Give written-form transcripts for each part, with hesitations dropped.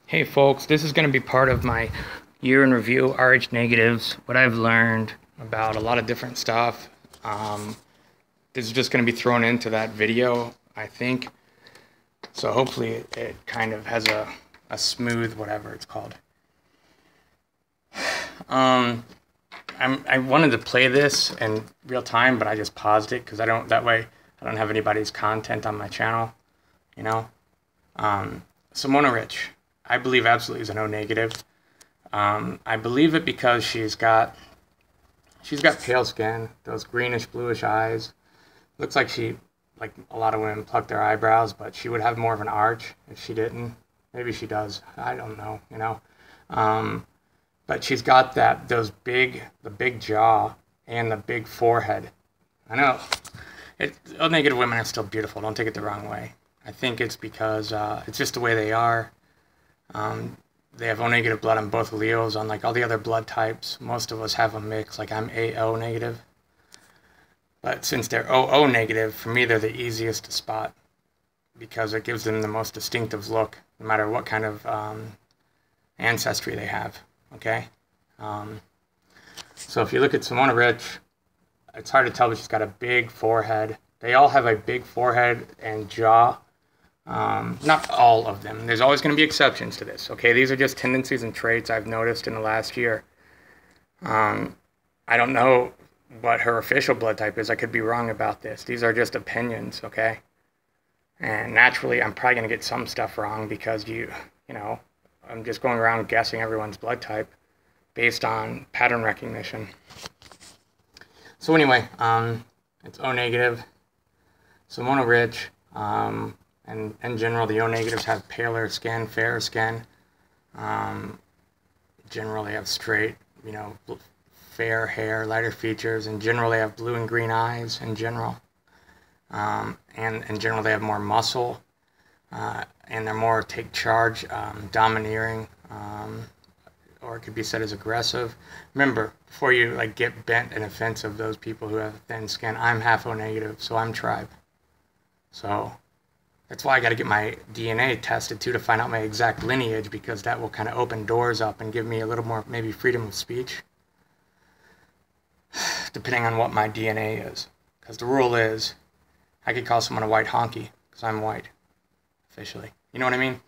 Hey folks, this is going to be part of my year in review, RH negatives, what I've learned about a lot of different stuff. This is just going to be thrown into that video, I think. So hopefully it kind of has a smooth whatever it's called. I wanted to play this in real time, but I just paused it because that way I don't have anybody's content on my channel, you know. Simona Rich, I believe absolutely is an O negative. I believe it because she's got pale skin, those greenish bluish eyes. Looks like like a lot of women pluck their eyebrows, but she would have more of an arch if she didn't. Maybe she does. I don't know, you know. But she's got the big jaw and the big forehead. I know O negative women are still beautiful. Don't take it the wrong way. I think it's because it's just the way they are. They have O negative blood on both alleles. Unlike all the other blood types, most of us have a mix. Like I'm AO negative. But since they're OO negative, for me they're the easiest to spot because it gives them the most distinctive look, no matter what kind of ancestry they have. Okay? So if you look at Simona Rich, it's hard to tell, but she's got a big forehead. They all have a big forehead and jaw. Not all of them. There's always going to be exceptions to this. Okay, these are just tendencies and traits I've noticed in the last year. I don't know what her official blood type is. I could be wrong about this. These are just opinions, okay? And naturally, I'm probably going to get some stuff wrong because you know, I'm just going around guessing everyone's blood type based on pattern recognition. So anyway, it's O negative. Simona Rich, and in general, the O negatives have paler skin, fairer skin. Generally have straight, you know, fair hair, lighter features. In general, they have blue and green eyes in general. And in general, they have more muscle, and they're more take charge, domineering, or it could be said as aggressive. Remember, before you like get bent and offensive, those people who have thin skin, I'm half O negative, so I'm tribe. So that's why I got to get my DNA tested too to find out my exact lineage, because that will kind of open doors up and give me a little more maybe freedom of speech, depending on what my DNA is. Because the rule is, I could call someone a white honky because I'm white, officially. You know what I mean?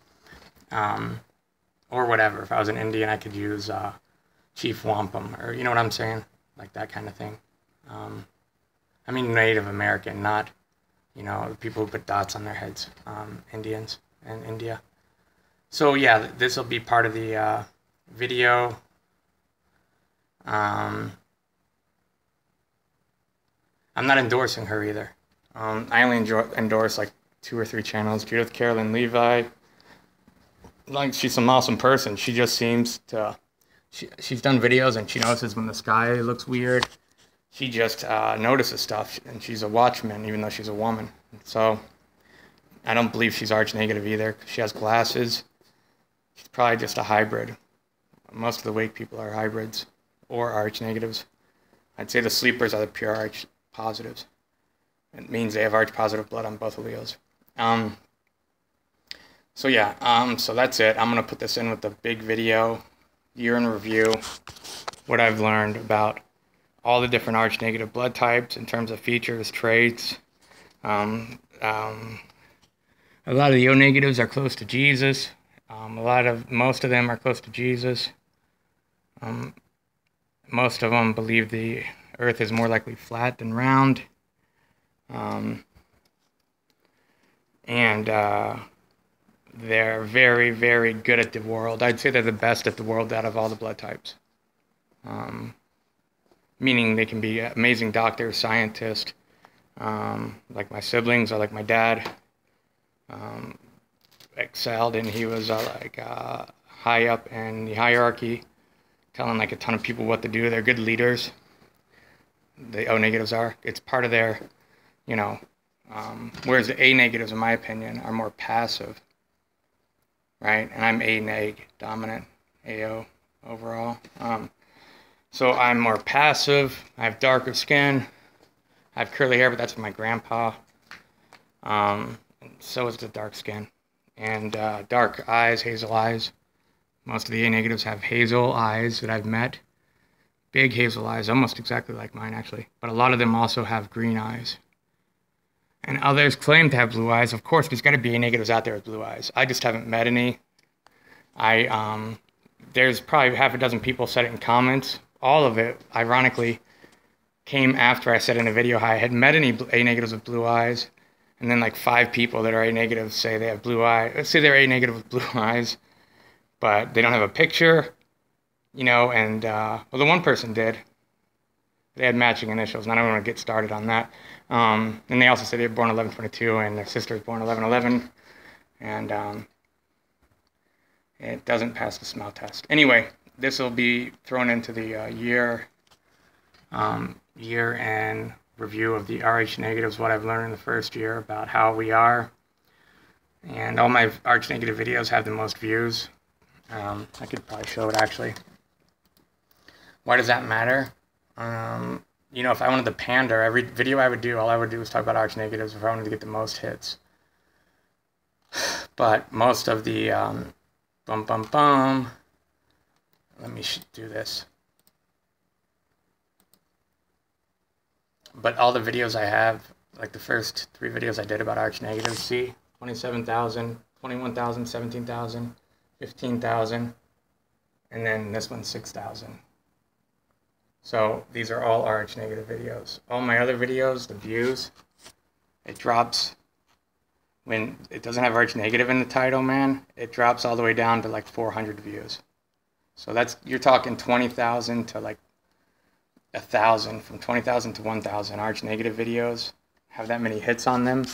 Or whatever. If I was an Indian, I could use Chief Wampum, or you know what I'm saying? Like that kind of thing. I mean Native American, not, you know, people who put dots on their heads, Indians in India. So yeah, this will be part of the video. I'm not endorsing her either. I only endorse like 2 or 3 channels. Judith Carolyn Levi. Like, she's some awesome person. She just seems to, she's done videos and she notices when the sky looks weird. She just notices stuff, and she's a watchman even though she's a woman. So I don't believe she's arch negative either. She has glasses. She's probably just a hybrid. Most of the wake people are hybrids or arch negatives. I'd say the sleepers are the pure arch positives. It means they have arch positive blood on both alleles. So yeah, so that's it. I'm going to put this in with the big video, year in review, what I've learned about all the different arch negative blood types in terms of features, traits. A lot of the O negatives are close to Jesus. Most of them are close to Jesus. Most of them believe the earth is more likely flat than round. They're very, very good at the world. I'd say they're the best at the world out of all the blood types. Meaning they can be amazing doctors, scientists, like my siblings or like my dad. Excelled, and he was high up in the hierarchy, telling like a ton of people what to do. They're good leaders. The O negatives are. It's part of their, you know, whereas the A negatives, in my opinion, are more passive, right? And I'm A neg, dominant, AO overall. So I'm more passive. I have darker skin. I have curly hair, but that's from my grandpa. So is the dark skin. And dark eyes, hazel eyes. Most of the A negatives have hazel eyes that I've met. Big hazel eyes, almost exactly like mine actually. But a lot of them also have green eyes. And others claim to have blue eyes. Of course, there's got to be A negatives out there with blue eyes. I just haven't met any. There's probably half a dozen people said it in comments. All of it, ironically, came after I said in a video how I had met any A negatives with blue eyes. And then like 5 people that are A negatives say they have blue eyes. Let's say they're A negative with blue eyes, but they don't have a picture, you know, and, well, the one person did. They had matching initials, and I don't want to get started on that. And they also said they were born 11/22, and their sister was born 11/11, and it doesn't pass the smell test. Anyway, this will be thrown into the year-end review of the RH negatives, what I've learned in the first year about how we are. And all my RH negative videos have the most views. I could probably show it actually. Why does that matter? You know, if I wanted to pander, every video I would do, all I would do was talk about RH negatives if I wanted to get the most hits. But most of the, let me do this. But all the videos I have, like the first 3 videos I did about RH negatives, see, 27,000, 21,000, 17,000, 15,000, and then this one's 6,000. So these are all RH negative videos. All my other videos, the views, it drops when it doesn't have RH negative in the title, man. It drops all the way down to like 400 views. So that's, you're talking 20,000 to like 1,000, from 20,000 to 1,000 RH negative videos have that many hits on them.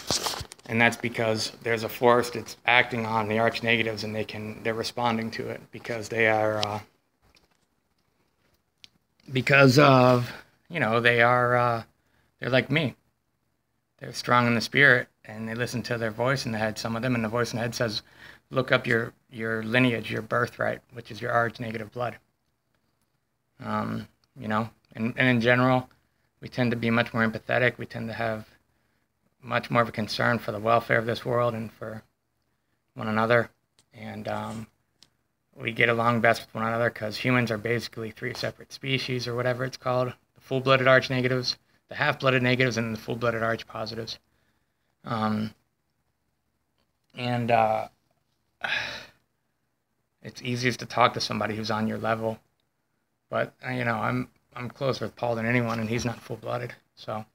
And that's because there's a force that's acting on the RH negatives, and they're responding to it because they are, because of, you know, they're like me. They're strong in the spirit, and they listen to their voice in the head, some of them, and the voice in the head says, look up your lineage, your birthright, which is your RH negative blood. You know, and in general, we tend to be much more empathetic. We tend to have much more of a concern for the welfare of this world and for one another. And we get along best with one another because humans are basically 3 separate species, or whatever it's called. The full-blooded RH negatives, the half-blooded negatives, and the full-blooded RH positives. It's easiest to talk to somebody who's on your level. But, you know, I'm closer with Paul than anyone, and he's not full-blooded. So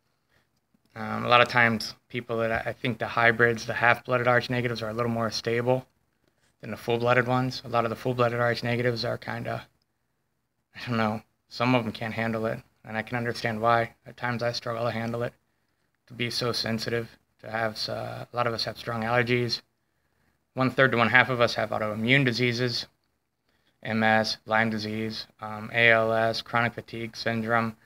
a lot of times people that I think the hybrids, the half-blooded RH negatives are a little more stable than the full-blooded ones. A lot of the full-blooded RH negatives are kind of, I don't know, some of them can't handle it, and I can understand why. At times I struggle to handle it, to be so sensitive, to have, a lot of us have strong allergies. 1/3 to 1/2 of us have autoimmune diseases, MS, Lyme disease, ALS, chronic fatigue syndrome,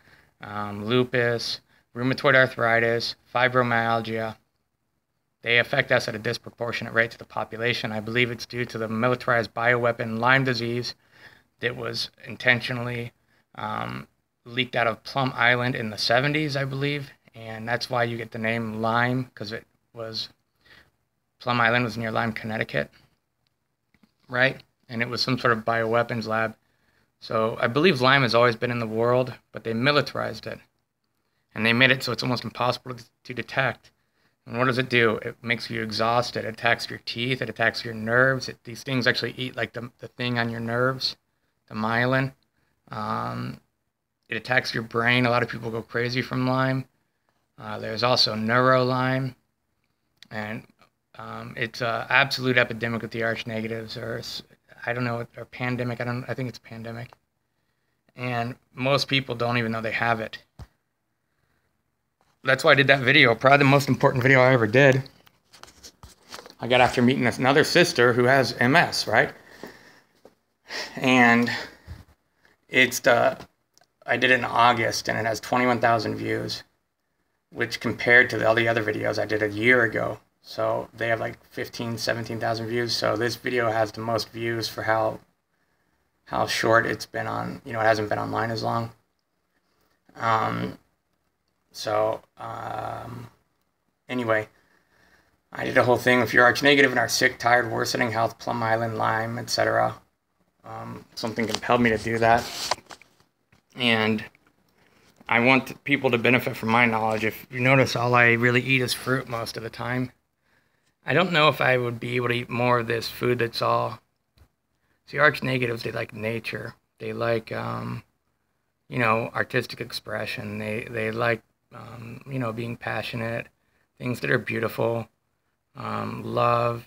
lupus, rheumatoid arthritis, fibromyalgia. They affect us at a disproportionate rate to the population. I believe it's due to the militarized bioweapon Lyme disease that was intentionally leaked out of Plum Island in the 70s, I believe. And that's why you get the name Lyme, because it was, Plum Island was near Lyme, Connecticut, right? And it was some sort of bioweapons lab. So I believe Lyme has always been in the world, but they militarized it. And they made it so it's almost impossible to detect. And what does it do? It makes you exhausted. It attacks your teeth. It attacks your nerves. These things actually eat like the thing on your nerves, the myelin. It attacks your brain. A lot of people go crazy from Lyme. There's also neuro-Lyme. And it's an absolute epidemic with the RH negatives, or I don't know, or pandemic. I think it's a pandemic. And most people don't even know they have it. That's why I did that video. Probably the most important video I ever did. I got after meeting another sister who has MS, right? And I did it in August, and it has 21,000 views, which compared to all the other videos I did a year ago. So they have like 15, 17,000 views. So this video has the most views for how short it's been on, you know, it hasn't been online as long. Anyway, I did a whole thing. If you're RH negative and are sick, tired, worsening health, Plum Island, Lyme, etc., Something compelled me to do that. And I want people to benefit from my knowledge. If you notice, all I really eat is fruit most of the time. I don't know if I would be able to eat more of this food that's all... See, arch negatives, they like nature. They like, artistic expression. They like, being passionate, things that are beautiful, love.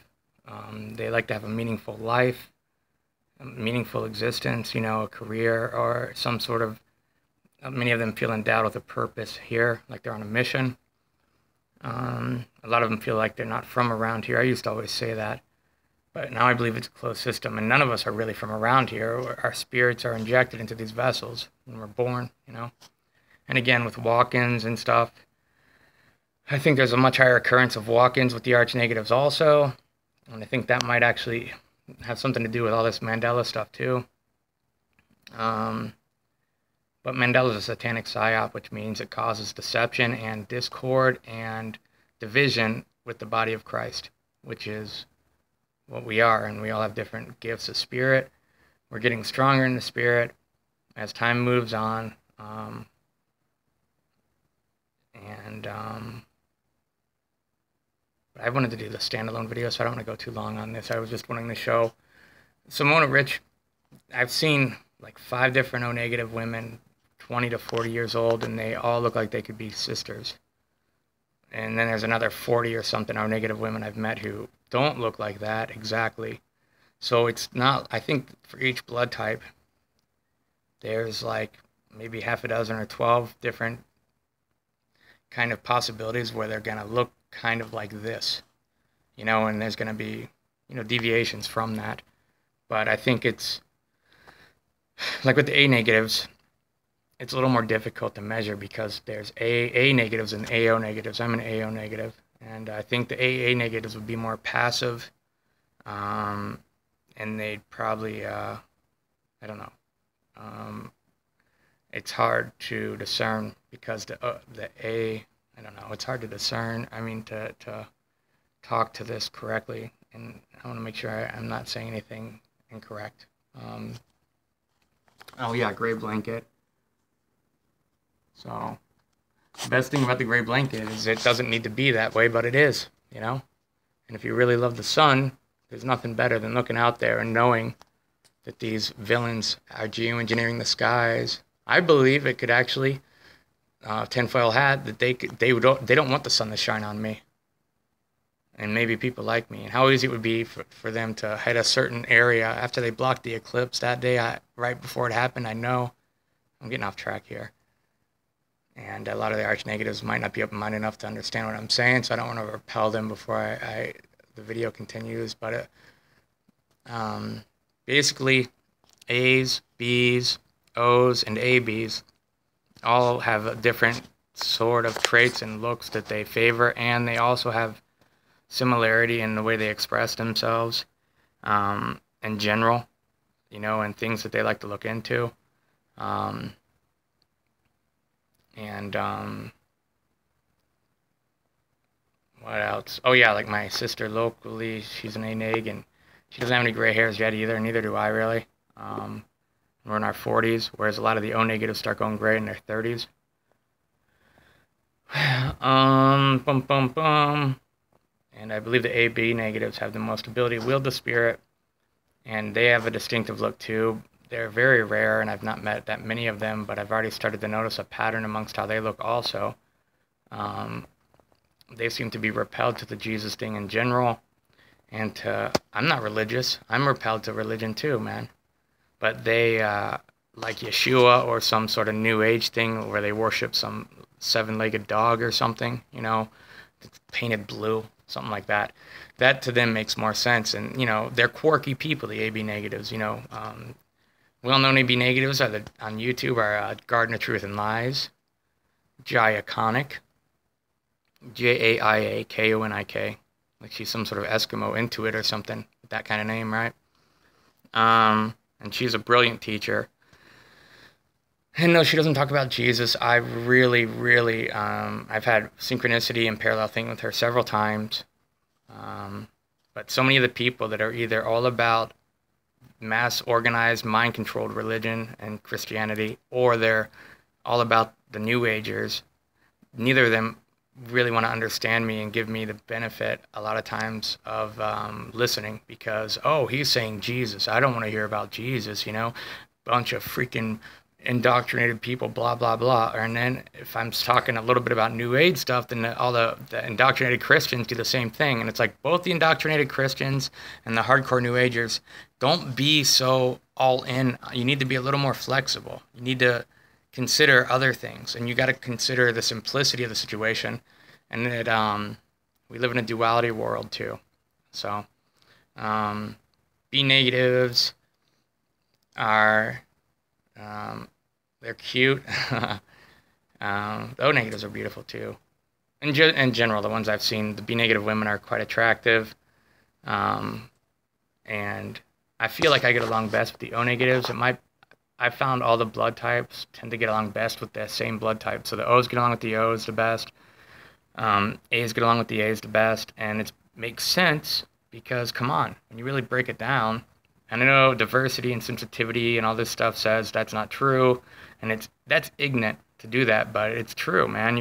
They like to have a meaningful life, a meaningful existence, a career or some sort of... Many of them feel endowed with a purpose here, like they're on a mission. A lot of them feel like they're not from around here. I used to always say that, but now I believe it's a closed system, and none of us are really from around here. Our spirits are injected into these vessels when we're born, And again, with walk-ins and stuff, I think there's a much higher occurrence of walk-ins with the arch negatives also, and I think that might actually have something to do with all this Mandela stuff too. But Mandela is a satanic psyop, which means it causes deception and discord and division with the body of Christ, which is what we are, and we all have different gifts of spirit. We're getting stronger in the spirit as time moves on, but I wanted to do the standalone video, so I don't want to go too long on this. I was just wanting to show Simona Rich. I've seen like 5 different O-negative women, 20 to 40 years old, and they all look like they could be sisters. And then there's another 40 or something O-negative women I've met who don't look like that exactly. So it's not, I think for each blood type, there's like maybe half a dozen or 12 different kind of possibilities where they're going to look kind of like this, and there's going to be, deviations from that. But I think it's, like with the A negatives, it's a little more difficult to measure because there's A negatives and AO negatives. I'm an AO negative, and I think the AA negatives would be more passive, and they'd probably, I don't know. It's hard to discern because the A, I don't know, it's hard to discern. I mean, to talk to this correctly, and I want to make sure I'm not saying anything incorrect. Oh yeah, gray blanket. So the best thing about the gray blanket is it doesn't need to be that way, but it is, And if you really love the sun, there's nothing better than looking out there and knowing that these villains are geoengineering the skies. I believe it could actually, tinfoil hat, that they don't want the sun to shine on me. And maybe people like me, and how easy it would be for them to hit a certain area after they blocked the eclipse that day, right before it happened. I know I'm getting off track here. And a lot of the arch negatives might not be open-minded enough to understand what I'm saying, so I don't want to repel them before the video continues. But basically, A's, B's, O's, and ABs all have a different sort of traits and looks that they favor, and they also have similarity in the way they express themselves in general, and things that they like to look into. What else? Oh yeah, like my sister locally, she's an A-neg, and she doesn't have any gray hairs yet either, neither do I really. We're in our 40s, whereas a lot of the O-negatives start going gray in their 30s. And I believe the AB negatives have the most ability to wield the spirit, and they have a distinctive look too. They're very rare, and I've not met that many of them, but I've already started to notice a pattern amongst how they look also. They seem to be repelled to the Jesus thing in general, and I'm not religious. I'm repelled to religion too, man. But they, like Yeshua or some sort of New Age thing where they worship some 7-legged dog or something, it's painted blue, something like that. That to them makes more sense, and, they're quirky people, the AB negatives, Well-known AB negatives on YouTube are Garden of Truth and Lies, Jayakonic, Jaiakonik, like she's some sort of Eskimo Intuit or something, that kind of name, right? And she's a brilliant teacher. And no, she doesn't talk about Jesus. I really, really, I've had synchronicity and parallel thinking with her several times. But so many of the people that are either all about mass organized, mind controlled religion and Christianity, or they're all about the New Agers. Neither of them really want to understand me and give me the benefit a lot of times of listening, because, oh, he's saying Jesus. I don't want to hear about Jesus, bunch of freaking indoctrinated people, blah, blah, blah. And then if I'm talking a little bit about New Age stuff, then all the indoctrinated Christians do the same thing. And it's like both the indoctrinated Christians and the hardcore New Agers, don't be so all in. You need to be a little more flexible. You need to consider other things, and you got to consider the simplicity of the situation, and that we live in a duality world too. So B negatives are they're cute. The O negatives are beautiful too. In general, the ones I've seen, the B negative women are quite attractive, and I feel like I get along best with the O negatives. I found all the blood types tend to get along best with the same blood type. So the O's get along with the O's the best. A's get along with the A's the best. And it makes sense because, come on, when you really break it down, and I know diversity and sensitivity and all this stuff says that's not true. And that's ignorant to do that, but it's true, man.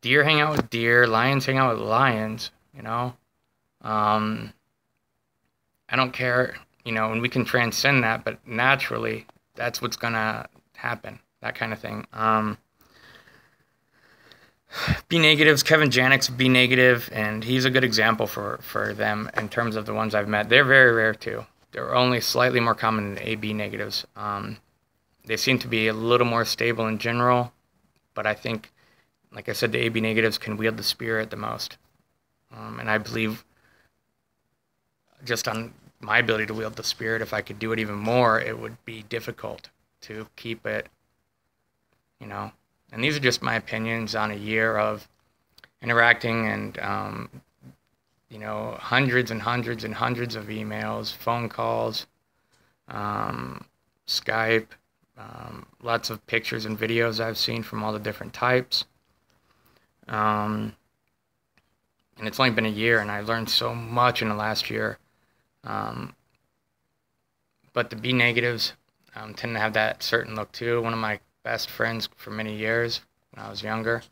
Deer hang out with deer, lions hang out with lions, I don't care. And we can transcend that, but naturally, that's what's going to happen, that kind of thing. B negatives, Kevin Janik's B negative, and he's a good example for them in terms of the ones I've met. They're very rare, too. They're only slightly more common than AB negatives. They seem to be a little more stable in general, but I think, like I said, the AB negatives can wield the spirit the most. And I believe just on my ability to wield the spirit, if I could do it even more, it would be difficult to keep it, And these are just my opinions on a year of interacting and, hundreds and hundreds and hundreds of emails, phone calls, Skype, lots of pictures and videos I've seen from all the different types. And it's only been a year, and I learned so much in the last year. But the B negatives tend to have that certain look too. One of my best friends for many years when I was younger,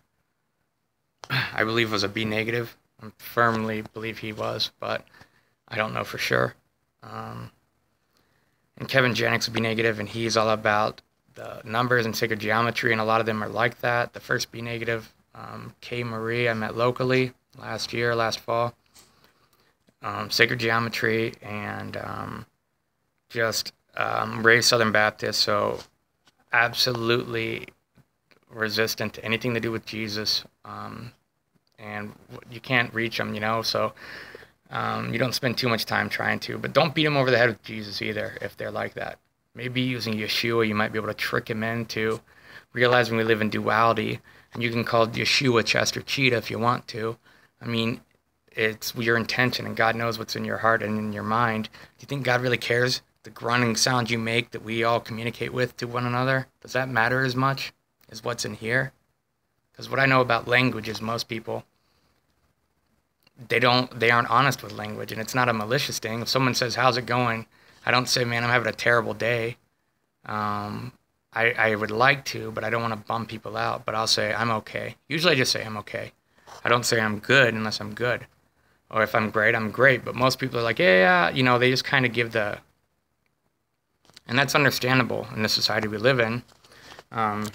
I believe was a B negative. I firmly believe he was, but I don't know for sure. And Kevin Janik's a B negative, and he's all about the numbers and sacred geometry, and a lot of them are like that. The first B negative, Kay Marie, I met locally last fall. Sacred geometry, and raised Southern Baptist, so absolutely resistant to anything to do with Jesus, and you can't reach them, so you don't spend too much time trying to, but don't beat them over the head with Jesus either if they're like that. Maybe using Yeshua, you might be able to trick him into realizing we live in duality, and you can call Yeshua Chester Cheetah if you want to. I mean, it's your intention, and God knows what's in your heart and in your mind. Do you think God really cares the grunting sound you make that we all communicate with to one another? Does that matter as much as what's in here? Because what I know about language is most people, they aren't honest with language, and it's not a malicious thing. If someone says, "How's it going?" I don't say, "Man, I'm having a terrible day." I would like to, but I don't want to bum people out. But I'll say, "I'm okay." Usually I just say, "I'm okay." I don't say I'm good unless I'm good. Or if I'm great, I'm great. But most people are like, yeah, they just kind of give the... And that's understandable in the society we live in. And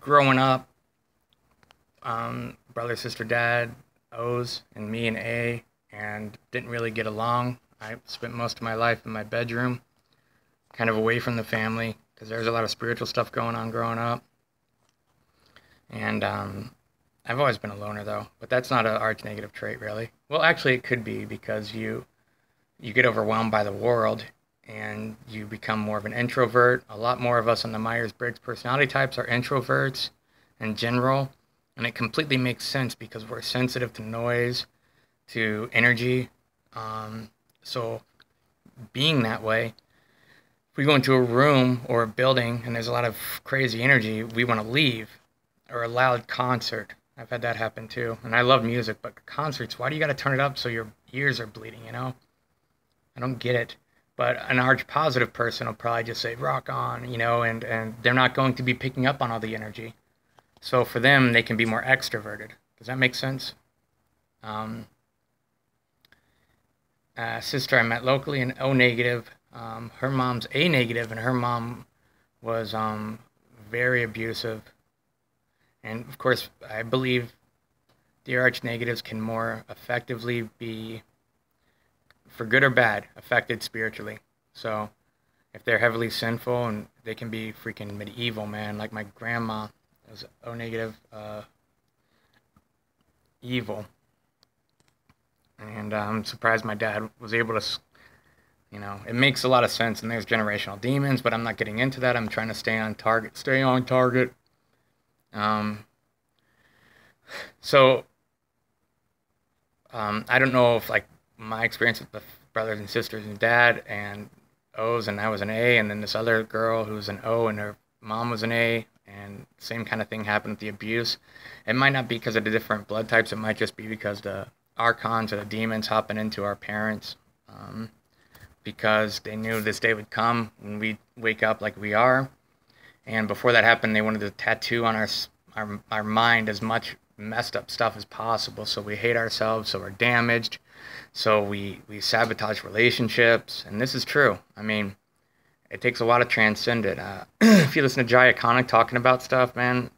growing up, brother, sister, dad, O's, and me and A, and didn't really get along. I spent most of my life in my bedroom, kind of away from the family, because there's a lot of spiritual stuff going on growing up. And I've always been a loner, though, but that's not an arch negative trait, really. Well, actually, it could be, because you get overwhelmed by the world, and you become more of an introvert. A lot more of us on the Myers-Briggs personality types are introverts in general, and it completely makes sense because we're sensitive to noise, to energy. So being that way, if we go into a room or a building and there's a lot of crazy energy, we want to leave. Or a loud concert, I've had that happen too. And I love music, but concerts, why do you got to turn it up so your ears are bleeding, you know? I don't get it. But an arch positive person will probably just say rock on, you know, and they're not going to be picking up on all the energy. So for them, they can be more extroverted. Does that make sense? Um, Sister I met locally, an O negative. Her mom's A negative, and her mom was very abusive. And of course, I believe the RH negatives can more effectively be, for good or bad, affected spiritually. So if they're heavily sinful, and they can be freaking medieval, man. Like my grandma was O negative, evil. And I'm surprised my dad was able to, you know, it makes a lot of sense. And there's generational demons, but I'm not getting into that. I'm trying to stay on target. Stay on target. Um, so I don't know if like my experience with the brothers and sisters and dad and O's, and I was an A, and then this other girl who's an O and her mom was an A, and same kind of thing happened with the abuse. It might not be because of the different blood types. It might just be because the archons or the demons hopping into our parents, because they knew this day would come when we wake up like we are. And before that happened, they wanted to tattoo on our mind as much messed up stuff as possible. So we hate ourselves, so we're damaged, so we sabotage relationships. And this is true. I mean, it takes a lot of transcendent. If you listen to Jaya Conic talking about stuff, man,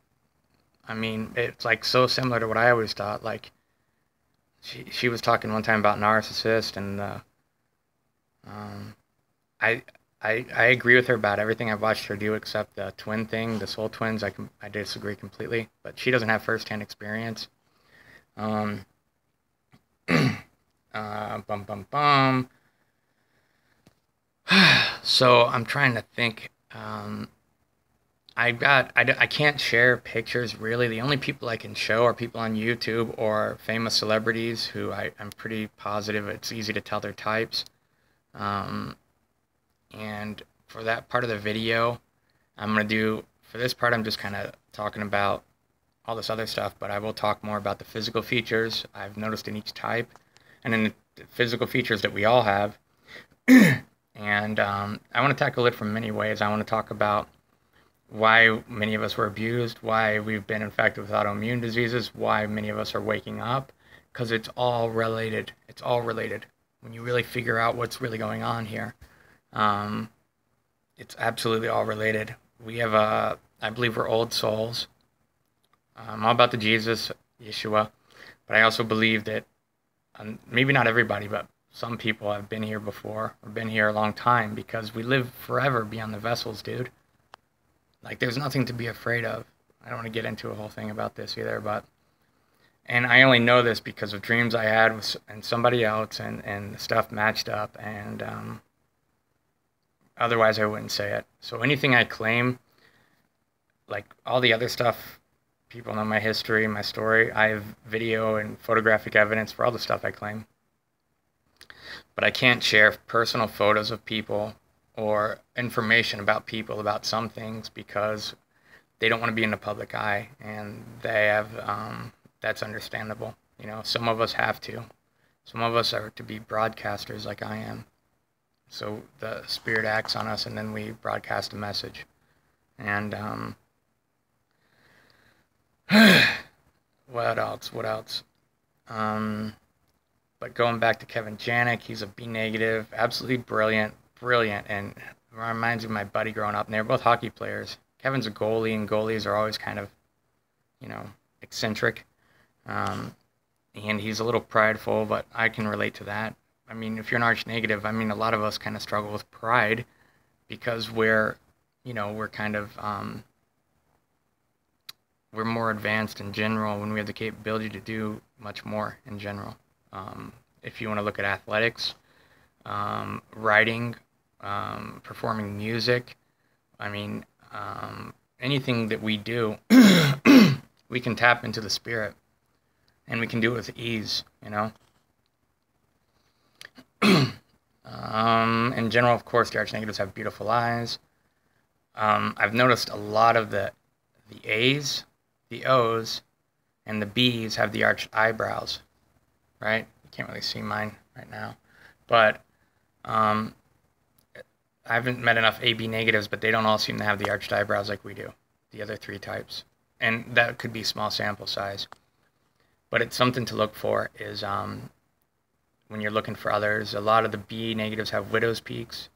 I mean, it's like so similar to what I always thought. Like, she was talking one time about narcissist, and I I agree with her about everything I've watched her do except the twin thing, the soul twins. I disagree completely, but she doesn't have firsthand experience. Um, bum bum bum. So I'm trying to think. I can't share pictures really. The only people I can show are people on YouTube or famous celebrities who I'm pretty positive it's easy to tell their types. Um, and for that part of the video, for this part, I'm just kind of talking about all this other stuff, but I will talk more about the physical features I've noticed in each type, and then the physical features that we all have. And I want to tackle it from many ways. I want to talk about why many of us were abused, why we've been infected with autoimmune diseases, why many of us are waking up, because it's all related. It's all related. When you really figure out what's really going on here, it's absolutely all related. We have I believe we're old souls. I'm all about the Jesus, Yeshua, but I also believe that maybe not everybody, but some people have been here before or been here a long time, because we live forever beyond the vessels, dude. Like, there's nothing to be afraid of. I don't want to get into a whole thing about this either, and I only know this because of dreams I had and somebody else, and the stuff matched up, and otherwise I wouldn't say it. So anything I claim, like all the other stuff, people know my history, my story. I have video and photographic evidence for all the stuff I claim. But I can't share personal photos of people or information about people about some things because they don't want to be in the public eye, and they have, that's understandable. You know, some of us have to. Some of us are to be broadcasters like I am. So the spirit acts on us, and then we broadcast a message. And what else? But going back to Kevin Janik, he's a B negative, absolutely brilliant, and reminds me of my buddy growing up. And they were both hockey players. Kevin's a goalie, and goalies are always kind of, you know, eccentric. And he's a little prideful, but I can relate to that. I mean, if you're an arch negative, I mean, a lot of us kind of struggle with pride because we're kind of, we're more advanced in general when we have the capability to do much more in general. If you want to look at athletics, writing, performing music, I mean, anything that we do, we can tap into the spirit, and we can do it with ease, you know. In general, of course, the arch negatives have beautiful eyes. I've noticed a lot of the A's, the O's, and the B's have the arched eyebrows, right? You can't really see mine right now, but I haven't met enough AB negatives, but they don't all seem to have the arched eyebrows like we do, the other 3 types. And that could be small sample size. But it's something to look for is when you're looking for others. A lot of the B negatives have widow's peaks.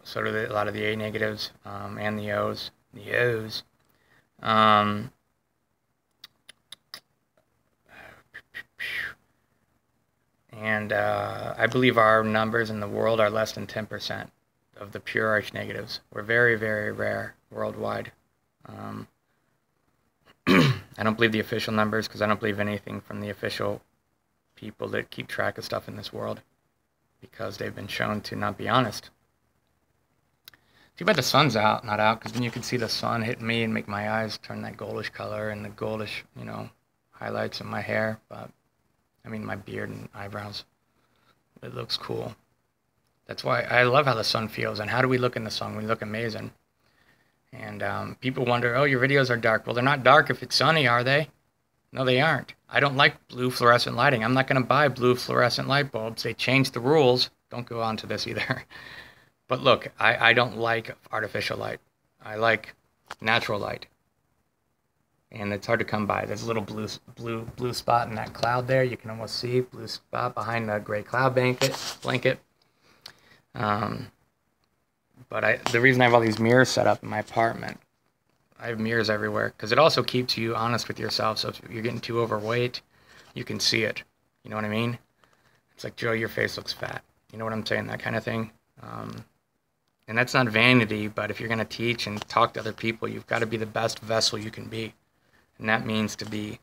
So do a lot of the A negatives and the O's. The O's. And I believe our numbers in the world are less than 10% of the pure arch negatives. We're very, very rare worldwide. I don't believe the official numbers because I don't believe anything from the official people that keep track of stuff in this world because they've been shown to not be honest. Too bad the sun's out, not out, because then you can see the sun hit me and make my eyes turn that goldish color and the goldish, you know, highlights in my hair, but I mean my beard and eyebrows. It looks cool. That's why I love how the sun feels. And how do we look in the sun? We look amazing. And people wonder, oh, your videos are dark. Well, they're not dark if it's sunny, are they? No, they aren't. I don't like blue fluorescent lighting. I'm not going to buy blue fluorescent light bulbs. They changed the rules. Don't go on to this either. But look, I don't like artificial light. I like natural light. And it's hard to come by. There's a little blue spot in that cloud there. You can almost see blue spot behind the gray cloud blanket. But the reason I have all these mirrors set up in my apartment, I have mirrors everywhere, because it also keeps you honest with yourself. So if you're getting too overweight, you can see it. You know what I mean? It's like, Joe, your face looks fat. You know what I'm saying? That kind of thing. And that's not vanity, but if you're going to teach and talk to other people, you've got to be the best vessel you can be. And that means to be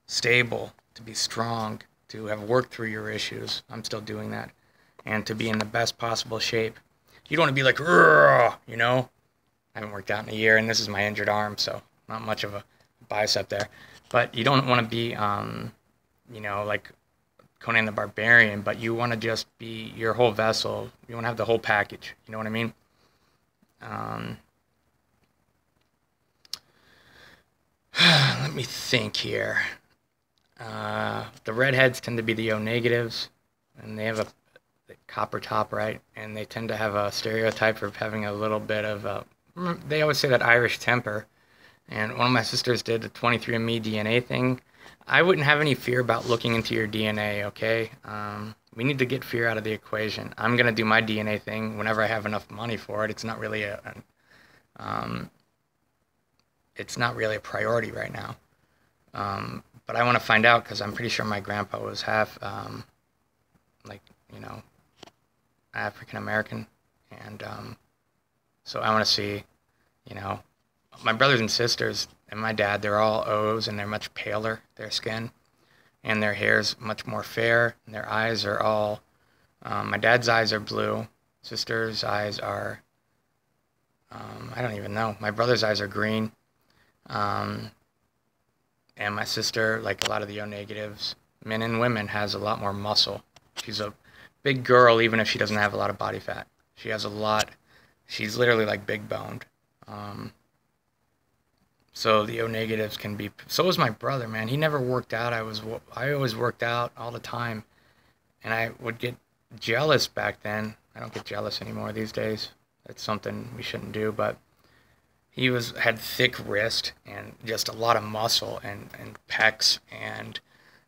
stable, to be strong, to have worked through your issues. I'm still doing that. And to be in the best possible shape. You don't want to be like, you know? I haven't worked out in a year, and this is my injured arm, so not much of a bicep there. But you don't want to be, you know, like Conan the Barbarian, but you want to just be your whole vessel. You want to have the whole package. You know what I mean? Let me think here. The redheads tend to be the O negatives, and they have a copper top, right? And they tend to have a stereotype of having a little bit of they always say that Irish temper. And one of my sisters did the 23andMe DNA thing. I wouldn't have any fear about looking into your DNA, okay? We need to get fear out of the equation. I'm going to do my DNA thing whenever I have enough money for it. It's not really a priority right now. But I want to find out because I'm pretty sure my grandpa was half, like, you know, African American. And so I want to see, you know, my brothers and sisters and my dad, they're all O's and they're much paler, their skin. And their hair's much more fair, and their eyes are all, my dad's eyes are blue, sister's eyes are, I don't even know, my brother's eyes are green, and my sister, like a lot of the O negatives, men and women, has a lot more muscle. She's a big girl even if she doesn't have a lot of body fat. She has a lot, she's literally like big boned. So the O negatives can be, so was my brother, man. He never worked out. I always worked out all the time. And I would get jealous back then. I don't get jealous anymore these days. That's something we shouldn't do, but he had thick wrist and just a lot of muscle and pecs and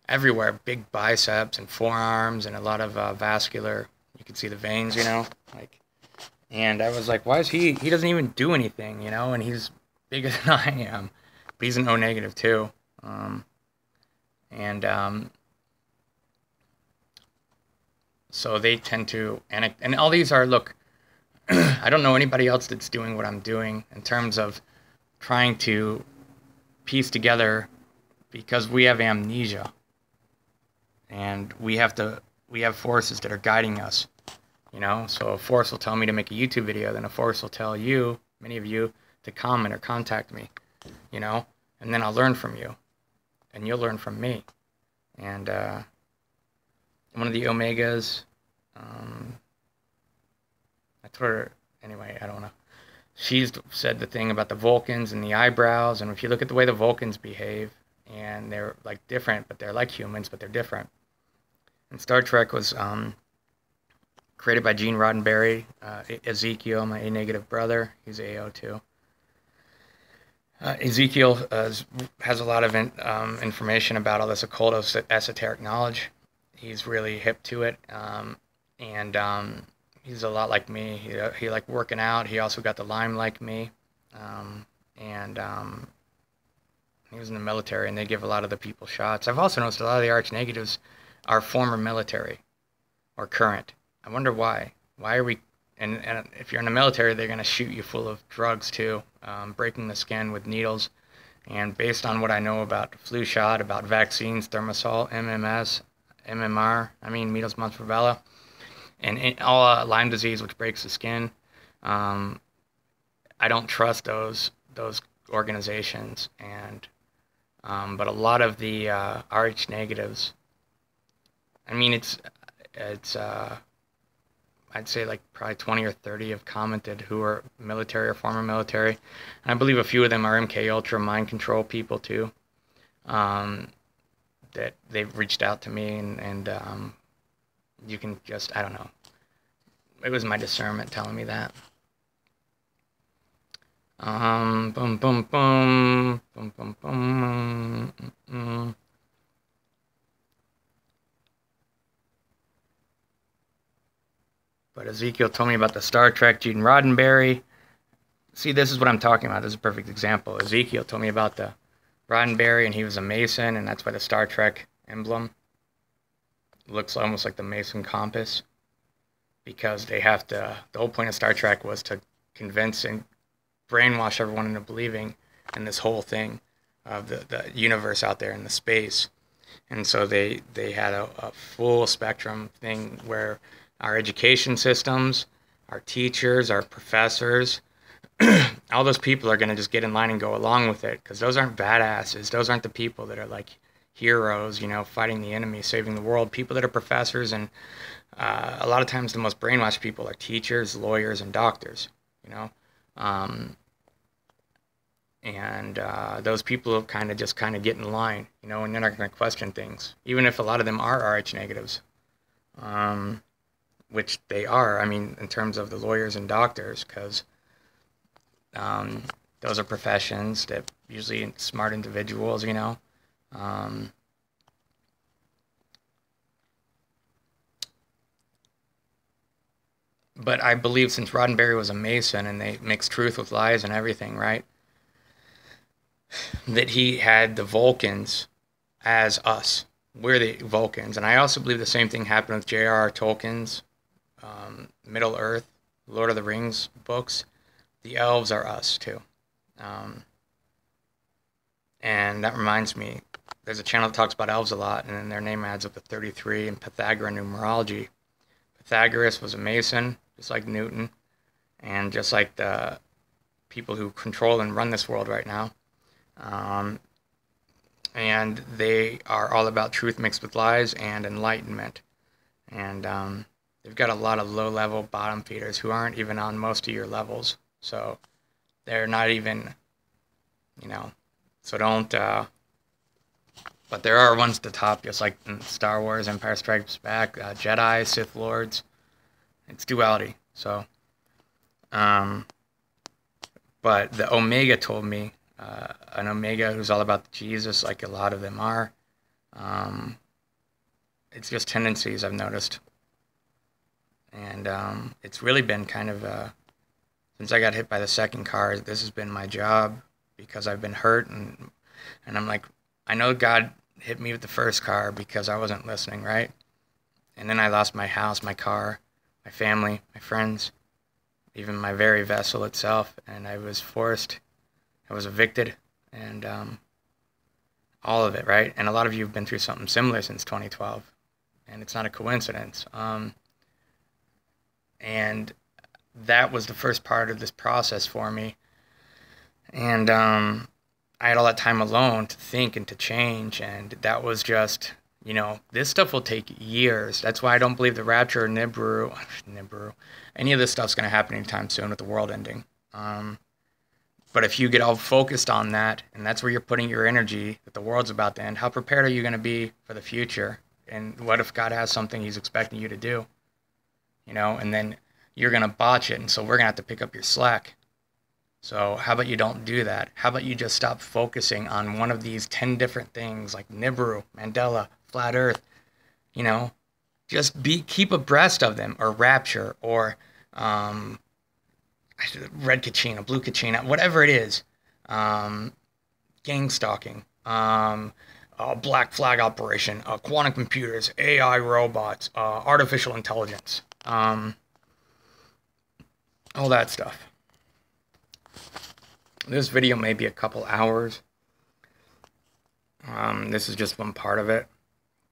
everywhere, big biceps and forearms and a lot of vascular. You can see the veins, you know, like, and I was like, why is he doesn't even do anything, you know, and he's bigger than I am, but he's an O negative too, so they tend to, and all these are, look, I don't know anybody else that's doing what I'm doing in terms of trying to piece together, because we have amnesia, and we have forces that are guiding us, you know, so a force will tell me to make a YouTube video, then a force will tell you, many of you, to comment or contact me, you know, and then I'll learn from you, and you'll learn from me. And one of the Omegas, I told her, anyway, I don't know, she's said the thing about the Vulcans and the eyebrows, and if you look at the way the Vulcans behave, and they're like different, but they're like humans, but they're different. And Star Trek was created by Gene Roddenberry, Ezekiel, my A negative brother. He's AO too. Ezekiel has a lot of information about all this occult esoteric knowledge. He's really hip to it, and he's a lot like me. He liked working out. He also got the Lyme like me, and he was in the military, and they give a lot of the people shots. I've also noticed a lot of the Arch negatives are former military or current. I wonder why. Why are we? And if you're in the military, they're going to shoot you full of drugs too, breaking the skin with needles. And based on what I know about the flu shot, about vaccines, Thermosol, MMS, MMR, measles, mumps, rubella, and all Lyme disease, which breaks the skin, I don't trust those organizations. And but a lot of the Rh negatives, it's I'd say like probably 20 or 30 have commented who are military or former military. And I believe a few of them are MK Ultra mind control people too. That they've reached out to me, and you can just, I don't know. It was my discernment telling me that. Boom, boom, boom, boom, boom, boom. But Ezekiel told me about the Star Trek, Gene Roddenberry. See, this is what I'm talking about. This is a perfect example. Ezekiel told me about the Roddenberry, and he was a Mason, and that's why the Star Trek emblem looks almost like the Mason compass, because they have to, the whole point of Star Trek was to convince and brainwash everyone into believing in this whole thing of the universe out there in the space. And so they had a full spectrum thing where our education systems, our teachers, our professors, all those people are going to just get in line and go along with it, because those aren't badasses. Those aren't the people that are like heroes, fighting the enemy, saving the world. People that are professors, and a lot of times the most brainwashed people are teachers, lawyers, and doctors, and those people kind of get in line, and they're not going to question things, even if a lot of them are Rh negatives. Which they are, in terms of the lawyers and doctors, because those are professions that usually smart individuals, But I believe since Roddenberry was a Mason and they mixed truth with lies and everything, right, that he had the Vulcans as us. We're the Vulcans. And I also believe the same thing happened with J.R.R. Tolkien's Middle Earth, Lord of the Rings books. The elves are us too. And that reminds me, there's a channel that talks about elves a lot, and then their name adds up to 33 in Pythagorean numerology. Pythagoras was a Mason, just like Newton, and just like the people who control and run this world right now. And they are all about truth mixed with lies and enlightenment. And they've got a lot of low-level bottom feeders who aren't even on most of your levels. So they're not even, so don't, but there are ones at the top, just like in Star Wars, Empire Strikes Back, Jedi, Sith Lords. It's duality. So, but the Omega told me, an Omega who's all about Jesus, like a lot of them are. It's just tendencies I've noticed. And it's really been kind of, since I got hit by the second car, this has been my job, because I've been hurt, and I'm like, I know God hit me with the first car because I wasn't listening, right? And then I lost my house, my car, my family, my friends, even my very vessel itself, and I was evicted, and all of it, right? And a lot of you have been through something similar since 2012, and it's not a coincidence. And that was the first part of this process for me. And I had all that time alone to think and to change, and that was just, this stuff will take years. That's why I don't believe the rapture or Nibiru, any of this stuff's going to happen anytime soon with the world ending. But if you get all focused on that, and that's where you're putting your energy, that the world's about to end, how prepared are you going to be for the future? And what if God has something he's expecting you to do? You know, and then you're going to botch it, and so we're going to have to pick up your slack. So how about you don't do that? How about you just stop focusing on one of these 10 different things like Nibiru, Mandela, Flat Earth, you know? Just keep abreast of them, or Rapture, or red Kachina, blue Kachina, whatever it is, gang stalking, black flag operation, quantum computers, AI robots, artificial intelligence, all that stuff. This video may be a couple hours. This is just one part of it.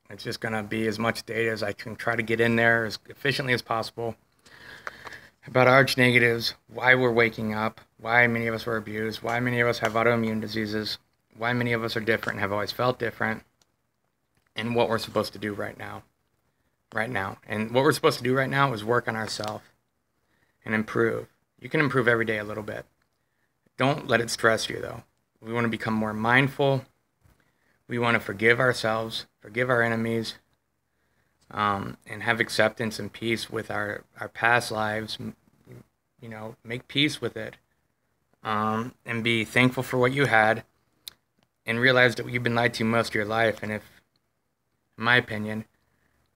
It's just going to be as much data as I can try to get in there as efficiently as possible about arch negatives, why we're waking up, why many of us were abused, why many of us have autoimmune diseases, why many of us are different and have always felt different, and what we're supposed to do right now. And what we're supposed to do right now is work on ourselves and improve. You can improve every day a little bit. Don't let it stress you, though. We want to become more mindful. We want to forgive ourselves, forgive our enemies, and have acceptance and peace with our past lives. You know, make peace with it, and be thankful for what you had, and realize that you've been lied to most of your life. And if, in my opinion,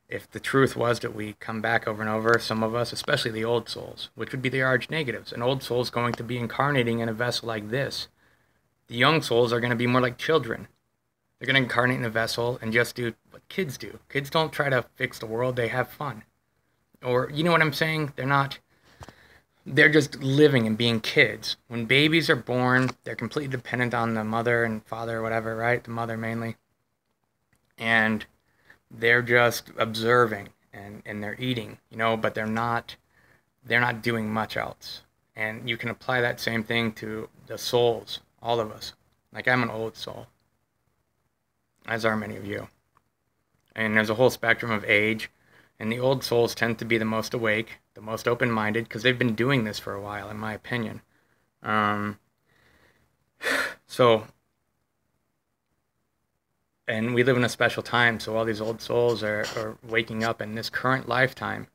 if the truth was that we come back over and over, some of us, especially the old souls, which would be the arch negatives, an old soul is going to be incarnating in a vessel like this. The young souls are going to be more like children. They're going to incarnate in a vessel and just do what kids do. Kids don't try to fix the world, they have fun. Or, you know what I'm saying? They're just living and being kids. When babies are born, they're completely dependent on the mother and father or whatever, right? The mother mainly. And they're just observing and they're eating, you know, but they're not doing much else. And you can apply that same thing to the souls, all of us. Like, I'm an old soul, as are many of you. And there's a whole spectrum of age, and the old souls tend to be the most awake, the most open-minded, because they've been doing this for a while, in my opinion. And we live in a special time, so all these old souls are waking up in this current lifetime.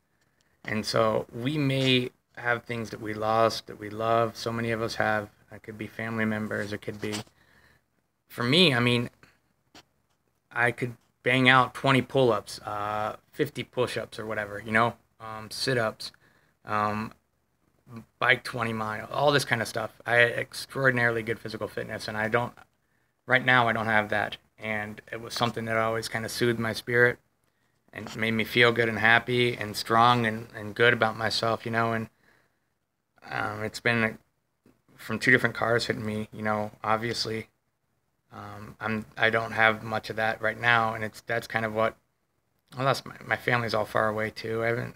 And so we may have things that we lost, that we love. So many of us have. It could be family members. It could be... For me, I mean, I could bang out 20 pull-ups, 50 push-ups or whatever, you know, sit-ups, bike 20 miles, all this kind of stuff. I had extraordinarily good physical fitness, and right now I don't have that. And it was something that always kind of soothed my spirit and made me feel good and happy and strong and good about myself, you know. And it's been from two different cars hitting me, you know, obviously. I don't have much of that right now, and that's kind of what... Well, my family's all far away too. I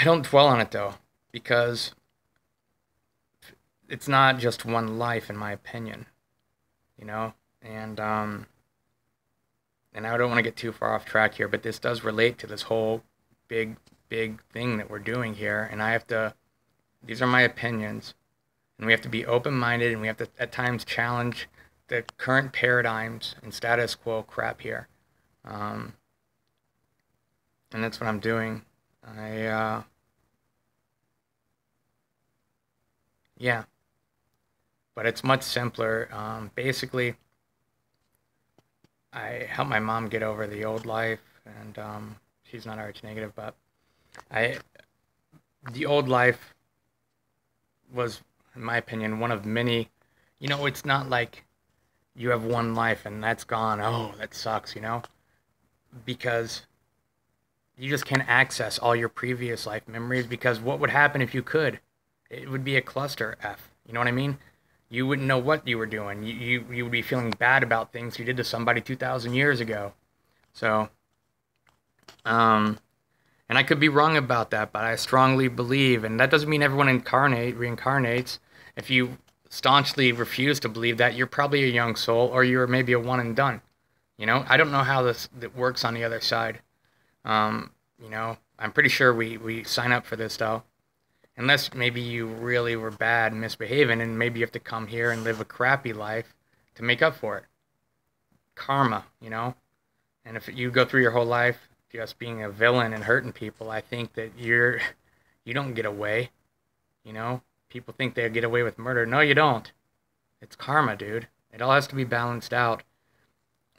don't dwell on it though, because it's not just one life, in my opinion, you know. And I don't want to get too far off track here, but this does relate to this whole big thing that we're doing here. And these are my opinions, and we have to be open-minded, and we have to at times challenge the current paradigms and status quo crap here. And that's what I'm doing. Yeah. But it's much simpler. Basically, I helped my mom get over the old life, and she's not arch negative, but the old life was, in my opinion, one of many. You know, it's not like you have one life and that's gone. Oh, that sucks, you know, because you just can't access all your previous life memories, because what would happen if you could? It would be a cluster F. You know what I mean? You wouldn't know what you were doing. You would be feeling bad about things you did to somebody 2,000 years ago. So, and I could be wrong about that, but I strongly believe, and that doesn't mean everyone reincarnates. If you staunchly refuse to believe that, you're probably a young soul, or you're maybe a one and done. You know, I don't know how that works on the other side. You know, I'm pretty sure we sign up for this though. Unless maybe you really were bad and misbehaving, and maybe you have to come here and live a crappy life to make up for it. Karma, you know? And if you go through your whole life just being a villain and hurting people, I think that you don't get away, you know? People think they get away with murder. No, you don't. It's karma, dude. It all has to be balanced out.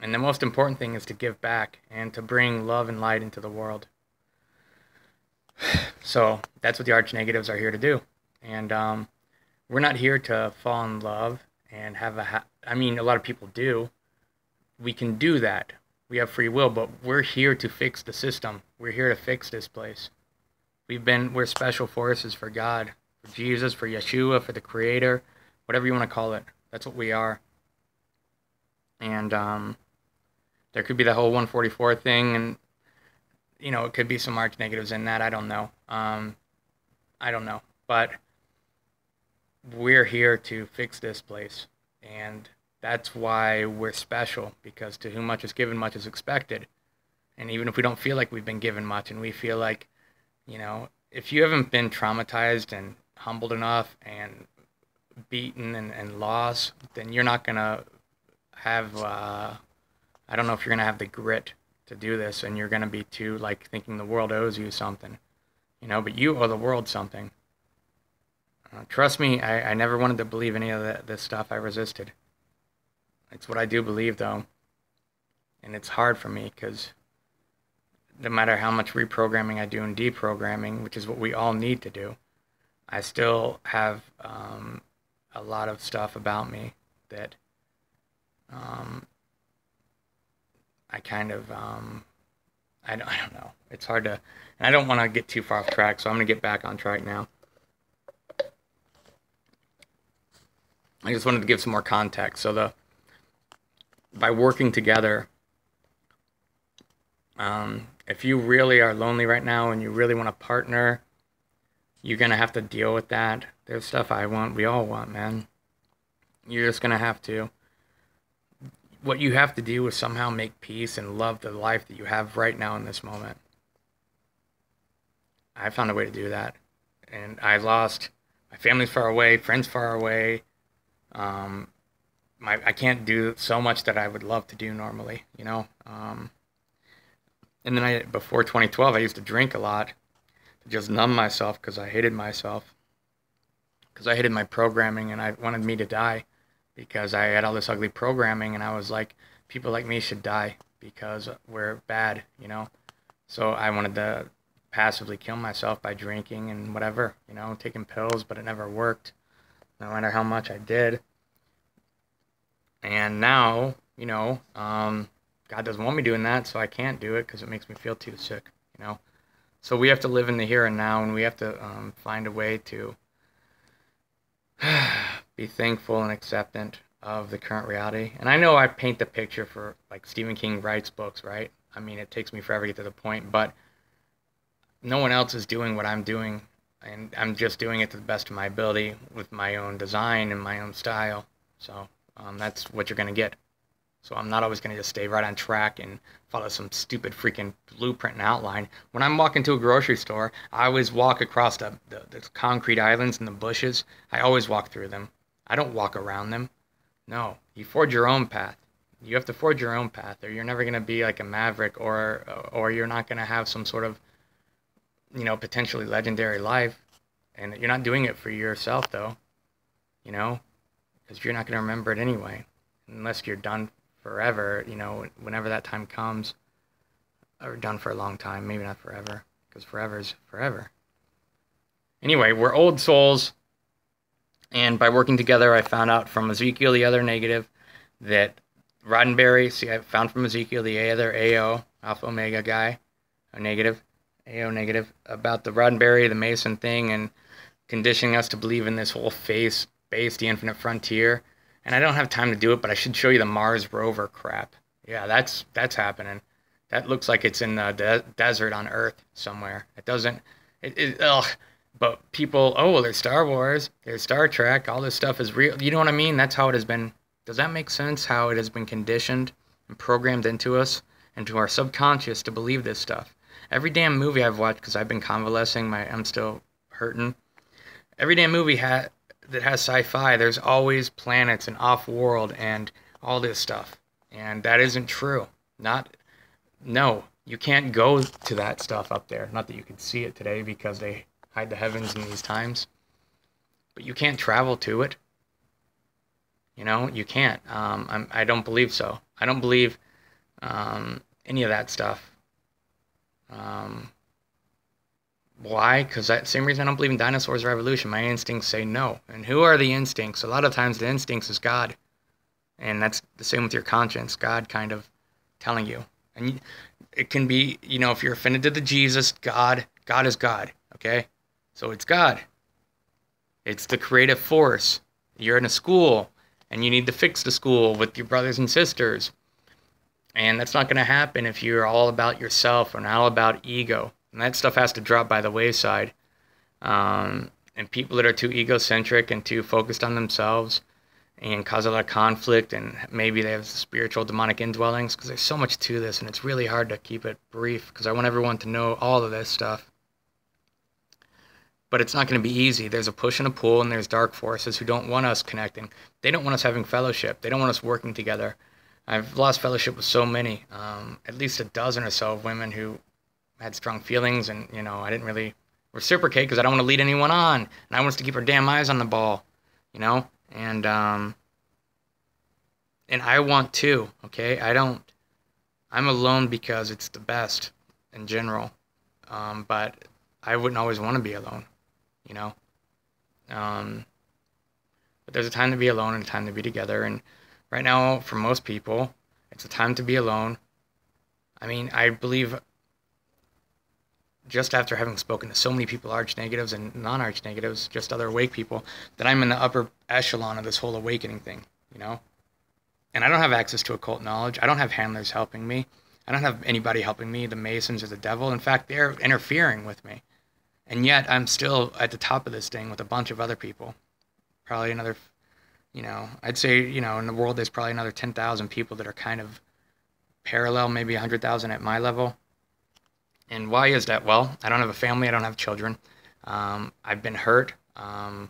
And the most important thing is to give back and to bring love and light into the world. So that's what the arch negatives are here to do. And we're not here to fall in love and have I mean, a lot of people do. We can do that. We have free will, but we're here to fix the system. We're here to fix this place. We're special forces for God, for Jesus, for Yeshua, for the Creator, whatever you want to call it. That's what we are. And there could be the whole 144 thing, and you know, it could be some arch negatives in that. I don't know. I don't know. But we're here to fix this place. And that's why we're special, because to whom much is given, much is expected. And even if we don't feel like we've been given much, and we feel like, you know, if you haven't been traumatized and humbled enough and beaten and lost, then you're not going to have, I don't know if you're going to have the grit to do this, and you're going to be too, like, thinking the world owes you something, you know, but you owe the world something. Trust me, I never wanted to believe any of this stuff. I resisted. It's what I do believe, though. And it's hard for me, because no matter how much reprogramming I do and deprogramming, which is what we all need to do, I still have a lot of stuff about me that I kind of, I don't know. It's hard to, and I don't want to get too far off track, so I'm going to get back on track now. I just wanted to give some more context. So by working together, if you really are lonely right now and you really want to partner, you're going to have to deal with that. There's stuff I want, we all want, man. You're just going to have to. What you have to do is somehow make peace and love the life that you have right now in this moment. I found a way to do that. And I lost, my family's far away, friends far away. I can't do so much that I would love to do normally, you know. And then before 2012, I used to drink a lot to just numb myself, because I hated myself. Because I hated my programming, and I wanted me to die. Because I had all this ugly programming, and I was like, people like me should die because we're bad, you know. So I wanted to passively kill myself by drinking and whatever, you know, taking pills, but it never worked, no matter how much I did. And now, you know, God doesn't want me doing that, so I can't do it because it makes me feel too sick, you know. So we have to live in the here and now, and we have to find a way to be thankful and acceptant of the current reality. And I know I paint the picture for, like, Stephen King writes books, right? I mean, it takes me forever to get to the point, but no one else is doing what I'm doing, and I'm just doing it to the best of my ability with my own design and my own style. So that's what you're going to get. So I'm not always going to just stay right on track and follow some stupid freaking blueprint and outline. When I'm walking to a grocery store, I always walk across the concrete islands and the bushes. I always walk through them. I don't walk around them. No, you forge your own path. You have to forge your own path, or you're never going to be like a maverick, or you're not going to have some sort of, you know, potentially legendary life. And you're not doing it for yourself, though, you know, because you're not going to remember it anyway, unless you're done forever, you know, whenever that time comes, or done for a long time, maybe not forever, because forever is forever. Anyway, we're old souls, and by working together, I found out from Ezekiel, the other negative, that Roddenberry, see, I found from Ezekiel, the other AO, Alpha Omega guy, a negative, AO negative, about the Roddenberry, the Mason thing, and conditioning us to believe in this whole space, the infinite frontier. And I don't have time to do it, but I should show you the Mars rover crap. Yeah, that's happening. That looks like it's in the desert on Earth somewhere. It doesn't. Ugh. But people, oh, well, there's Star Wars, there's Star Trek, all this stuff is real. You know what I mean? That's how it has been. Does that make sense? How it has been conditioned and programmed into us, into our subconscious to believe this stuff. Every damn movie I've watched, because I've been convalescing, I'm still hurting. Every damn movie that has sci-fi, there's always planets and off-world and all this stuff, and that isn't true. Not No, you can't go to that stuff up there. Not that you can see it today because they hide the heavens in these times, but you can't travel to it. You know, you can't. I don't believe so. I don't believe any of that stuff. Um, why? Because that same reason I don't believe in dinosaurs or evolution. My instincts say no. And who are the instincts? A lot of times the instincts is God. And that's the same with your conscience. God kind of telling you. And it can be, you know, if you're offended to the Jesus, God is God. Okay? So it's God. It's the creative force. You're in a school and you need to fix the school with your brothers and sisters. And that's not going to happen if you're all about yourself and all about ego. And that stuff has to drop by the wayside. And people that are too egocentric and too focused on themselves and cause a lot of conflict, and maybe they have spiritual demonic indwellings, because there's so much to this, and it's really hard to keep it brief because I want everyone to know all of this stuff. But it's not going to be easy. There's a push and a pull, and there's dark forces who don't want us connecting. They don't want us having fellowship. They don't want us working together. I've lost fellowship with so many, at least a dozen or so of women who had strong feelings, and, you know, I didn't really reciprocate because I don't want to lead anyone on, and I want us to keep our damn eyes on the ball, you know, and I want to, okay, I'm alone because it's the best in general, but I wouldn't always want to be alone, you know, but there's a time to be alone and a time to be together, and right now, for most people, it's a time to be alone. I mean, I believe, just after having spoken to so many people, arch negatives and non-arch negatives, just other awake people, that I'm in the upper echelon of this whole awakening thing, you know? And I don't have access to occult knowledge. I don't have handlers helping me. I don't have anybody helping me, the Masons or the devil. In fact, they're interfering with me. And yet, I'm still at the top of this thing with a bunch of other people. Probably another, you know, I'd say, you know, in the world, there's probably another 10,000 people that are kind of parallel, maybe 100,000 at my level. And why is that? Well, I don't have a family. I don't have children. I've been hurt. I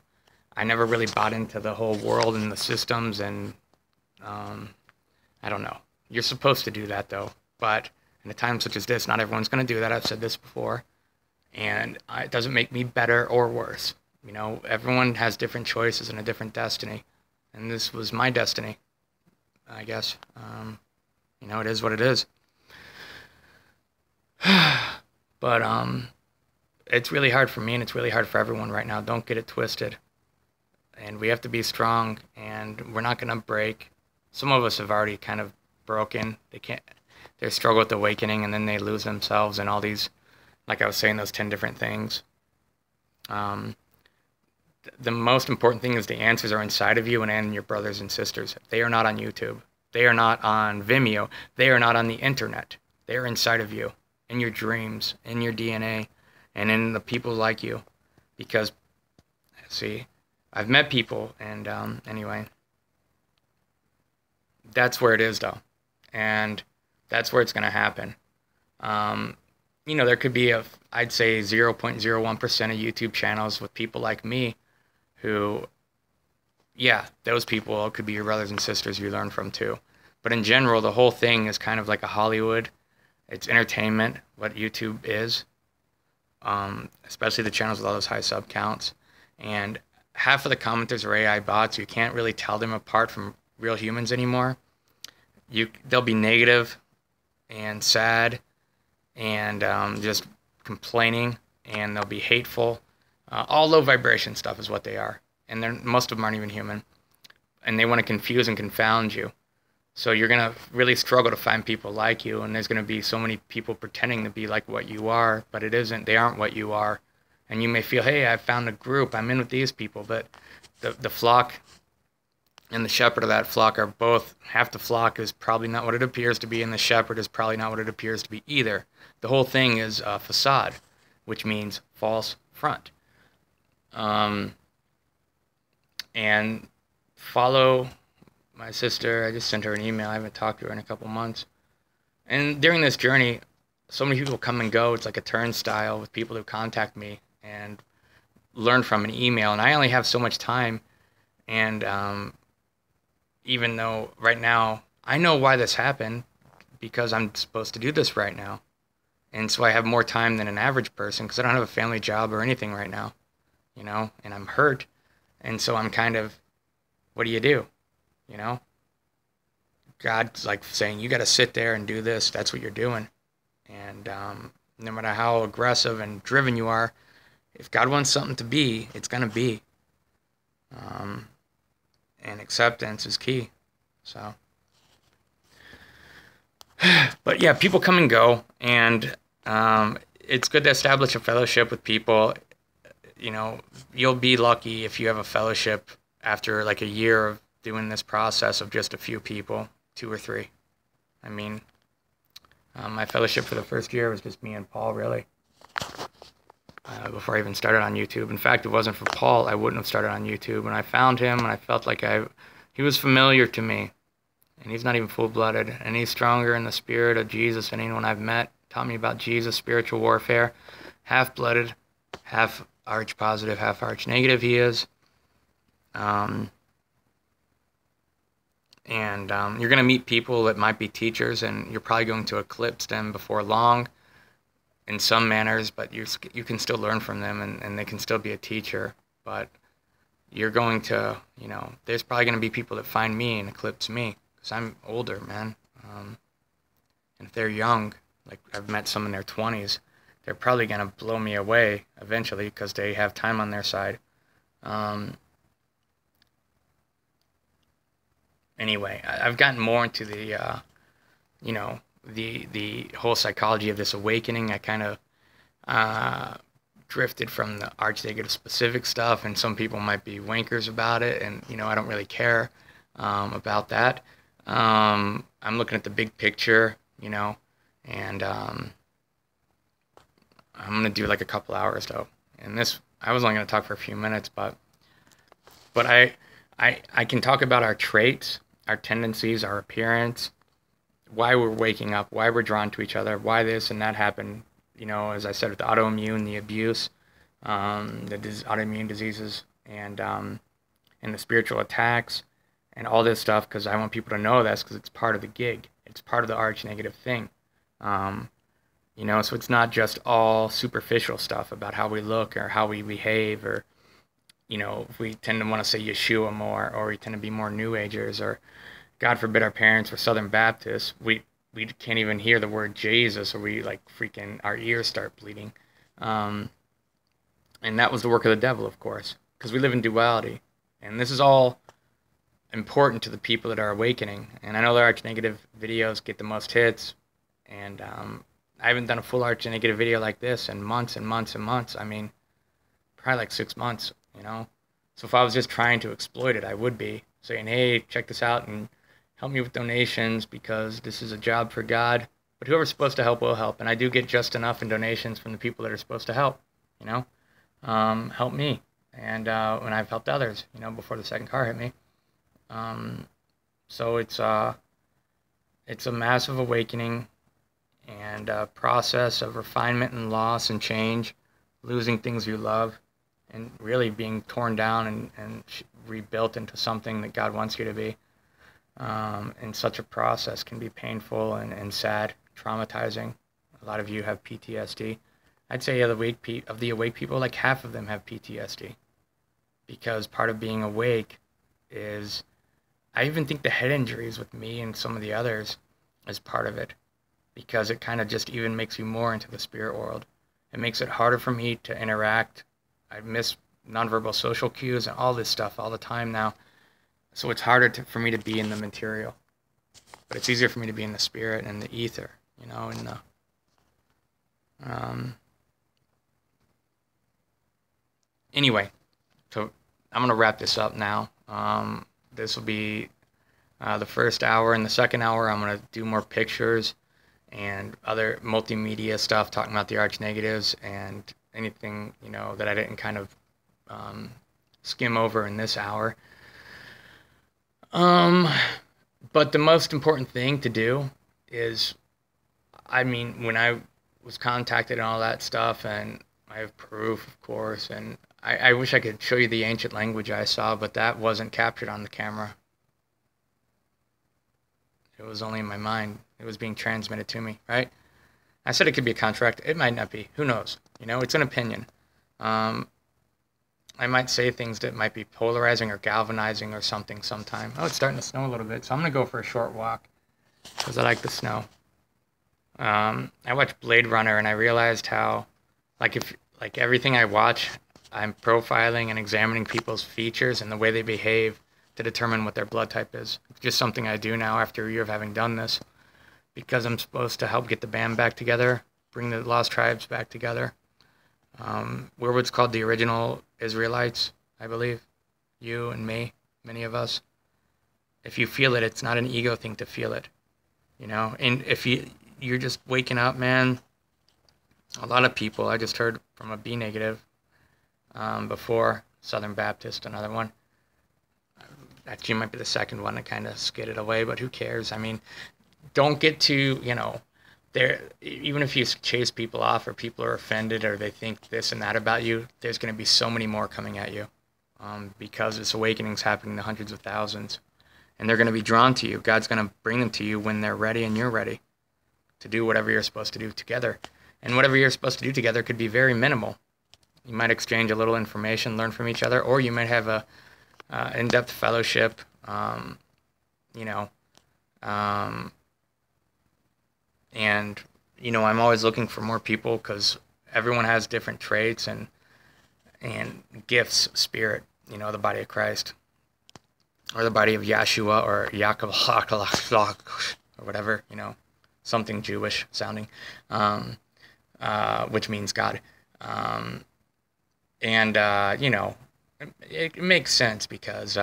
never really bought into the whole world and the systems, and I don't know. You're supposed to do that, though. But in a time such as this, not everyone's going to do that. I've said this before. And it doesn't make me better or worse. You know, everyone has different choices and a different destiny. And this was my destiny, I guess. You know, it is what it is. But it's really hard for me, and it's really hard for everyone right now. Don't get it twisted. And we have to be strong, and we're not going to break. Some of us have already kind of broken. They struggle with awakening, and then they lose themselves in all these, like I was saying, those 10 different things. The most important thing is the answers are inside of you and in your brothers and sisters. They are not on YouTube. They are not on Vimeo. They are not on the internet. They are inside of you, in your dreams, in your DNA, and in the people like you. Because, see, I've met people, and anyway, that's where it is, though. And that's where it's going to happen. You know, there could be, I'd say, 0.01% of YouTube channels with people like me who, yeah, those people could be your brothers and sisters you learn from, too. But in general, the whole thing is kind of like a Hollywood. It's entertainment, what YouTube is, especially the channels with all those high sub counts. And half of the commenters are AI bots. You can't really tell them apart from real humans anymore. They'll be negative and sad and just complaining, and they'll be hateful. All low vibration stuff is what they are. And most of them aren't even human. And they want to confuse and confound you. So you're going to really struggle to find people like you, and there's going to be so many people pretending to be like what you are, but it isn't. They aren't what you are. And you may feel, hey, I found a group. I'm in with these people. But the flock and the shepherd of that flock are both, half the flock is probably not what it appears to be, and the shepherd is probably not what it appears to be either. The whole thing is a facade, which means false front. And follow my sister. I just sent her an email. I haven't talked to her in a couple months. And during this journey, so many people come and go. It's like a turnstile with people who contact me. And learn from an email, and I only have so much time. And even though right now I know why this happened, because I'm supposed to do this right now. And so I have more time than an average person because I don't have a family job or anything right now, and I'm hurt. And so I'm kind of, what do? You know, God's like saying, you got to sit there and do this. That's what you're doing. And no matter how aggressive and driven you are, if God wants something to be, it's going to be. And acceptance is key. So, but yeah, people come and go, and it's good to establish a fellowship with people. You'll be lucky if you have a fellowship after like a year of doing this process of just a few people, 2 or 3. I mean, my fellowship for the first year was just me and Paul, really, before I even started on YouTube. In fact, if it wasn't for Paul, I wouldn't have started on YouTube. And I found him, and I felt like he was familiar to me. And he's not even full-blooded, and he's stronger in the spirit of Jesus than anyone I've met. Taught me about Jesus, spiritual warfare, half-blooded, half arch positive, half arch negative he is. And you're going to meet people that might be teachers, and you're probably going to eclipse them before long in some manners, but you can still learn from them, and they can still be a teacher. But you're going to, there's probably going to be people that find me and eclipse me, because I'm older, man. And if they're young, like I've met some in their 20s, they're probably going to blow me away eventually because they have time on their side. Anyway, I've gotten more into the, the whole psychology of this awakening. I kind of drifted from the arch negative specific stuff, and some people might be wankers about it, and I don't really care about that. I'm looking at the big picture, and I'm gonna do like a couple hours though. And this, I was only gonna talk for a few minutes, but I can talk about our traits, our tendencies, our appearance, why we're waking up, why we're drawn to each other, why this and that happened. As I said, with the autoimmune, the abuse, autoimmune diseases, and the spiritual attacks, and all this stuff, because I want people to know this, because it's part of the gig. It's part of the arch negative thing. So it's not just all superficial stuff about how we look or how we behave, or, if we tend to want to say Yeshua more, or we tend to be more New Agers, or God forbid our parents were Southern Baptists, we can't even hear the word Jesus, or we like freaking, our ears start bleeding. And that was the work of the devil, of course, because we live in duality. And this is all important to the people that are awakening. And I know the arch negative videos get the most hits, and I haven't done a full arch negative video like this in months and months and months. I mean, probably like 6 months, So if I was just trying to exploit it, I would be saying, hey, check this out and help me with donations, because this is a job for God. But whoever's supposed to help will help. And I do get just enough in donations from the people that are supposed to help, help me. And when I've helped others, before the second car hit me. So it's a massive awakening, and a process of refinement and loss and change, losing things you love, and really being torn down and rebuilt into something that God wants you to be. And such a process can be painful and sad, traumatizing. A lot of you have PTSD. I'd say of the awake people, like half of them have PTSD, because part of being awake is, I even think the head injuries with me and some of the others is part of it, because it kind of just even makes you more into the spirit world. It makes it harder for me to interact. I miss nonverbal social cues and all this stuff all the time now. So it's harder for me to be in the material. But it's easier for me to be in the spirit and the ether, in the... Anyway, so I'm going to wrap this up now. This will be the first hour. In the second hour, I'm going to do more pictures and other multimedia stuff, talking about the arch negatives and anything, that I didn't kind of skim over in this hour. But the most important thing to do is, when I was contacted and all that stuff, and I have proof, of course, and I wish I could show you the ancient language I saw, but that wasn't captured on the camera. It was only in my mind. It was being transmitted to me, right? I said it could be a contract. It might not be. Who knows? You know, it's an opinion. I might say things that might be polarizing or galvanizing or something sometime. Oh, it's starting to snow a little bit, so I'm going to go for a short walk because I like the snow. I watched Blade Runner, and I realized how, like everything I watch, I'm profiling and examining people's features and the way they behave to determine what their blood type is. It's just something I do now after a year of having done this, because I'm supposed to help get the band back together, bring the lost tribes back together. We're what's called the original Israelites, I believe. You and me, many of us. If you feel it, it's not an ego thing to feel it. You know, and if you're just waking up, man, a lot of people, I just heard from a B negative before, Southern Baptist, another one. Actually, might be the second one that kind of skidded away, but who cares? I mean, don't get too, you know, there. Even if you chase people off or people are offended or they think this and that about you, there's going to be so many more coming at you because this awakening's happening to hundreds of thousands. And they're going to be drawn to you. God's going to bring them to you when they're ready and you're ready to do whatever you're supposed to do together. And whatever you're supposed to do together could be very minimal. You might exchange a little information, learn from each other, or you might have a in-depth fellowship, you know. And, you know, I'm always looking for more people because everyone has different traits and gifts, spirit, you know, the body of Christ. Or the body of Yeshua or Yaakov or whatever, you know, something Jewish sounding, which means God. You know, it makes sense because,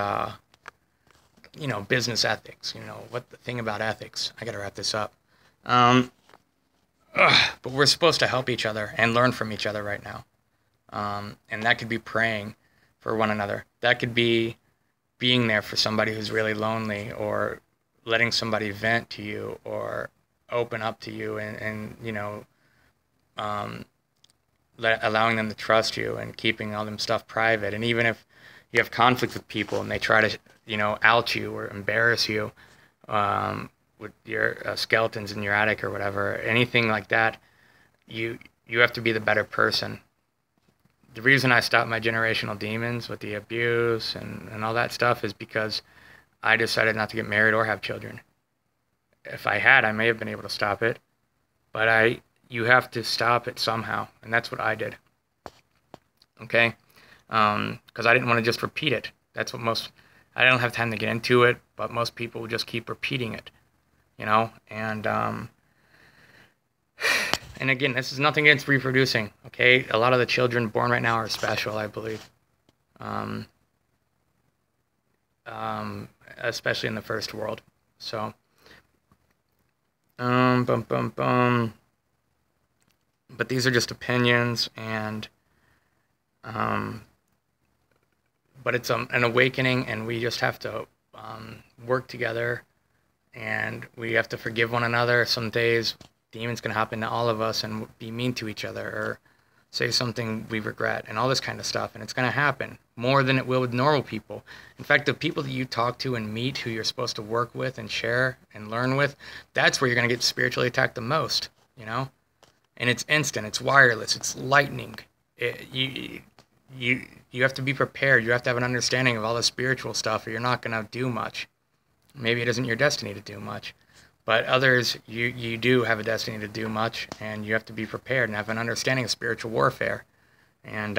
you know, business ethics, you know, what the thing about ethics, I got to wrap this up. But we're supposed to help each other and learn from each other right now. And that could be praying for one another. That could be being there for somebody who's really lonely, or letting somebody vent to you or open up to you and you know, allowing them to trust you and keeping all them stuff private. And even if you have conflict with people and they try to, you know, out you or embarrass you with your skeletons in your attic or whatever, anything like that, you have to be the better person. The reason I stopped my generational demons with the abuse and all that stuff is because I decided not to get married or have children. If I had, I may have been able to stop it, but you have to stop it somehow, and that's what I did. Okay, because I didn't want to just repeat it. That's what I don't have time to get into it, but most people just keep repeating it, you know, and again, this is nothing against reproducing, okay? A lot of the children born right now are special, I believe. Especially in the first world. So, but these are just opinions, and, but it's an awakening, and we just have to work together, and we have to forgive one another. Some days, demons can hop into all of us and be mean to each other or say something we regret and all this kind of stuff. And it's going to happen more than it will with normal people. In fact, the people that you talk to and meet who you're supposed to work with and share and learn with, that's where you're going to get spiritually attacked the most, you know? And it's instant, it's wireless, it's lightning. You have to be prepared. You have to have an understanding of all the spiritual stuff, or you're not going to do much. Maybe it isn't your destiny to do much. But others, you do have a destiny to do much, and you have to be prepared and have an understanding of spiritual warfare. And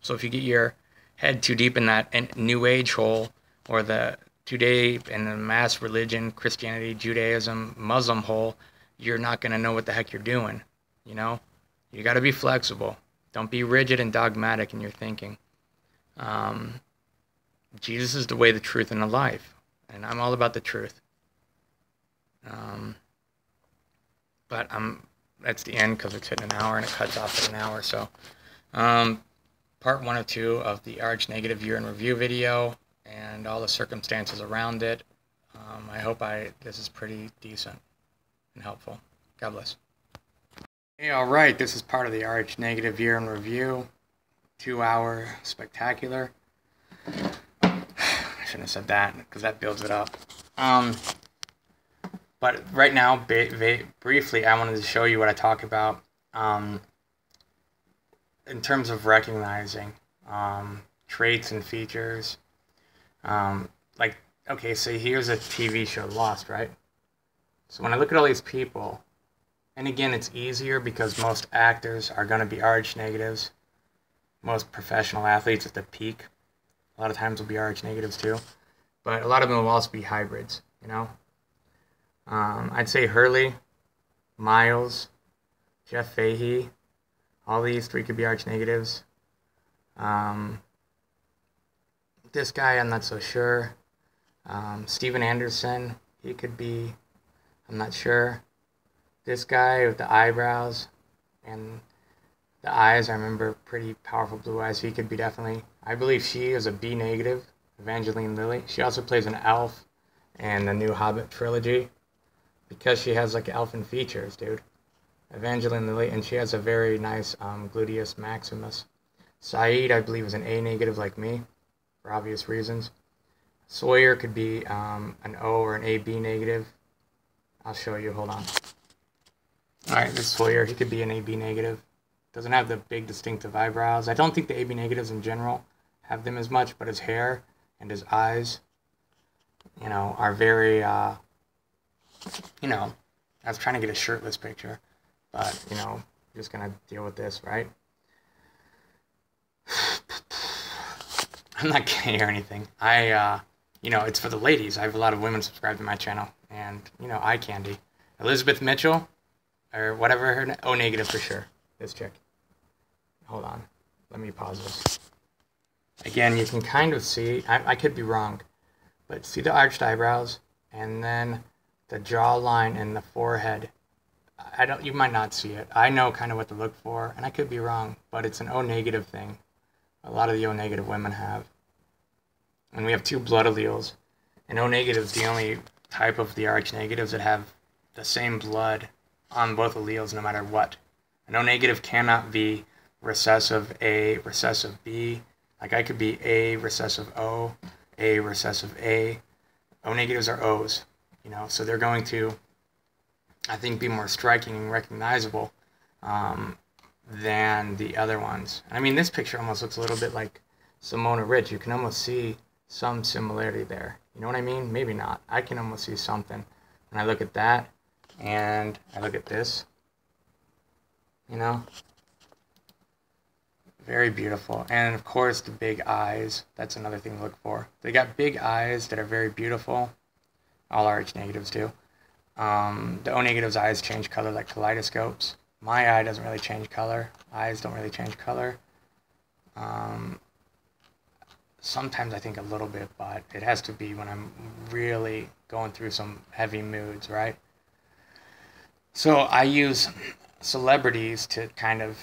so if you get your head too deep in that New Age hole, or the today in the mass religion, Christianity, Judaism, Muslim hole, you're not going to know what the heck you're doing, you know? You got to be flexible. Don't be rigid and dogmatic in your thinking. Jesus is the way, the truth, and the life. And I'm all about the truth. But that's the end because it's hitting an hour and it cuts off at an hour. So, part 1 of 2 of the RH Negative Year in Review video and all the circumstances around it. I hope this is pretty decent and helpful. God bless. Hey, all right. This is part of the RH Negative Year in Review. 2-hour spectacular. I shouldn't have said that because that builds it up. But right now, briefly, I wanted to show you what I talk about in terms of recognizing traits and features. Like, okay, so here's a TV show, Lost, right? So when I look at all these people, and again, it's easier because most actors are going to be Rh negatives. Most professional athletes at the peak, a lot of times will be Rh negatives too. But a lot of them will also be hybrids, you know? I'd say Hurley, Miles, Jeff Fahey, all these 3 could be Rh negatives. This guy, I'm not so sure. Steven Anderson, he could be, I'm not sure. This guy with the eyebrows and the eyes, I remember pretty powerful blue eyes. He could be definitely, I believe she is a B negative, Evangeline Lilly. She also plays an elf in the new Hobbit trilogy because she has like elfin features, dude. Evangeline Lilly, and she has a very nice gluteus maximus. Saeed, I believe, is an A negative like me, for obvious reasons. Sawyer could be an O or an AB negative. I'll show you, hold on. Alright, this Sawyer, he could be an AB negative. Doesn't have the big distinctive eyebrows. I don't think the AB negatives in general have them as much, but his hair and his eyes, you know, are very, you know, I was trying to get a shirtless picture, but, you know, just gonna deal with this, right? I'm not gay or anything. You know, it's for the ladies. I have a lot of women subscribed to my channel, and, you know, eye candy. Elizabeth Mitchell, or whatever her name, O negative for sure. This chick. Hold on. Let me pause this. Again, you can kind of see, I could be wrong, but see the arched eyebrows, and then the jawline and the forehead. You might not see it. I know kind of what to look for, and I could be wrong, but it's an O negative thing. A lot of the O negative women have. And we have 2 blood alleles, and O negative is the only type of the Rh negatives that have the same blood on both alleles no matter what. An O negative cannot be recessive A, recessive B. Like I could be A, recessive O, A, recessive A. O negatives are O's, you know, so they're going to, I think, be more striking and recognizable than the other ones. I mean, this picture almost looks a little bit like Simona Rich. You can almost see some similarity there. You know what I mean? Maybe not. I can almost see something when I look at that and I look at this. You know? Very beautiful. And of course, the big eyes. That's another thing to look for. They got big eyes that are very beautiful. All Rh negatives do. The O negatives' eyes change color like kaleidoscopes. My eye doesn't really change color. Eyes don't really change color. Sometimes I think a little bit, but it has to be when I'm really going through some heavy moods, right? So I use celebrities to kind of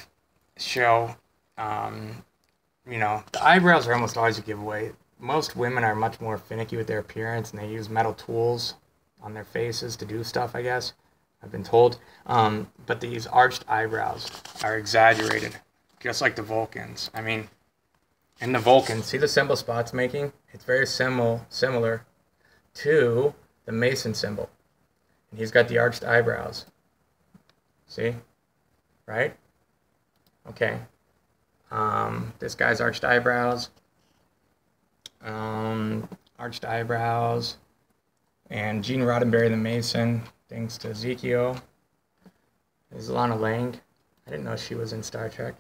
show, you know, the eyebrows are almost always a giveaway. Most women are much more finicky with their appearance, and they use metal tools on their faces to do stuff, I guess. I've been told. But these arched eyebrows are exaggerated, just like the Vulcans. I mean, in the Vulcan, see the symbol Spot's making? It's very similar to the Mason symbol. And he's got the arched eyebrows. See? Right? Okay. This guy's arched eyebrows. Arched eyebrows. And Gene Roddenberry, the Mason, thanks to Ezekiel. There's Lana Lang. I didn't know she was in Star Trek.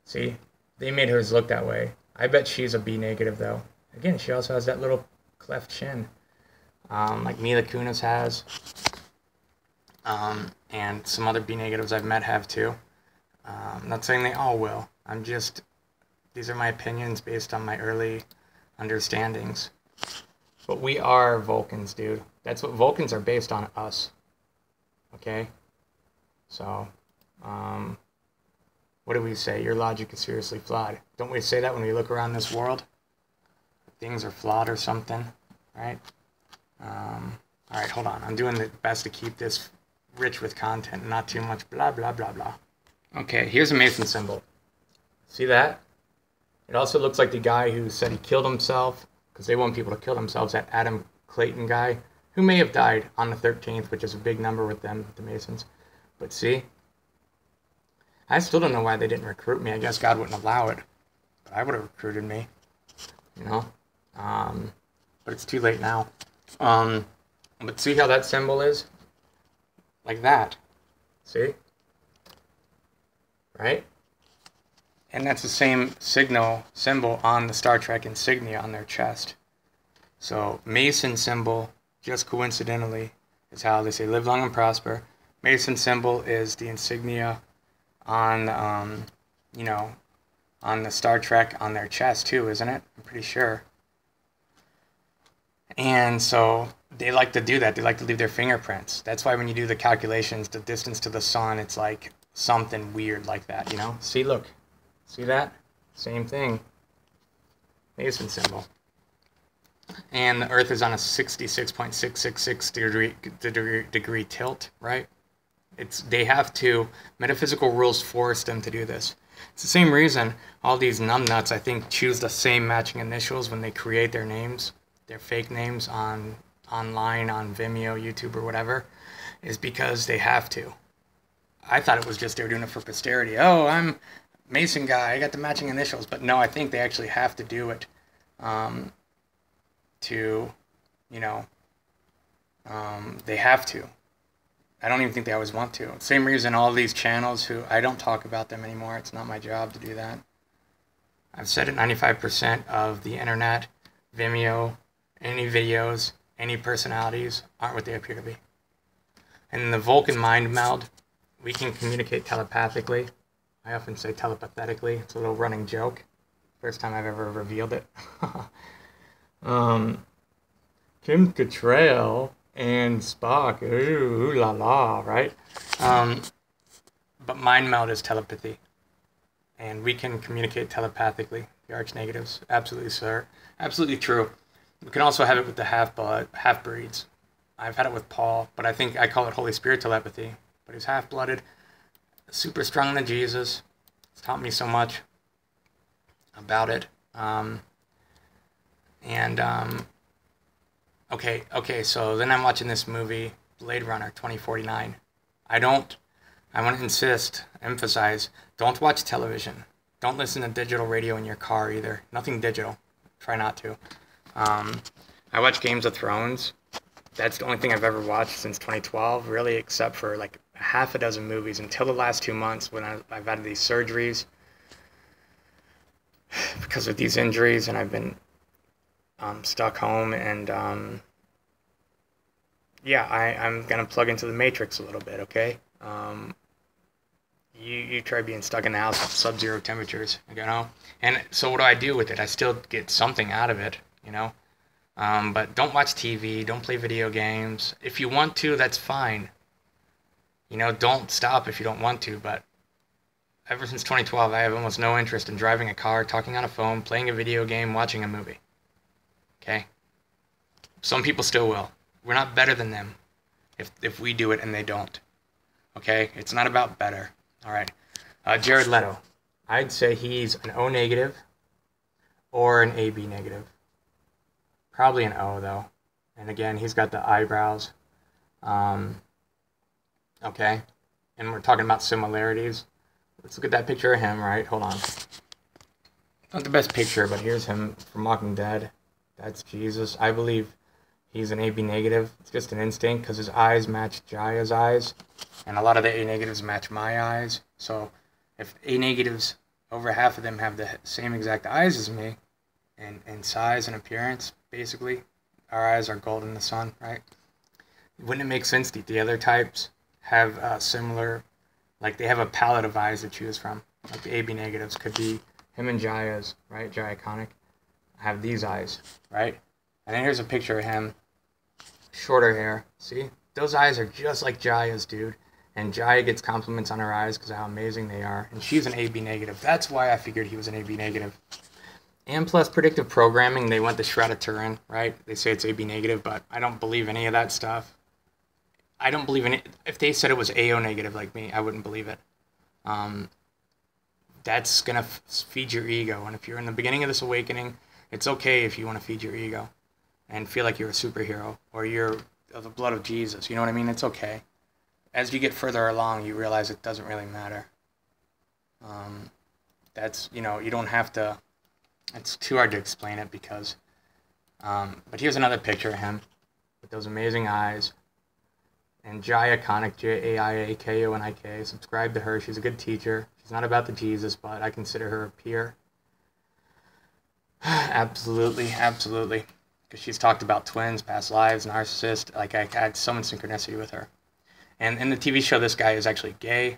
See? They made hers look that way. I bet she's a B negative, though. Again, she also has that little cleft chin, like Mila Kunis has. And some other B negatives I've met have, too. I'm not saying they all will. These are my opinions based on my early understandings. But we are Vulcans, dude. That's what Vulcans are based on, us. Okay? So, what do we say? Your logic is seriously flawed. Don't we say that when we look around this world? Things are flawed or something, right? Alright, hold on. I'm doing the best to keep this rich with content, not too much blah, blah, blah, blah. Okay, here's a Mason symbol. See that? It also looks like the guy who said he killed himself, because they want people to kill themselves, that Adam Clayton guy, who may have died on the 13th, which is a big number with them, the Masons. But see, I still don't know why they didn't recruit me. I guess God wouldn't allow it. But I would have recruited me, you know. But it's too late now. But see how that symbol is? Like that. See? Right? And that's the same symbol on the Star Trek insignia on their chest. So Mason symbol, just coincidentally, is how they say live long and prosper. Mason symbol is the insignia on, on the Star Trek on their chest too, isn't it? I'm pretty sure. And so they like to do that. They like to leave their fingerprints. That's why when you do the calculations, the distance to the sun, it's like something weird like that, you know? See, look. See that? Same thing. Mason symbol. And the Earth is on a 66.666 degree tilt, right? They have to, metaphysical rules force them to do this. It's the same reason all these numbnuts, I think, choose the same matching initials when they create their names, their fake names online, on Vimeo, YouTube, or whatever, is because they have to. I thought it was just they were doing it for posterity. Oh, I'm Mason guy, I got the matching initials. But no, I think they actually have to do it they have to. I don't even think they always want to. Same reason all these channels who, I don't talk about them anymore. It's not my job to do that. I've said it, 95% of the internet, Vimeo, any videos, any personalities aren't what they appear to be. And in the Vulcan mind meld, we can communicate telepathically. I often say telepathetically. It's a little running joke. First time I've ever revealed it. Kim Cattrall and Spock. Ooh la la, right? But mind meld is telepathy. And we can communicate telepathically. The arch negatives. Absolutely, sir. Absolutely true. We can also have it with the half-breeds. I've had it with Paul, but I think I call it Holy Spirit telepathy. But he's half-blooded. Super strong than Jesus. It's taught me so much about it. Okay, so then I'm watching this movie, Blade Runner 2049. I want to emphasize, don't watch television. Don't listen to digital radio in your car either. Nothing digital. Try not to. I watch Games of Thrones. That's the only thing I've ever watched since 2012, really, except for like half a dozen movies until the last 2 months when I've had these surgeries because of these injuries, and I've been stuck home, and I'm gonna plug into the Matrix a little bit, okay? You try being stuck in the house at sub-zero temperatures, you know? And so what do I do with it? I still get something out of it, you know? But don't watch TV, don't play video games. If you want to, that's fine. You know, don't stop if you don't want to, but ever since 2012, I have almost no interest in driving a car, talking on a phone, playing a video game, watching a movie. Okay? Some people still will. We're not better than them if we do it and they don't. Okay? It's not about better. All right. Jared Leto. I'd say he's an O negative or an AB negative. Probably an O, though. And again, he's got the eyebrows. Okay? And we're talking about similarities. Let's look at that picture of him, right? Hold on. Not the best picture, but here's him from Walking Dead. That's Jesus. I believe he's an AB negative. It's just an instinct because his eyes match Jaya's eyes. And a lot of the A negatives match my eyes. So if A negatives, over half of them have the same exact eyes as me, in size and appearance, basically, our eyes are gold in the sun, right? Wouldn't it make sense that the other types have similar, like they have a palette of eyes to choose from? Like the AB negatives could be him and Jaya's, right? Jaya Conic have these eyes, right? And then here's a picture of him, shorter hair. See? Those eyes are just like Jaya's, dude. And Jaya gets compliments on her eyes because of how amazing they are. And she's an AB negative. That's why I figured he was an AB negative. And plus predictive programming, they went the Shroud of Turin, right? They say it's AB negative, but I don't believe any of that stuff. I don't believe in it. If they said it was AO negative like me, I wouldn't believe it. that's going to feed your ego. And if you're in the beginning of this awakening, it's okay if you want to feed your ego and feel like you're a superhero or you're of the blood of Jesus. You know what I mean? It's okay. As you get further along, you realize it doesn't really matter. That's, you know, you don't have to, it's too hard to explain it because, but here's another picture of him with those amazing eyes. And Jaya Konik, Jaiakonik, subscribe to her. She's a good teacher. She's not about the Jesus, but I consider her a peer. Absolutely, absolutely. Because she's talked about twins, past lives, narcissist. Like, I had so much synchronicity with her. And in the TV show, this guy is actually gay.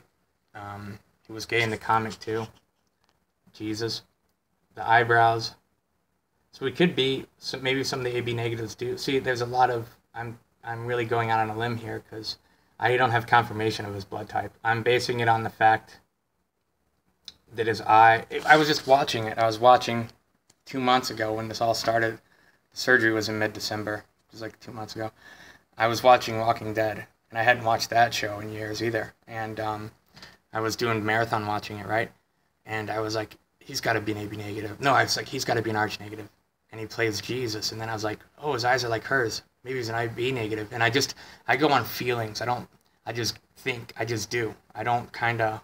He was gay in the comic, too. Jesus. The eyebrows. So we could be, so maybe some of the AB negatives do. See, there's a lot of, I'm really going out on a limb here because I don't have confirmation of his blood type. I'm basing it on the fact that his eye, I was just watching it. I was watching 2 months ago when this all started. The surgery was in mid-December. It was like 2 months ago. I was watching Walking Dead, and I hadn't watched that show in years either. And I was doing marathon watching it, right? And I was like, he's got to be an AB negative. No, I was like, he's got to be an Arch negative. And he plays Jesus. And then I was like, oh, his eyes are like hers. Maybe he's an IB negative. And I go on feelings. I just think, I just do. I don't kind of,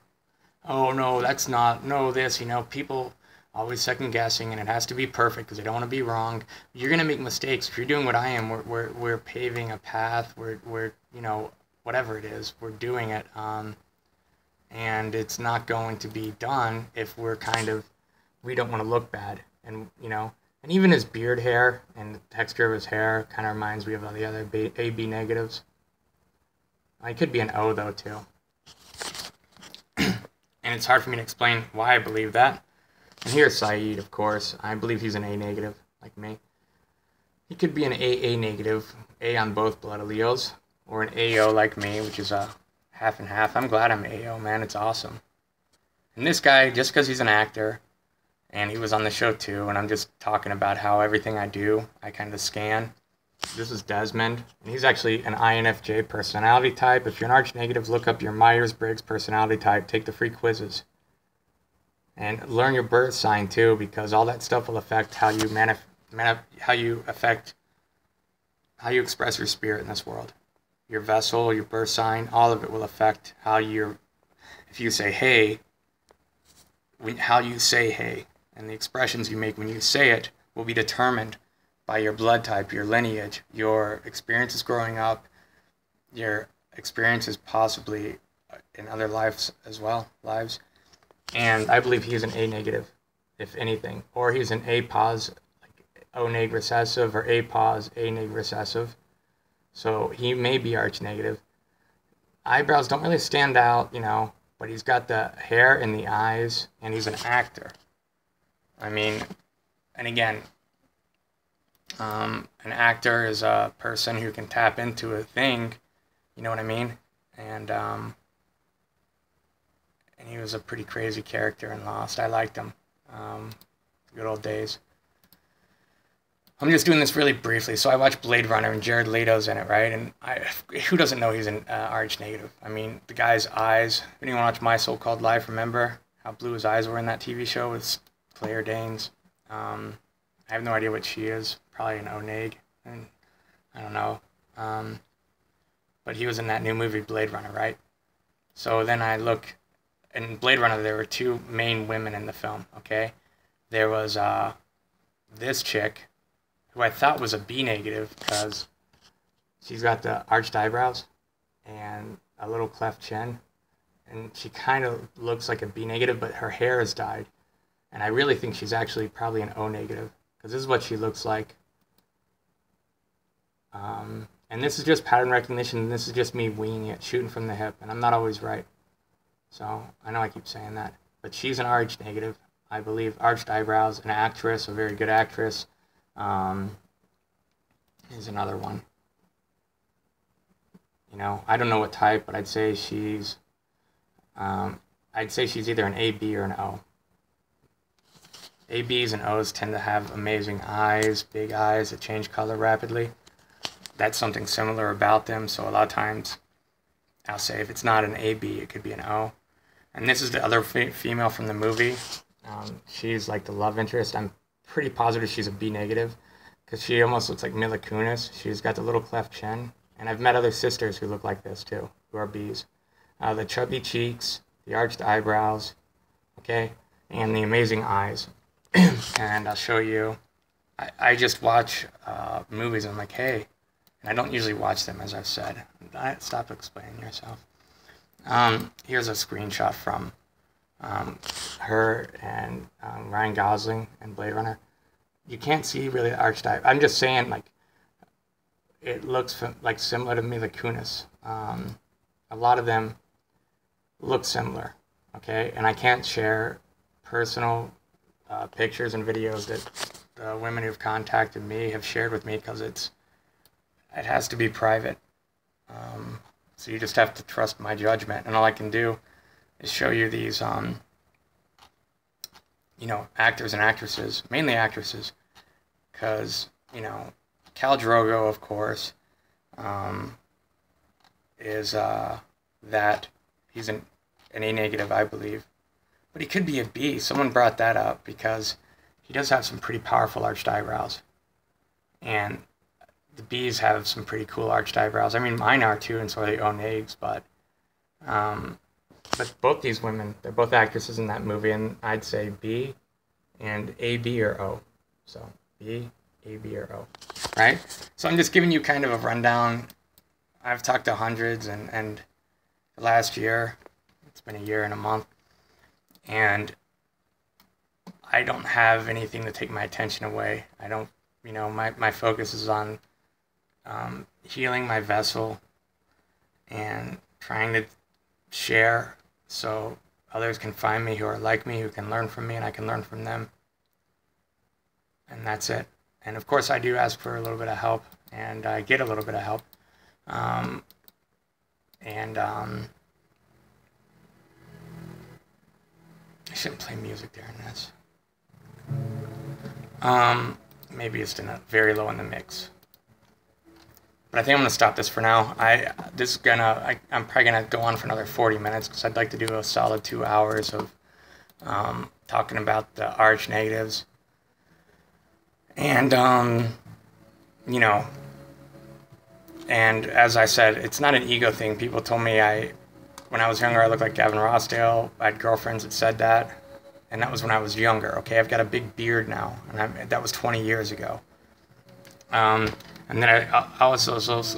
oh, no, that's not, no, this, you know, people always second guessing and it has to be perfect because they don't want to be wrong. You're going to make mistakes. If you're doing what I am, we're paving a path. We're, you know, whatever it is, we're doing it. And it's not going to be done if we're kind of, we don't want to look bad. And, you know, and even his beard hair and the texture of his hair kind of reminds me of all the other AB negatives. He could be an O, though, too. And it's hard for me to explain why I believe that. And here's Saeed, of course. I believe he's an A negative, like me. He could be an AA negative, A on both blood alleles, or an AO like me, which is a half and half. I'm glad I'm AO, man. It's awesome. And this guy, just because he's an actor, and he was on the show too, and I'm just talking about how everything I do, I kind of scan. This is Desmond, and he's actually an INFJ personality type. If you're an Arch negative, look up your Myers-Briggs personality type. Take the free quizzes. And learn your birth sign too, because all that stuff will affect how you how you express your spirit in this world. Your vessel, your birth sign, all of it will affect how you're, if you say hey, how you say hey. And the expressions you make when you say it will be determined by your blood type, your lineage, your experiences growing up, your experiences possibly in other lives as well, And I believe he's an A negative, if anything. Or he's an A pos, like O neg recessive, or A pos, A neg recessive. So he may be Arch negative. Eyebrows don't really stand out, you know, but he's got the hair and the eyes, and he's an actor. I mean, and again, an actor is a person who can tap into a thing, you know what I mean? And he was a pretty crazy character in Lost. I liked him. Good old days. I'm just doing this really briefly. So I watched Blade Runner, and Jared Leto's in it, right? And who doesn't know he's an Arch negative? I mean, the guy's eyes. If anyone watched My So-Called Life, remember how blue his eyes were in that TV show with Claire Danes? I have no idea what she is. Probably an O-neg. And I don't know. But he was in that new movie, Blade Runner, right? So then I look, in Blade Runner, there were two main women in the film, okay? There was this chick, who I thought was a B negative, because she's got the arched eyebrows and a little cleft chin. And she kind of looks like a B negative, but her hair is dyed. And I really think she's actually probably an O negative, because this is what she looks like. And this is just pattern recognition. This is just me winging it, shooting from the hip, and I'm not always right. So I know I keep saying that. But she's an Arch negative, I believe. Arched eyebrows, an actress, a very good actress. Is another one. You know, I don't know what type, but I'd say she's either an A, B, or an O. ABs and Os tend to have amazing eyes, big eyes that change color rapidly. That's something similar about them, so a lot of times I'll say if it's not an AB, it could be an O. And this is the other female from the movie. She's like the love interest. I'm pretty positive she's a B negative because she almost looks like Mila Kunis. She's got the little cleft chin. And I've met other sisters who look like this too, who are Bs. The chubby cheeks, the arched eyebrows, okay, and the amazing eyes. And I'll show you. I just watch movies and I'm like, hey, and I don't usually watch them, as I've said. Stop explaining yourself. Here's a screenshot from her and Ryan Gosling and Blade Runner. You can't see really the arched eye. I'm just saying, like, it looks like similar to Mila Kunis. A lot of them look similar, okay? And I can't share personal pictures and videos that the women who've contacted me have shared with me because it has to be private. So you just have to trust my judgment. And all I can do is show you these, you know, actors and actresses, mainly actresses, because, you know, Khal Drogo, of course, is that he's an A negative, I believe. But he could be a B. Someone brought that up because he does have some pretty powerful arched eyebrows. And the Bs have some pretty cool arched eyebrows. I mean, mine are too, and so are the O nags, but both these women, they're both actresses in that movie, and I'd say B and A, B, or O. So B, A, B, or O, right? So I'm just giving you kind of a rundown. I've talked to hundreds, and last year, it's been a year and a month, and I don't have anything to take my attention away. I don't, you know, my focus is on healing my vessel and trying to share so others can find me who are like me, who can learn from me, and I can learn from them. And that's it. And of course, I do ask for a little bit of help, and I get a little bit of help. I shouldn't play music during this. Maybe it's very low in the mix. But I think I'm gonna stop this for now. I'm probably gonna go on for another 40 minutes because I'd like to do a solid 2 hours of talking about the arch negatives. And you know, and as I said, it's not an ego thing. People told me when I was younger, I looked like Gavin Rossdale. I had girlfriends that said that, and that was when I was younger. Okay, I've got a big beard now, and that was 20 years ago. And then I was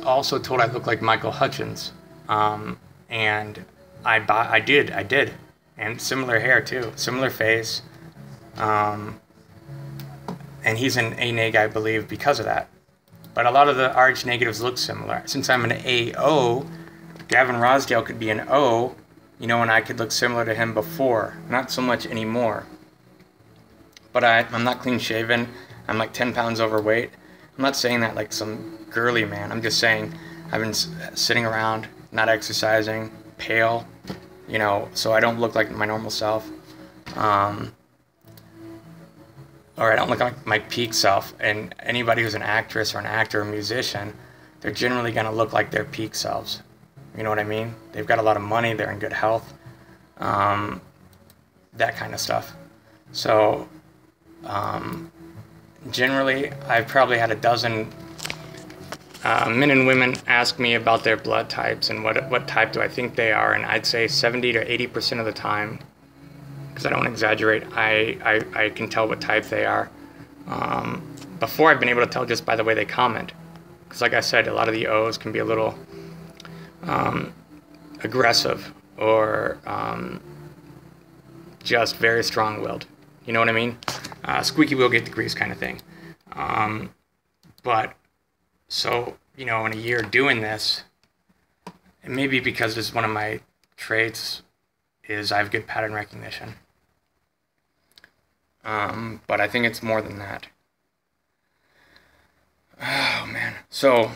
also told I looked like Michael Hutchins, and I did, and similar hair too, similar face, and he's an A neg, I believe, because of that. But a lot of the arch negatives look similar. Since I'm an AO, Gavin Rossdale could be an O, you know, and I could look similar to him before, not so much anymore. But I'm not clean shaven. I'm like 10 pounds overweight. I'm not saying that like some girly man. I'm just saying I've been sitting around, not exercising, pale, you know, so I don't look like my normal self. Or I don't look like my peak self. And anybody who's an actress or an actor or musician, they're generally going to look like their peak selves. You know what I mean? They've got a lot of money, they're in good health, that kind of stuff. So, generally, I've probably had a dozen men and women ask me about their blood types and what type do I think they are, and I'd say 70 to 80% of the time, because I don't exaggerate, I can tell what type they are. Before I've been able to tell just by the way they comment, because like I said, a lot of the O's can be a little aggressive or just very strong-willed. You know what I mean? Squeaky wheel get the grease kind of thing. But so, you know, in a year doing this, and maybe because this is one of my traits, is I have good pattern recognition. But I think it's more than that. Oh man. So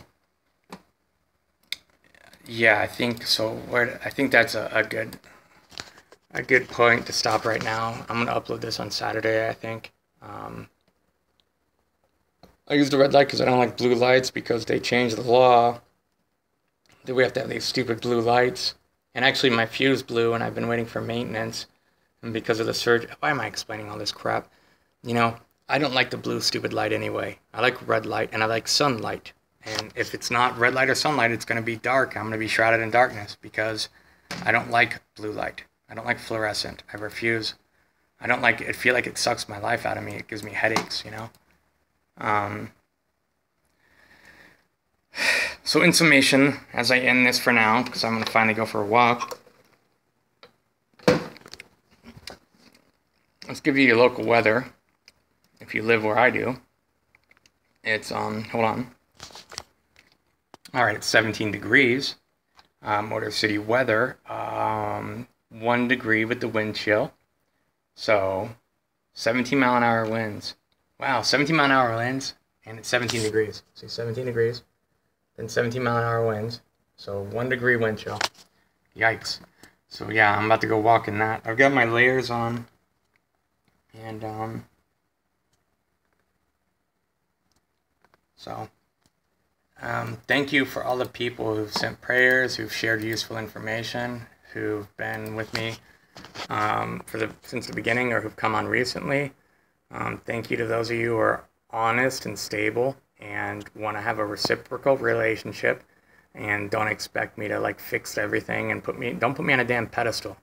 yeah, I think so. I think that's a good point to stop right now. I'm gonna upload this on Saturday, I think. I use the red light because I don't like blue lights because they changed the law that we have to have these stupid blue lights. And actually my fuse blew and I've been waiting for maintenance. And because of the surge, why am I explaining all this crap? You know, I don't like the blue stupid light anyway. I like red light and I like sunlight. And if it's not red light or sunlight, it's going to be dark. I'm going to be shrouded in darkness because I don't like blue light. I don't like fluorescent. I refuse. I don't like it. I feel like it sucks my life out of me. It gives me headaches, you know? So in summation, as I end this for now, because I'm going to finally go for a walk, let's give you your local weather. If you live where I do, it's, hold on. All right, it's 17 degrees. Motor City weather, 1 degree with the wind chill. So, 17 mile an hour winds. Wow, 17 mile an hour winds, and it's 17 degrees. See, 17 degrees, then 17 mile an hour winds. So, 1 degree wind chill. Yikes. So, yeah, I'm about to go walk in that. I've got my layers on, and, thank you for all the people who've sent prayers, who've shared useful information, who've been with me since the beginning or who've come on recently. Thank you to those of you who are honest and stable and want to have a reciprocal relationship and don't expect me to like fix everything and don't put me on a damn pedestal.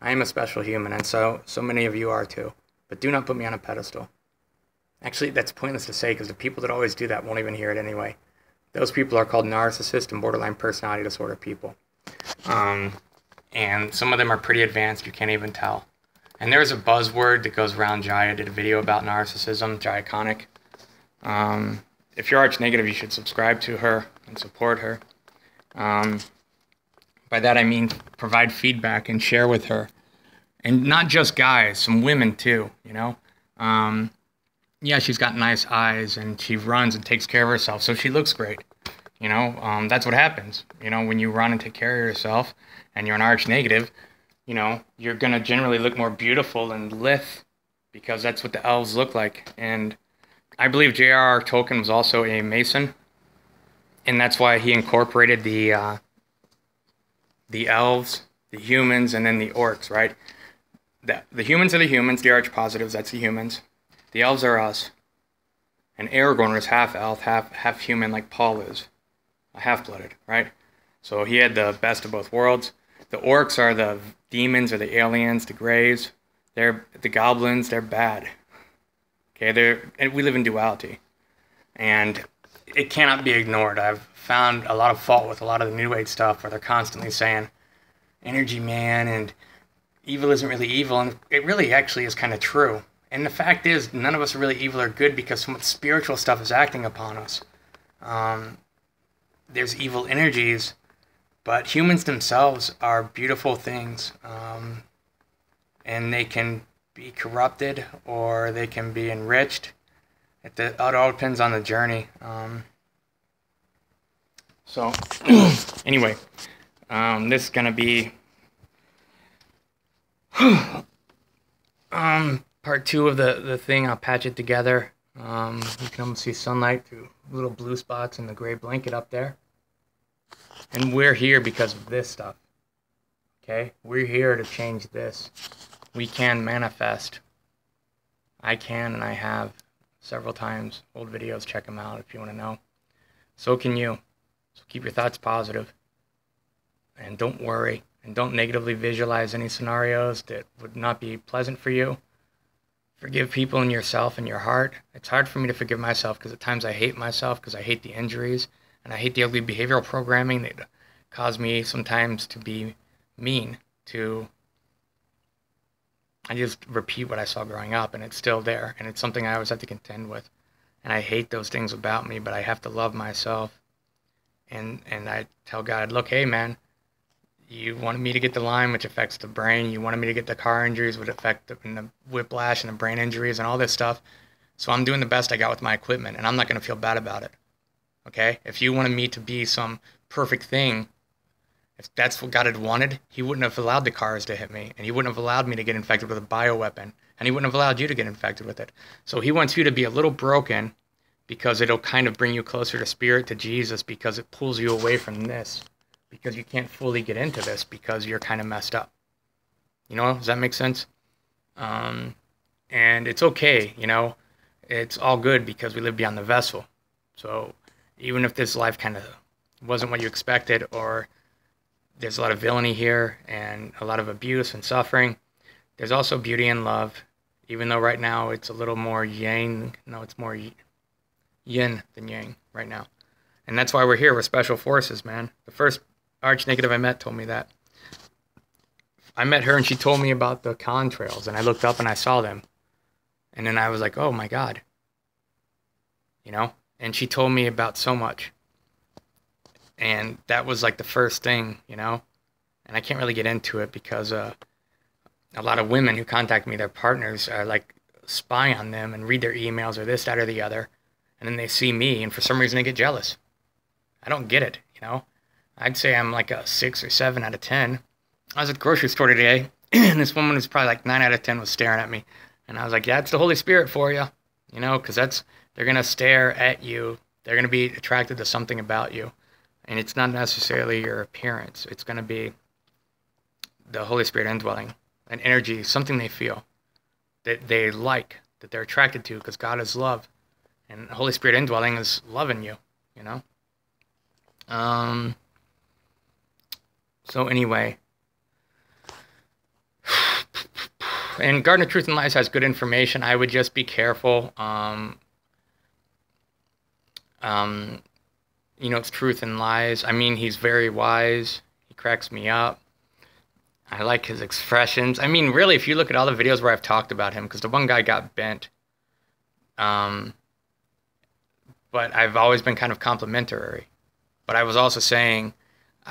I am a special human, and so many of you are too. But do not put me on a pedestal. Actually, that's pointless to say because the people that always do that won't even hear it anyway. Those people are called narcissist and borderline personality disorder people. And some of them are pretty advanced, you can't even tell. And there's a buzzword that goes around. Jaya did a video about narcissism, Jaya Conic. If you're arch negative, you should subscribe to her and support her. By that I mean provide feedback and share with her. And not just guys, some women too, you know. Yeah, she's got nice eyes and she runs and takes care of herself, so she looks great. You know, that's what happens. You know, when you run and take care of yourself and you're an arch negative, you know, you're going to generally look more beautiful and lithe because that's what the elves look like. And I believe J.R.R. Tolkien was also a Mason, and that's why he incorporated the elves, the humans, and then the orcs, right? The humans are the humans, the arch positives, that's the humans. The elves are us. And Aragorn was half elf, half human like Paul is. A half-blooded, right? So he had the best of both worlds. The orcs are the demons or the aliens, the greys. They're the goblins, they're bad. Okay, and we live in duality. And it cannot be ignored. I've found a lot of fault with a lot of the New Age stuff where they're constantly saying energy man and evil isn't really evil. And it really actually is kind of true. And the fact is, none of us are really evil or good because some of the spiritual stuff is acting upon us. There's evil energies, but humans themselves are beautiful things. And they can be corrupted or they can be enriched. It all depends on the journey. So, anyway, this is going to be part 2 of the thing. I'll patch it together. You can almost see sunlight through little blue spots in the gray blanket up there. And we're here because of this stuff. Okay? We're here to change this. We can manifest. I can, and I have several times. Old videos, check them out if you want to know. So can you. So keep your thoughts positive. And don't worry. And don't negatively visualize any scenarios that would not be pleasant for you. Forgive people and yourself and your heart. It's hard for me to forgive myself because at times I hate myself because I hate the injuries and I hate the ugly behavioral programming that cause me sometimes to be mean to... I just repeat what I saw growing up, and it's still there, and it's something I always have to contend with. And I hate those things about me, but I have to love myself. And I tell God, look, hey, man, you wanted me to get the Lyme, which affects the brain. You wanted me to get the car injuries, which affect the whiplash and the brain injuries and all this stuff. So I'm doing the best I got with my equipment, and I'm not going to feel bad about it. Okay? If you wanted me to be some perfect thing, if that's what God had wanted, he wouldn't have allowed the cars to hit me, and he wouldn't have allowed me to get infected with a bioweapon, and he wouldn't have allowed you to get infected with it. So he wants you to be a little broken because it'll kind of bring you closer to spirit, to Jesus, because it pulls you away from this. because you can't fully get into this because you're kind of messed up. You know, does that make sense? And it's okay, you know, it's all good because we live beyond the vessel. So even if this life kind of wasn't what you expected, or there's a lot of villainy here and a lot of abuse and suffering, there's also beauty and love, even though right now it's a little more yang. No, it's more yin than yang right now. And that's why we're here. We're special forces, man. The first arch negative I met told me that. I met her and she told me about the contrails, and I looked up and I saw them. And then I was like, oh my God. You know? And she told me about so much. And that was like the first thing, you know? And I can't really get into it because a lot of women who contact me, their partners are like spy on them and read their emails or this, that, or the other. And then they see me and for some reason they get jealous. I don't get it, you know? I'd say I'm like a 6 or 7 out of 10. I was at the grocery store today, and this woman was probably like 9 out of 10 was staring at me. And I was like, yeah, it's the Holy Spirit for you, you know, because they're going to stare at you. They're going to be attracted to something about you. And it's not necessarily your appearance. It's going to be the Holy Spirit indwelling, an energy, something they feel that they like, that they're attracted to, because God is love. And the Holy Spirit indwelling is loving you, you know. So anyway, and Garden of Truth and Lies has good information. I would just be careful. You know, it's truth and lies. I mean, he's very wise. He cracks me up. I like his expressions. I mean, really, if you look at all the videos where I've talked about him, because the one guy got bent, but I've always been kind of complimentary. But I was also saying,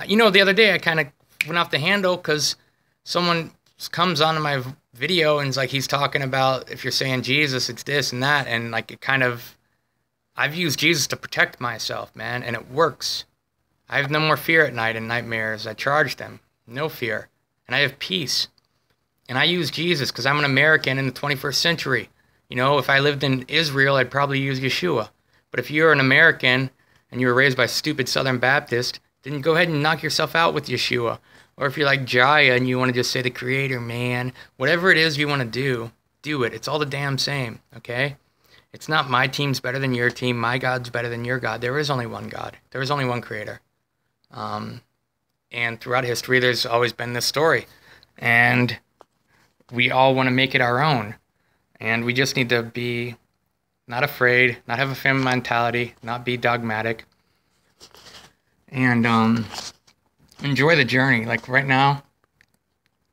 you know, the other day I kind of went off the handle because someone comes on my video and it's like he's talking about if you're saying Jesus, it's this and that. And like it kind of, I've used Jesus to protect myself, man, and it works. I have no more fear at night and nightmares. I charge them. No fear. And I have peace. And I use Jesus because I'm an American in the 21st century. You know, if I lived in Israel, I'd probably use Yeshua. But if you're an American and you were raised by a stupid Southern Baptist, then go ahead and knock yourself out with Yeshua. Or if you're like Jaya and you want to just say the Creator, man, whatever it is you want to do it. It's all the damn same, okay? It's not my team's better than your team. My God's better than your God. There is only one God. There is only one Creator. And throughout history, there's always been this story. And we all want to make it our own. And we just need to be not afraid, not have a family mentality, not be dogmatic. And enjoy the journey. Like right now,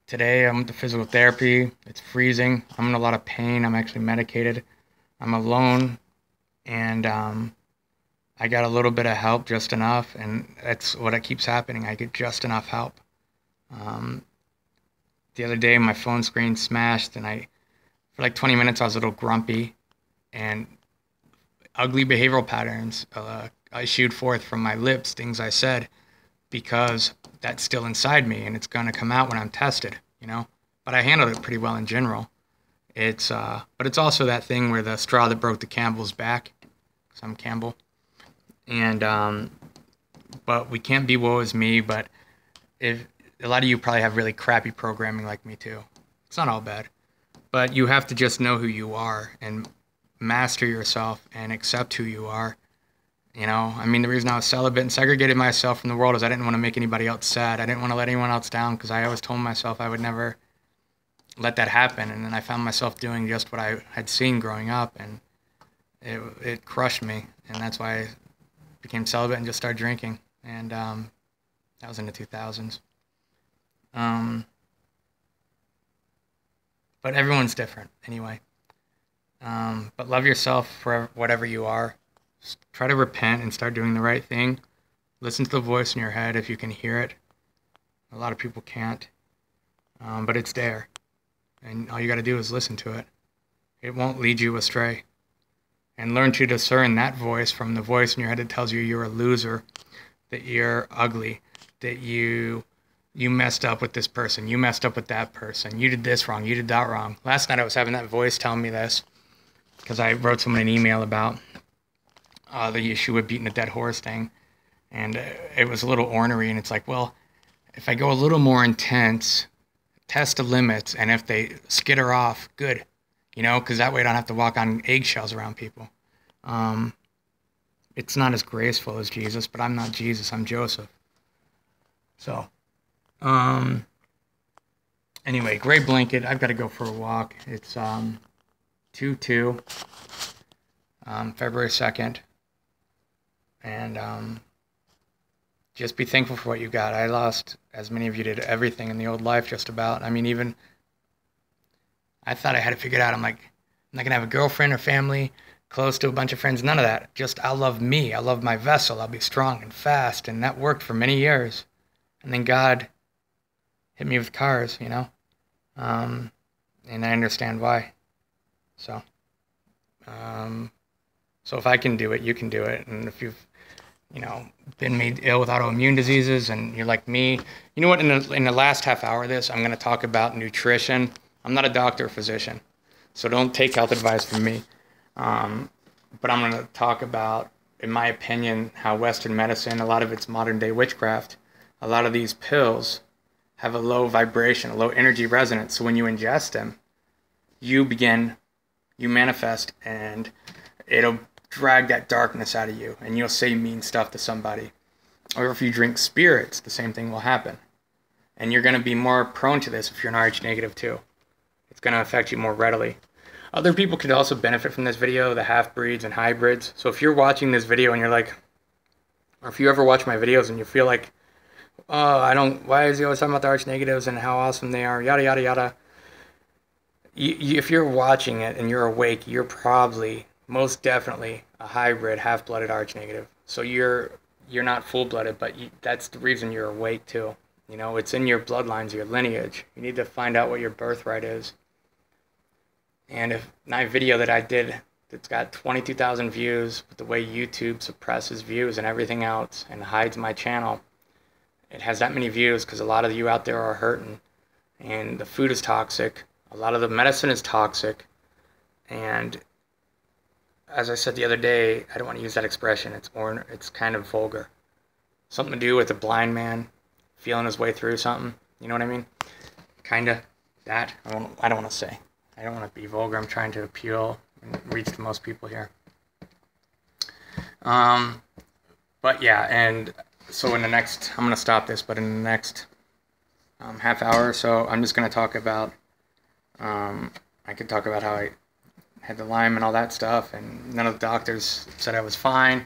today I'm at the physical therapy. It's freezing. I'm in a lot of pain. I'm actually medicated. I'm alone. And I got a little bit of help, just enough. And that's what it keeps happening. I get just enough help. The other day, my phone screen smashed. And for like 20 minutes, I was a little grumpy. And ugly behavioral patterns issued forth from my lips, things I said, because that's still inside me and it's going to come out when I'm tested, you know. But I handled it pretty well in general. But it's also that thing where the straw that broke the Campbell's back, because I'm Campbell. And but we can't be woe is me. But if a lot of you probably have really crappy programming like me too. It's not all bad, but you have to just know who you are and master yourself and accept who you are. You know, I mean, the reason I was celibate and segregated myself from the world is I didn't want to make anybody else sad. I didn't want to let anyone else down because I always told myself I would never let that happen. And then I found myself doing just what I had seen growing up, and it crushed me. And that's why I became celibate and just started drinking. And that was in the 2000s. But everyone's different anyway. But love yourself for whatever you are. Try to repent and start doing the right thing. Listen to the voice in your head if you can hear it. A lot of people can't. But it's there. And all you got to do is listen to it. It won't lead you astray. And learn to discern that voice from the voice in your head that tells you you're a loser, that you're ugly, that you messed up with this person, you messed up with that person, you did this wrong, you did that wrong. Last night I was having that voice telling me this because I wrote someone an email about the Yeshua beating a dead horse thing. And it was a little ornery, and it's like, well, if I go a little more intense, test the limits, and if they skitter off, good, you know, because that way I don't have to walk on eggshells around people. It's not as graceful as Jesus, but I'm not Jesus, I'm Joseph. So, anyway, gray blanket, I've got to go for a walk. It's 2/2, February 2nd, and just be thankful for what you got. I lost, as many of you did, everything in the old life just about. I mean, even I thought I had it figured out. I'm like, I'm not going to have a girlfriend or family, close to a bunch of friends, none of that. Just, I'll love me. I'll love my vessel. I'll be strong and fast. And that worked for many years. And then God hit me with cars, you know. And I understand why. So if I can do it, you can do it. And if you've, you know, been made ill with autoimmune diseases and you're like me, you know what, in the last half hour of this, I'm going to talk about nutrition. I'm not a doctor or physician, so don't take health advice from me. But I'm going to talk about, in my opinion, how Western medicine, a lot of it's modern day witchcraft, a lot of these pills have a low vibration, a low energy resonance. So when you ingest them, you manifest, and it'll drag that darkness out of you, and you'll say mean stuff to somebody. Or if you drink spirits, the same thing will happen. And you're going to be more prone to this if you're an Rh negative too. It's going to affect you more readily. Other people could also benefit from this video, the half-breeds and hybrids. So if you're watching this video and you're like, or if you ever watch my videos and you feel like, oh, why is he always talking about the Rh negatives and how awesome they are, yada, yada, yada. If you're watching it and you're awake, you're probably, most definitely, a hybrid, half-blooded Rh negative. So you're not full-blooded, but that's the reason you're awake too. You know, it's in your bloodlines, your lineage. You need to find out what your birthright is. And if my video that I did, it's got 22,000 views, but the way YouTube suppresses views and everything else and hides my channel, it has that many views because a lot of you out there are hurting, and the food is toxic. A lot of the medicine is toxic, and as I said the other day, I don't want to use that expression. It's kind of vulgar. Something to do with a blind man feeling his way through something. You know what I mean? Kinda that. I don't want to say. I don't want to be vulgar. I'm trying to appeal and reach to most people here. But yeah, and so in the next, I'm going to stop this, but in the next half hour or so, I'm just going to talk about, I could talk about how I had the Lyme and all that stuff, and none of the doctors said I was fine,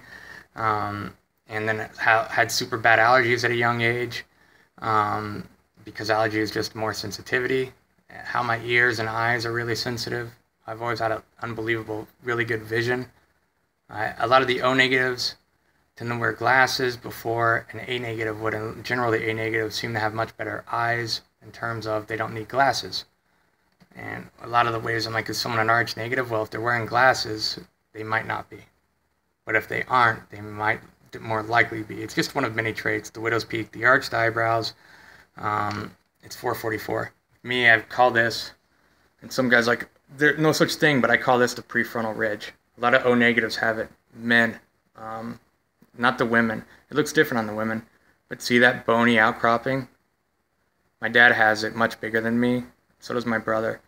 and then had super bad allergies at a young age, because allergy is just more sensitivity, how my ears and eyes are really sensitive. I've always had an unbelievable, really good vision. A lot of the O negatives tend to wear glasses before an A negative would, and generally A negatives seem to have much better eyes in terms of they don't need glasses. And a lot of the ways I'm like, is someone an Rh negative? Well, if they're wearing glasses, they might not be. But if they aren't, they might more likely be. It's just one of many traits. The widow's peak, the arched eyebrows, it's 444. Me, I've called this, and some guys like, there's no such thing, but I call this the prefrontal ridge. A lot of O negatives have it. Men, not the women. It looks different on the women. But see that bony outcropping? My dad has it much bigger than me. So does my brother.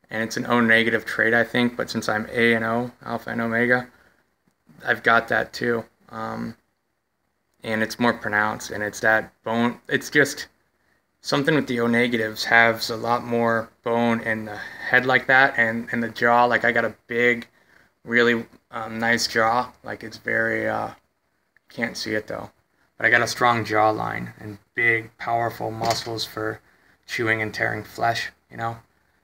And it's an O negative trait, I think. But since I'm A and O, alpha and omega, I've got that too. And it's more pronounced. And it's that bone. It's just something with the O negatives has a lot more bone in the head like that. And the jaw. Like I got a big, really nice jaw. Like it's very, can't see it though. But I got a strong jawline and big, powerful muscles for chewing and tearing flesh, you know.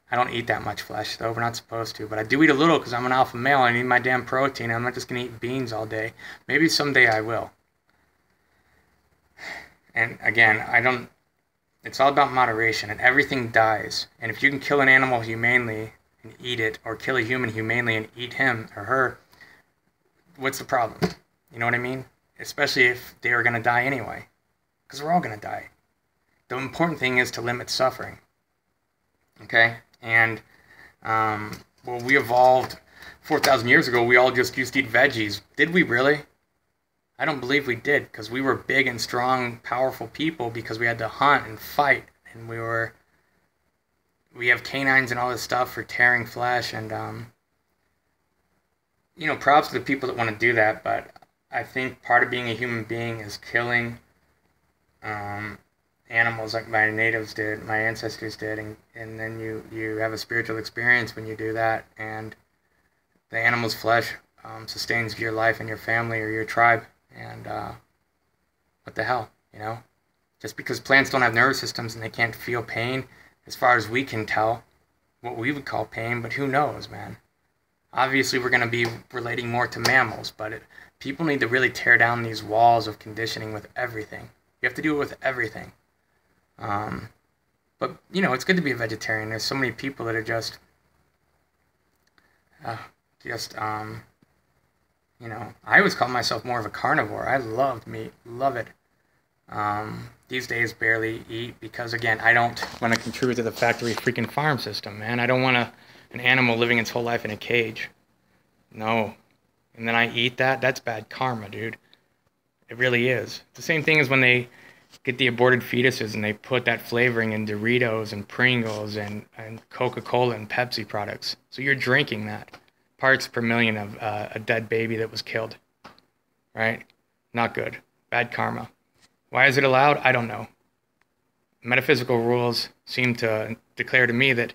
I don't eat that much flesh, though. We're not supposed to. But I do eat a little because I'm an alpha male. I need my damn protein. I'm not just going to eat beans all day. Maybe someday I will. And again, it's all about moderation, and everything dies. And if you can kill an animal humanely and eat it, or kill a human humanely and eat him or her, what's the problem? You know what I mean? Especially if they are going to die anyway. Because we're all going to die. The important thing is to limit suffering. Okay? And, well, we evolved 4,000 years ago. We all just used to eat veggies. Did we really? I don't believe we did, because we were big and strong, powerful people because we had to hunt and fight, and we have canines and all this stuff for tearing flesh, and props to the people that want to do that, but I think part of being a human being is killing animals like my natives did, my ancestors did, and then you have a spiritual experience when you do that, and the animal's flesh sustains your life and your family or your tribe, and what the hell, Just because plants don't have nervous systems and they can't feel pain, as far as we can tell, what we would call pain, but who knows, man? Obviously, we're going to be relating more to mammals, but people need to really tear down these walls of conditioning with everything. You have to do it with everything. But, it's good to be a vegetarian. There's so many people that are just I always call myself more of a carnivore. I love meat, love it. These days barely eat because, again, I don't want to contribute to the factory freaking farm system, man. I don't want an animal living its whole life in a cage. No. And then I eat that? That's bad karma, dude. It really is. It's the same thing as when they get the aborted fetuses and they put that flavoring in Doritos and Pringles and Coca-Cola and Pepsi products. So you're drinking that. Parts per million of a dead baby that was killed. Right? Not good. Bad karma. Why is it allowed? I don't know. Metaphysical rules seem to declare to me that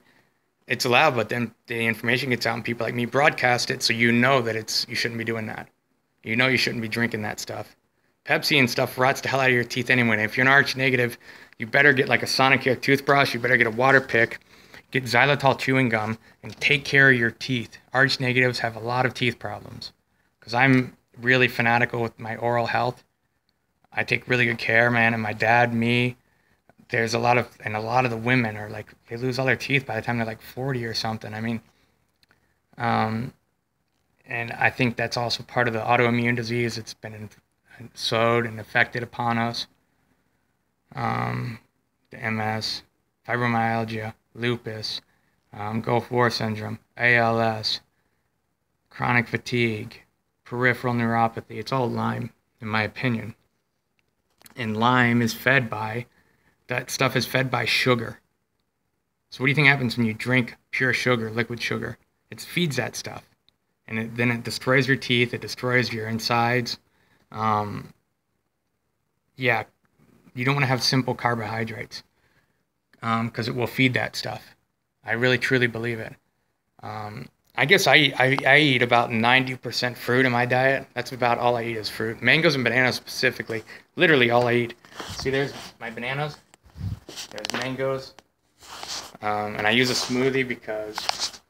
it's allowed, but then the information gets out and people like me broadcast it, so that you shouldn't be doing that. You shouldn't be drinking that stuff. Pepsi and stuff rots the hell out of your teeth anyway. And if you're an arch negative, you better get like a Sonicare toothbrush, you better get a water pick, get xylitol chewing gum, and take care of your teeth. Arch negatives have a lot of teeth problems. Because I'm really fanatical with my oral health. I take really good care, man, and my dad, me, there's a lot of the women are like, they lose all their teeth by the time they're like 40 or something. I mean, and I think that's also part of the autoimmune disease that's been sowed and affected upon us. The MS, fibromyalgia, lupus, Gulf War syndrome, ALS, chronic fatigue, peripheral neuropathy. It's all Lyme, in my opinion. And Lyme is fed by sugar. So what do you think happens when you drink pure sugar, liquid sugar? It feeds that stuff. And then it destroys your teeth, it destroys your insides. You don't want to have simple carbohydrates because it will feed that stuff. I really, truly believe it. I guess I eat about 90% fruit in my diet. That's about all I eat is fruit. Mangoes and bananas specifically. Literally all I eat. See, there's my bananas. There's mangoes. And I use a smoothie because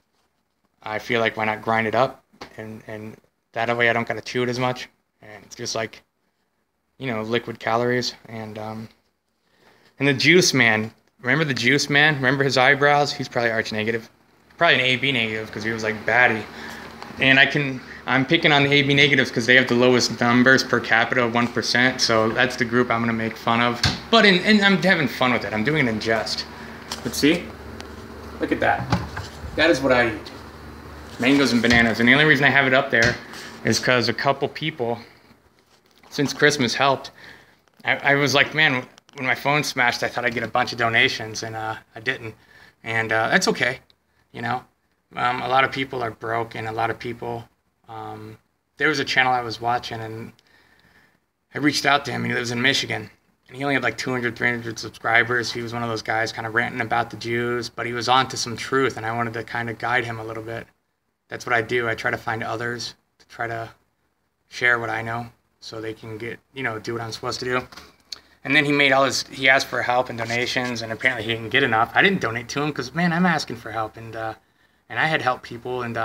I feel like why not grind it up? And that way I don't got to chew it as much. And it's just like, liquid calories. And the juice man. Remember the juice man? Remember his eyebrows? He's probably arch negative. Probably an AB negative because he was like batty. And I'm picking on the AB negatives because they have the lowest numbers per capita of 1%. So that's the group I'm going to make fun of. But and I'm having fun with it. I'm doing it in jest. But see? Look at that. That is what I eat. Mangoes and bananas. And the only reason I have it up there is because a couple people, since Christmas helped, I was like, man, when my phone smashed, I thought I'd get a bunch of donations. And I didn't. And that's okay. A lot of people are broke, and a lot of people, there was a channel I was watching, and I reached out to him. He lives in Michigan, and he only had like 200, 300 subscribers. He was one of those guys kind of ranting about the Jews, but he was on to some truth, and I wanted to kind of guide him a little bit. That's what I do. I try to find others to try to share what I know so they can get, do what I'm supposed to do. And then he asked for help and donations, and apparently he didn't get enough. I didn't donate to him because, man, I'm asking for help, and I had helped people, and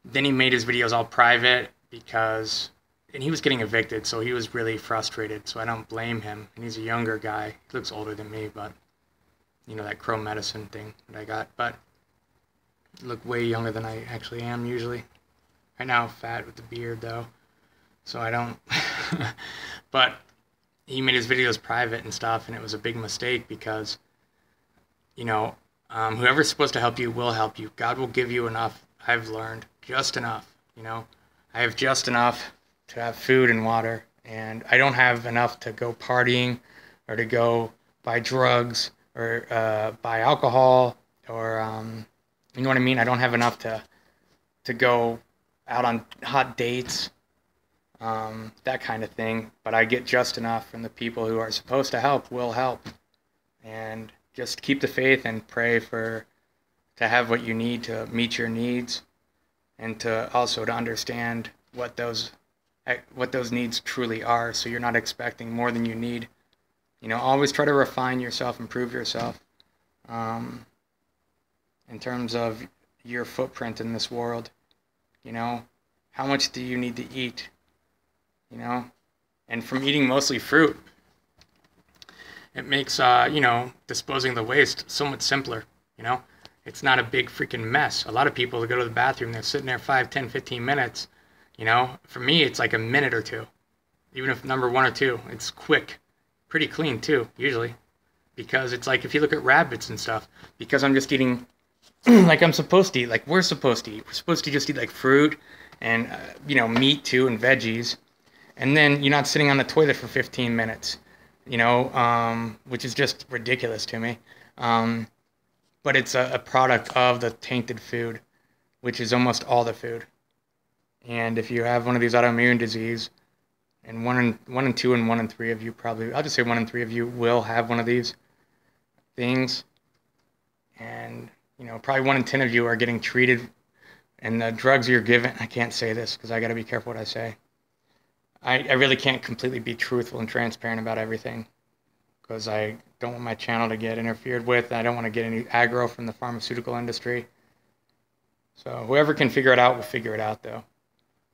then he made his videos all private and he was getting evicted, so he was really frustrated, so I don't blame him. And he's a younger guy. He looks older than me, but, that crow medicine thing that I got. But I look way younger than I actually am usually. Right now I'm fat with the beard, though, so I don't. But he made his videos private and stuff, and it was a big mistake because, whoever's supposed to help you will help you. God will give you enough. I've learned just enough. I have just enough to have food and water And I don't have enough to go partying or to go buy drugs or buy alcohol or, you know what I mean? I don't have enough to go out on hot dates, that kind of thing. But I get just enough, and the people who are supposed to help will help. And just keep the faith and pray to have what you need to meet your needs, and to also to understand what those needs truly are, so you're not expecting more than you need. Always try to refine yourself, improve yourself, um, in terms of your footprint in this world. How much do you need to eat? And from eating mostly fruit, it makes disposing of the waste so much simpler. It's not a big freaking mess. A lot of people go to the bathroom, they're sitting there 5, 10, 15 minutes. For me, it's like a minute or two. Even if number 1 or 2, it's quick, pretty clean too, usually. Because it's like, if you look at rabbits and stuff, because I'm just eating like I'm supposed to eat, like we're supposed to eat. We're supposed to just eat like fruit and, meat too, and veggies. And then you're not sitting on the toilet for 15 minutes, which is just ridiculous to me. But it's a product of the tainted food, which is almost all the food. And if you have one of these autoimmune disease, and 1 in 2 and 1 in 3 of you probably, I'll just say 1 in 3 of you will have one of these things. And, probably 1 in 10 of you are getting treated. And the drugs you're given, I can't say this because I got to be careful what I say. I really can't completely be truthful and transparent about everything, because I don't want my channel to get interfered with. I don't want to get any aggro from the pharmaceutical industry. So whoever can figure it out will figure it out, though.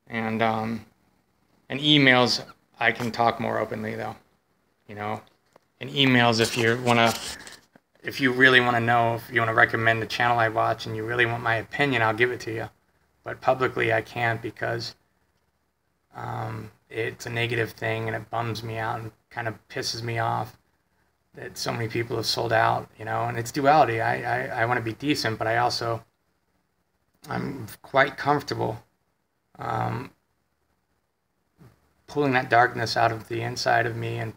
And emails, I can talk more openly, though. In emails, if you really want to know, if you want to recommend the channel I watch and you really want my opinion, I'll give it to you. But publicly, I can't, because it's a negative thing, and it bums me out and kind of pisses me off that so many people have sold out, and it's duality. I want to be decent, but I'm quite comfortable pulling that darkness out of the inside of me and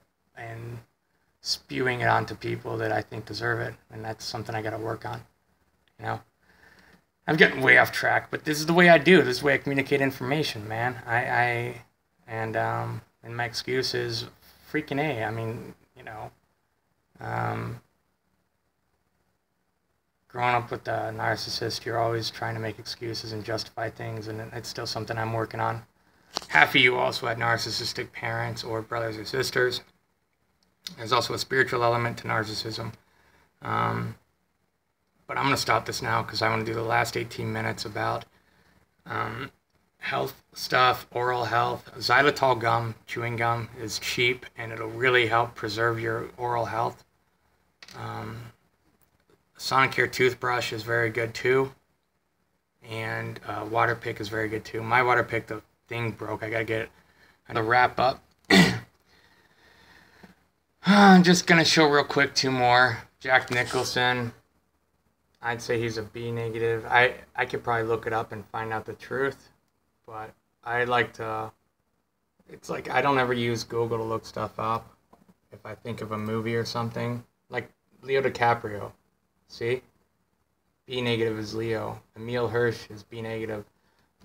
spewing it onto people that I think deserve it, and that's something I got to work on. I'm getting way off track, but this is the way I do. This is the way I communicate information, man. And my excuse is freaking A. I mean, growing up with a narcissist, you're always trying to make excuses and justify things, and it's still something I'm working on. Half of you also had narcissistic parents or brothers or sisters. There's also a spiritual element to narcissism. But I'm going to stop this now, because I want to do the last 18 minutes about health stuff, oral health. Xylitol gum, chewing gum, is cheap, and it'll really help preserve your oral health. Sonicare toothbrush is very good too, and Waterpik is very good too. My Waterpik, the thing broke. I gotta get it. I'm gonna wrap up. I'm just gonna show real quick 2 more. Jack Nicholson. I'd say he's a B negative. I could probably look it up and find out the truth, but I like to. It's like I don't ever use Google to look stuff up if I think of a movie or something. Like Leo DiCaprio. See? B negative is Leo. Emile Hirsch is B negative.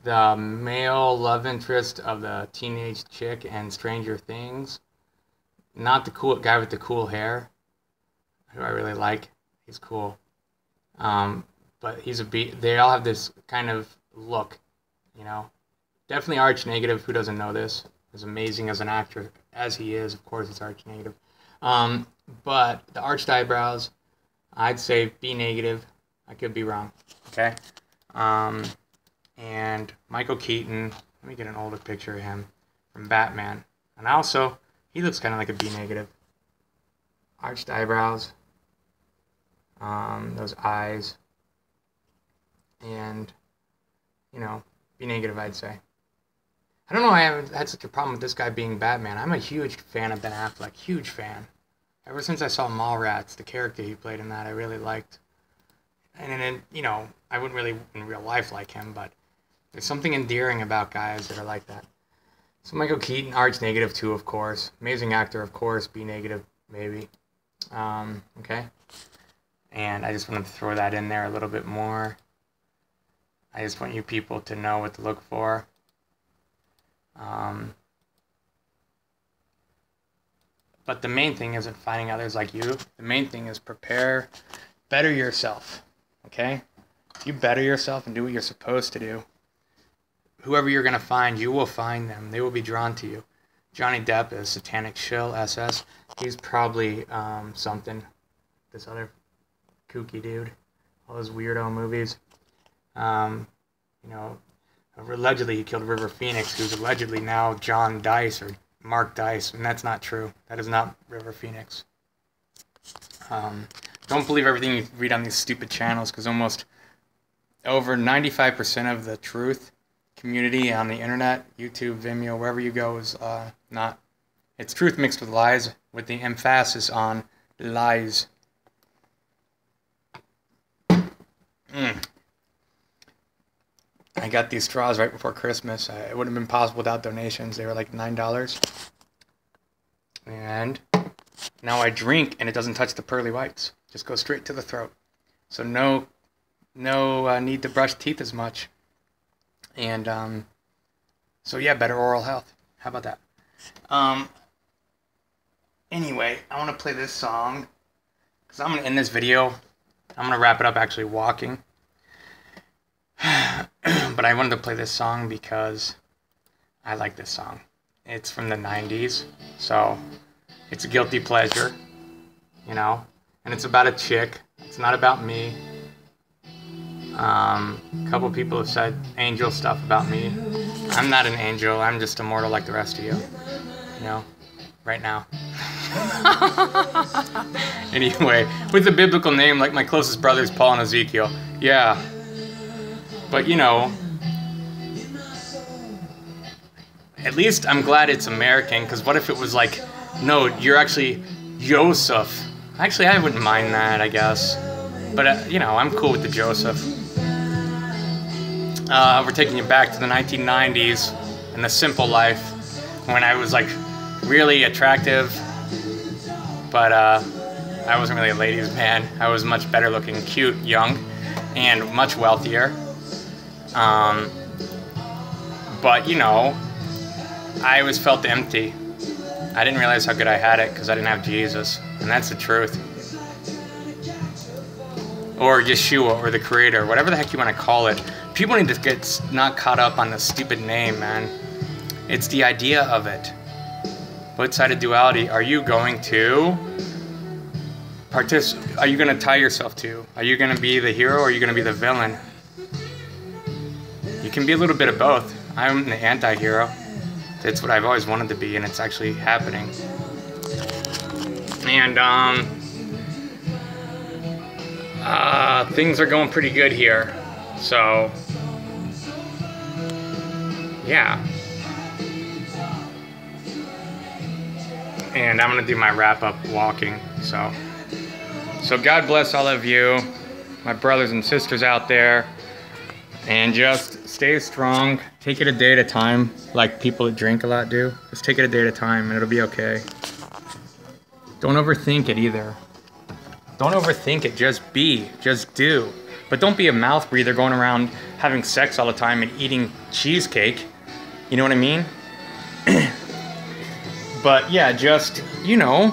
The male love interest of the teenage chick and Stranger Things. Not the cool guy with the cool hair, who I really like. He's cool. But he's a B. They all have this kind of look, Definitely arch negative. Who doesn't know this? As amazing as an actor as he is, of course it's arch negative. But the arched eyebrows, I'd say B negative. I could be wrong. Okay. And Michael Keaton. Let me get an older picture of him from Batman. And also, he looks kind of like a B negative. Arched eyebrows. Those eyes. And, B negative, I'd say. I don't know why I haven't had such a problem with this guy being Batman. I'm a huge fan of Ben Affleck. Huge fan. Ever since I saw Mallrats, the character he played in that, I really liked. And then, I wouldn't really in real life like him, but there's something endearing about guys that are like that. So Michael Keaton, arch negative 2, of course. Amazing actor, of course. B negative, maybe. Okay. And I just wanted to throw that in there a little bit more. I just want you people to know what to look for. But the main thing isn't finding others like you. The main thing is better yourself. Okay? If you better yourself and do what you're supposed to do, whoever you're going to find, you will find them. They will be drawn to you. Johnny Depp is Satanic Shill, SS. He's probably something. This other kooky dude. All those weirdo movies. You know, allegedly he killed River Phoenix, who's allegedly now John Dice or Mark Dice, and that's not true. That is not River Phoenix. Don't believe everything you read on these stupid channels, because almost over 95% of the truth community on the internet, YouTube, Vimeo, wherever you go, is not. It's truth mixed with lies, with the emphasis on lies. I got these straws right before Christmas. It wouldn't have been possible without donations. They were like $9. And now I drink, and it doesn't touch the pearly whites. Just goes straight to the throat. So no need to brush teeth as much. And so yeah, better oral health. How about that? Anyway, I want to play this song because I'm going to end this video. I'm going to wrap it up actually walking. But I wanted to play this song because I like this song. It's from the 90s, so it's a guilty pleasure, you know, and it's about a chick. It's not about me. A couple people have said angel stuff about me. I'm not an angel. I'm just a mortal like the rest of you, you know, right now. Anyway, with a biblical name like my closest brothers, Paul and Ezekiel. Yeah. But, you know, at least I'm glad it's American, because what if it was like, no, you're actually Joseph. Actually, I wouldn't mind that, I guess. But, you know, I'm cool with the Joseph. We're taking you back to the 1990s and the simple life when I was, like, really attractive. But I wasn't really a ladies' man. I was much better looking, cute, young, and much wealthier. But, you know, I always felt empty. I didn't realize how good I had it because I didn't have Jesus. And that's the truth. Or Yeshua, or the Creator, whatever the heck you want to call it. People need to get not caught up on the stupid name, man. It's the idea of it. What side of duality are you going to are you going to tie yourself to? Are you going to be the hero, or are you going to be the villain? You can be a little bit of both. I'm the anti-hero. It's what I've always wanted to be, and it's actually happening. And things are going pretty good here. So yeah. And I'm gonna do my wrap-up walking. So God bless all of you, my brothers and sisters out there. And just stay strong. Take it a day at a time, like people that drink a lot do. Just take it a day at a time, and it'll be okay. Don't overthink it either. Don't overthink it. Just be. Just do. But don't be a mouth breather going around having sex all the time and eating cheesecake. You know what I mean? But yeah, just, you know,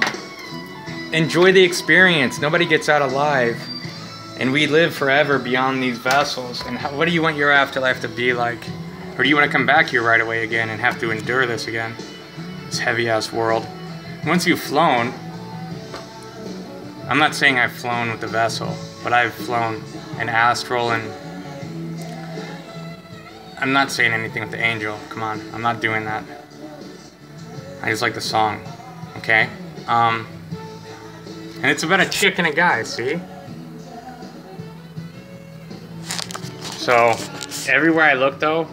enjoy the experience. Nobody gets out alive. And we live forever beyond these vessels. And what do you want your afterlife to be like? Or do you want to come back here right away again and have to endure this again? This heavy-ass world. Once you've flown, I'm not saying I've flown with the vessel, but I've flown an astral, and I'm not saying anything with the angel. Come on, I'm not doing that. I just like the song, okay? And it's about a chick and a guy, see? So, everywhere I look though,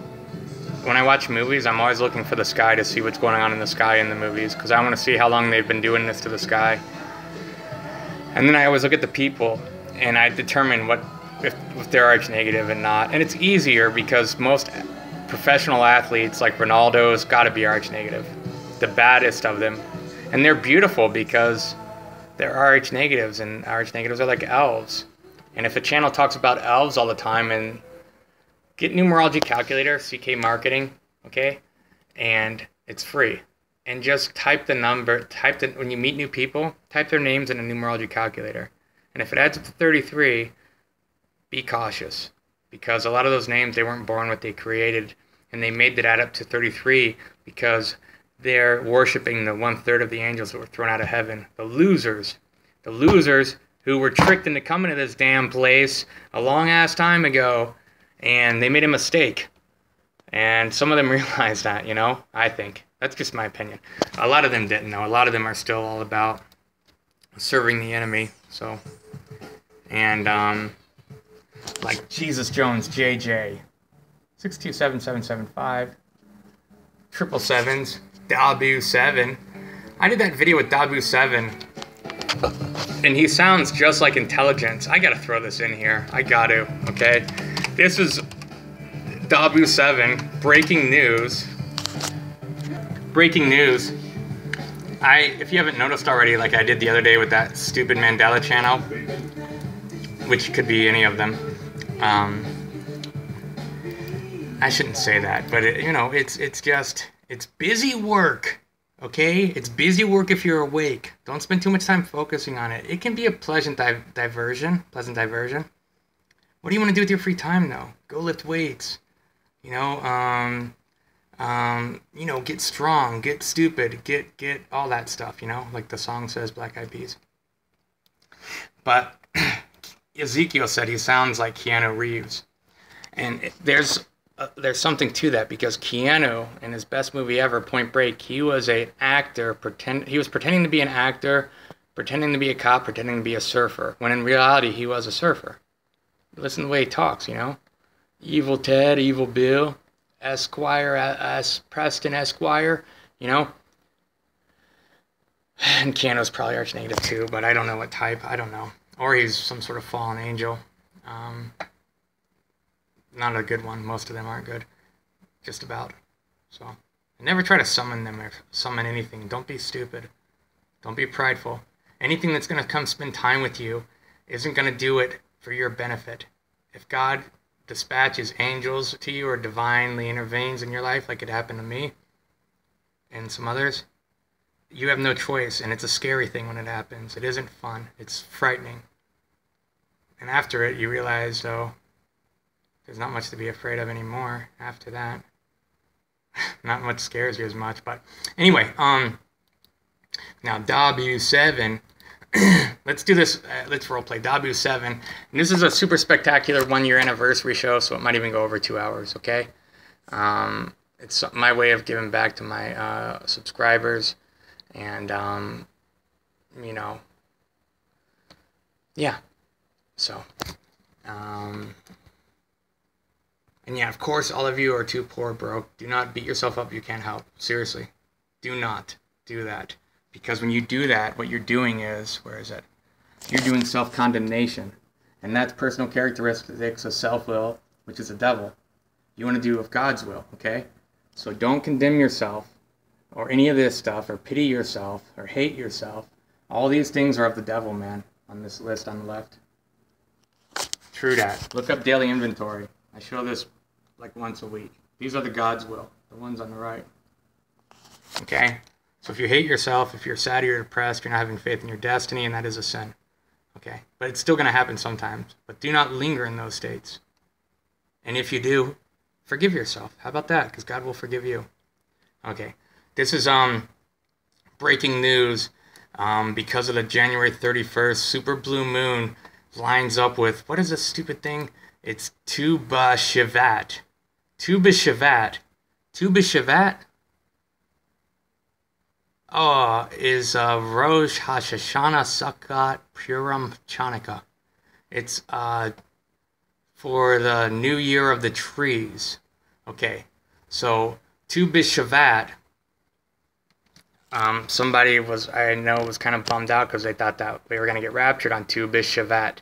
when I watch movies, I'm always looking for the sky to see what's going on in the sky in the movies, because I want to see how long they've been doing this to the sky. And then I always look at the people, and I determine if they're arch negative and not. And it's easier because most professional athletes like Ronaldo's got to be RH negative, the baddest of them, and they're beautiful because they're RH negatives, and RH negatives are like elves. And if a channel talks about elves all the time, and get numerology calculator, CK Marketing, okay, and it's free. And just type the number, when you meet new people, type their names in a numerology calculator. And if it adds up to 33, be cautious. Because a lot of those names, they weren't born what they created. And they made that add up to 33 because they're worshiping the 1/3 of the angels that were thrown out of heaven. The losers. The losers who were tricked into coming to this damn place a long-ass time ago. And they made a mistake. And some of them realized that, you know, I think. That's just my opinion. A lot of them didn't know. A lot of them are still all about serving the enemy. So, and like Jesus Jones, JJ, 627-775, 777s, Dabu7. I did that video with Dabu7, and he sounds just like Intelligence. I gotta throw this in here. I gotta, okay? This is Dabu7, breaking news. Breaking news. If you haven't noticed already, like I did the other day with that stupid Mandela channel, which could be any of them. I shouldn't say that, but you know, it's busy work, okay? It's busy work if you're awake. Don't spend too much time focusing on it. It can be a pleasant diversion. What do you want to do with your free time, though? Go lift weights. You know, get strong, get stupid, get all that stuff, you know, like the song says, Black Eyed Peas. But Ezekiel said he sounds like Keanu Reeves. And there's something to that, because Keanu, in his best movie ever, Point Break, he was an actor, he was pretending to be an actor, pretending to be a cop, pretending to be a surfer, when in reality he was a surfer. Listen to the way he talks, you know. Evil Ted, Evil Bill, Esquire, Preston Esquire, you know. And Keanu's probably arch negative too, but I don't know what type. I don't know. Or he's some sort of fallen angel. Not a good one. Most of them aren't good. Just about. So, never try to summon them or summon anything. Don't be stupid. Don't be prideful. Anything that's going to come spend time with you isn't going to do it for your benefit. If God dispatches angels to you or divinely intervenes in your life, like it happened to me and some others, you have no choice, and it's a scary thing when it happens. It isn't fun. It's frightening. And after it, you realize, oh, there's not much to be afraid of anymore after that. Not much scares you as much, but anyway, now Dabu7, let's do this, let's roleplay Dabu7, and this is a super spectacular 1-year anniversary show, so it might even go over 2 hours, okay? It's my way of giving back to my subscribers, and, you know, yeah, so, and yeah, of course, all of you are too poor, broke. Do not beat yourself up. You can't help. Seriously. Do not do that. Because when you do that, what you're doing is, where is it? You're doing self-condemnation. And that's personal characteristics of self-will, which is a devil. You want to do of God's will, okay? So don't condemn yourself, or any of this stuff, or pity yourself, or hate yourself. All these things are of the devil, man, on this list on the left. True that. Look up daily inventory. I show this like once a week. These are the God's will, the ones on the right. Okay? So if you hate yourself, if you're sad or you're depressed, you're not having faith in your destiny, and that is a sin. Okay? But it's still going to happen sometimes. But do not linger in those states. And if you do, forgive yourself. How about that? Because God will forgive you. Okay. This is breaking news because of the January 31st super blue moon lines up with, what is this stupid thing? It's Tu B'Shavat. Tu B'Shavat. Tu B'Shavat is Rosh Hashanah Sukkot Purim Chanukah. It's for the new year of the trees. Okay, so Tu B'Shavat, somebody was kind of bummed out because they thought that we were going to get raptured on Tu B'Shavat.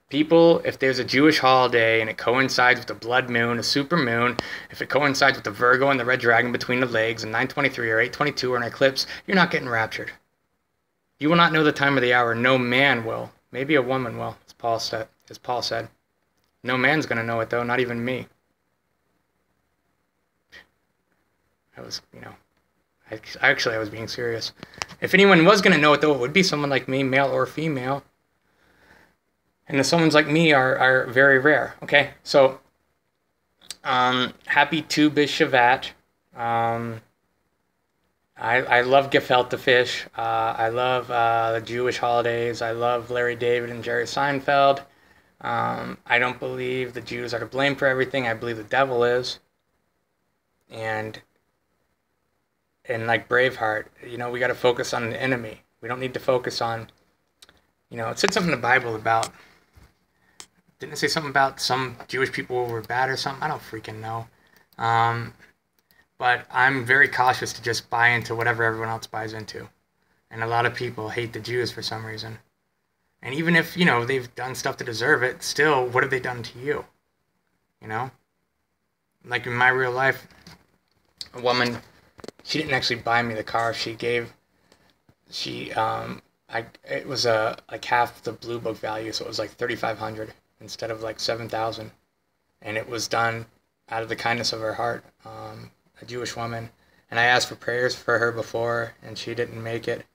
People, if there's a Jewish holiday and it coincides with a blood moon, a super moon, if it coincides with the Virgo and the red dragon between the legs, and 923 or 822 or an eclipse, you're not getting raptured. You will not know the time of the hour. No man will. Maybe a woman will, as Paul said. No man's going to know it, though, not even me. I was being serious. If anyone was going to know it, though, it would be someone like me, male or female. And the someones like me are very rare. Okay, so happy Tu B'Shavat. I love Gefilte Fish. I love the Jewish holidays. I love Larry David and Jerry Seinfeld. I don't believe the Jews are to blame for everything. I believe the devil is. And like Braveheart, we got to focus on the enemy. We don't need to focus on, it said something in the Bible about, didn't it say something about some Jewish people were bad or something? I don't freaking know. But I'm very cautious to just buy into whatever everyone else buys into. And a lot of people hate the Jews for some reason. And even if, they've done stuff to deserve it, still, what have they done to you? Like in my real life, a woman, she didn't actually buy me the car. It was like half the Blue Book value, so it was like $3,500 instead of like $7,000. And it was done out of the kindness of her heart. A Jewish woman, and I asked for prayers for her before, and she didn't make it,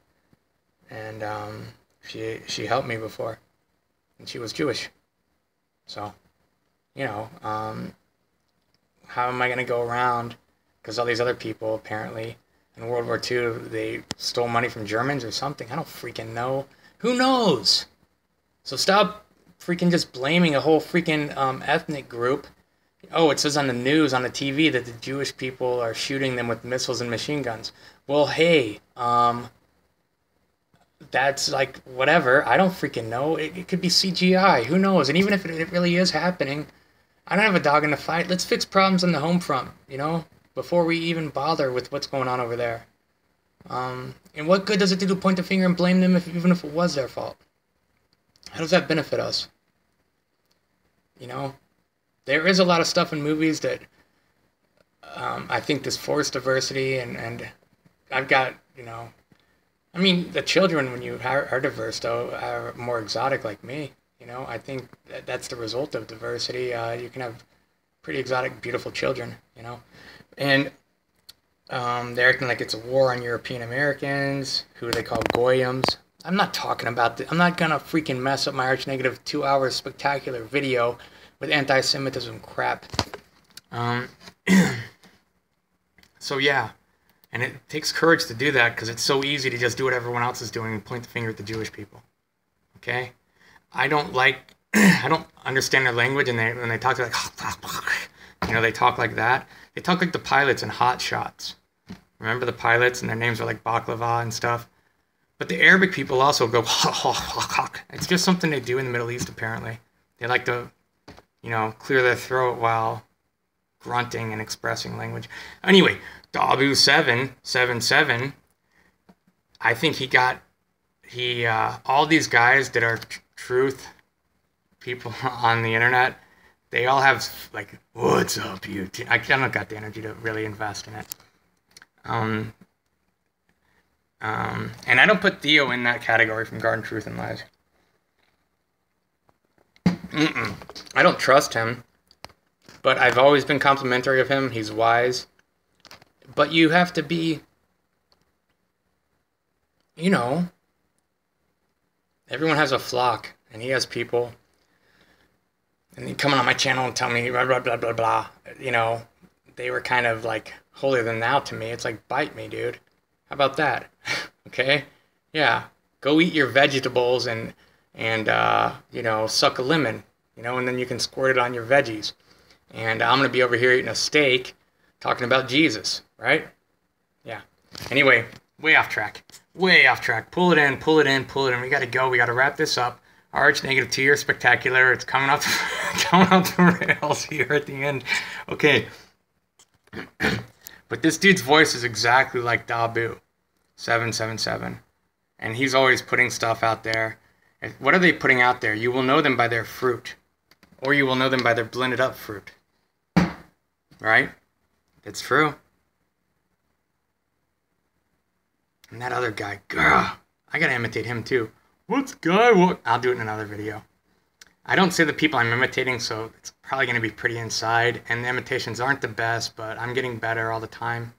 and she helped me before, and she was Jewish, so, how am I going to go around, because all these other people, apparently, in World War II, they stole money from Germans or something, I don't freaking know, who knows, so stop freaking just blaming a whole freaking ethnic group. Oh, it says on the news, on the TV, that the Jewish people are shooting them with missiles and machine guns. Well, hey, that's like, whatever. I don't freaking know. It could be CGI. Who knows? And even if it really is happening, I don't have a dog in the fight. Let's fix problems on the home front, before we even bother with what's going on over there. And what good does it do to point the finger and blame them even if it was their fault? How does that benefit us? There is a lot of stuff in movies that I think this forced diversity, and I've got, the children, when you are diverse, though, are more exotic like me, I think that's the result of diversity. You can have pretty exotic, beautiful children, and they're acting like it's a war on European Americans, who they call Goyams. I'm not talking about I'm not gonna freaking mess up my arch negative 2-hour spectacular video with anti-Semitism crap. So yeah, and it takes courage to do that, because it's so easy to just do what everyone else is doing and point the finger at the Jewish people. Okay, I don't understand their language, and when they talk like, they talk like that. They talk like the pilots in Hot Shots. Remember the pilots, and their names are like Baklava and stuff. But the Arabic people also go. It's just something they do in the Middle East. Apparently, they like to, clear their throat while grunting and expressing language. Anyway, Dabu 777, I think all these guys that are truth people on the internet, they all have, like, what's up, you? I don't got the energy to really invest in it. And I don't put Theo in that category from Garden Truth and Lies. I don't trust him, but I've always been complimentary of him. He's wise. But you have to be, everyone has a flock, and he has people. And he come on my channel and tell me blah, blah, blah, blah, blah. They were kind of like holier than thou to me. It's like, bite me, dude. How about that? Okay? Yeah. Go eat your vegetables and suck a lemon, and then you can squirt it on your veggies. And I'm going to be over here eating a steak talking about Jesus, right? Yeah. Anyway, way off track. Way off track. Pull it in. We got to go. We got to wrap this up. Arch negative 2-year spectacular. It's coming off the rails here at the end. Okay. But this dude's voice is exactly like Dabu 777. And he's always putting stuff out there. What are they putting out there? You will know them by their fruit, or you will know them by their blended up fruit. Right? It's true. And that other guy, girl, I gotta imitate him too. What's guy? What? I'll do it in another video. I don't say the people I'm imitating, so it's probably gonna be pretty inside. And the imitations aren't the best, but I'm getting better all the time.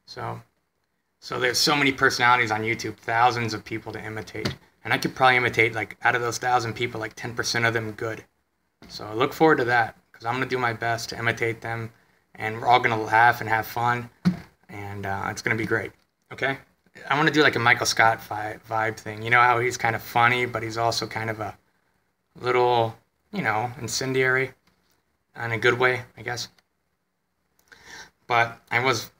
So there's so many personalities on YouTube, thousands of people to imitate. And I could probably imitate, like, out of those 1,000 people, like 10% of them good. So I look forward to that, because I'm going to do my best to imitate them. And we're all going to laugh and have fun. And it's going to be great. Okay? I want to do like a Michael Scott vibe thing. You know how he's kind of funny, but he's also kind of a little, you know, incendiary. In a good way, I guess. But I was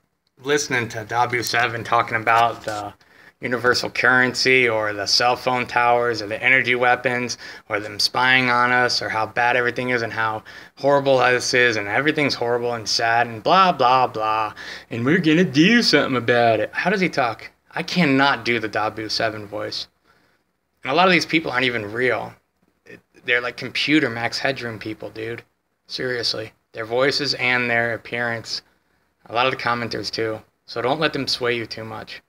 listening to Dabu7 talking about the universal currency or the cell phone towers or the energy weapons or them spying on us or how bad everything is and how horrible this is and everything's horrible and sad and blah, blah, blah. And we're going to do something about it. How does he talk? I cannot do the Dabu7 voice. And a lot of these people aren't even real. They're like computer Max Headroom people, dude. Seriously. Their voices and their appearance. A lot of the commenters too. So don't let them sway you too much.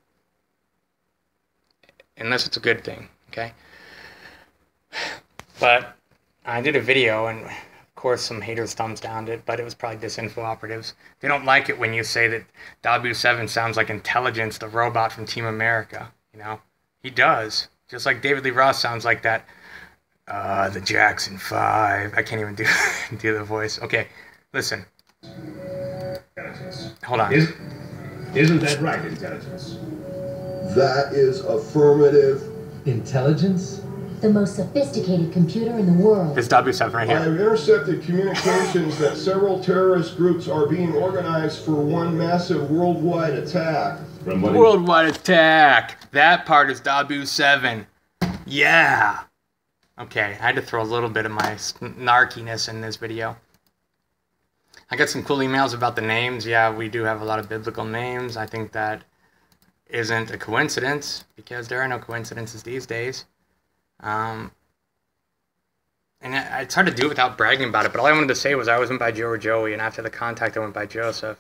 Unless it's a good thing, okay? But I did a video, and of course some haters thumbs downed it, but it was probably disinfo operatives. They don't like it when you say that Dabu7 sounds like Intelligence, the robot from Team America, you know? He does. Just like David Lee Roth sounds like that, the Jackson 5. I can't even do the voice. Okay, listen. Hold on. Isn't that right, Intelligence? That is affirmative. Intelligence? The most sophisticated computer in the world. This Dabu7 right I have here. intercepted communications that several terrorist groups are being organized for one massive worldwide attack. Worldwide attack. That part is Dabu7. Yeah. Okay, I had to throw a little bit of my snarkiness in this video. I got some cool emails about the names. Yeah, we do have a lot of biblical names. I think that isn't a coincidence, because there are no coincidences these days. And it's hard to do it without bragging about it, but all I wanted to say was I went by Joe or Joey, and after the contact I went by Joseph.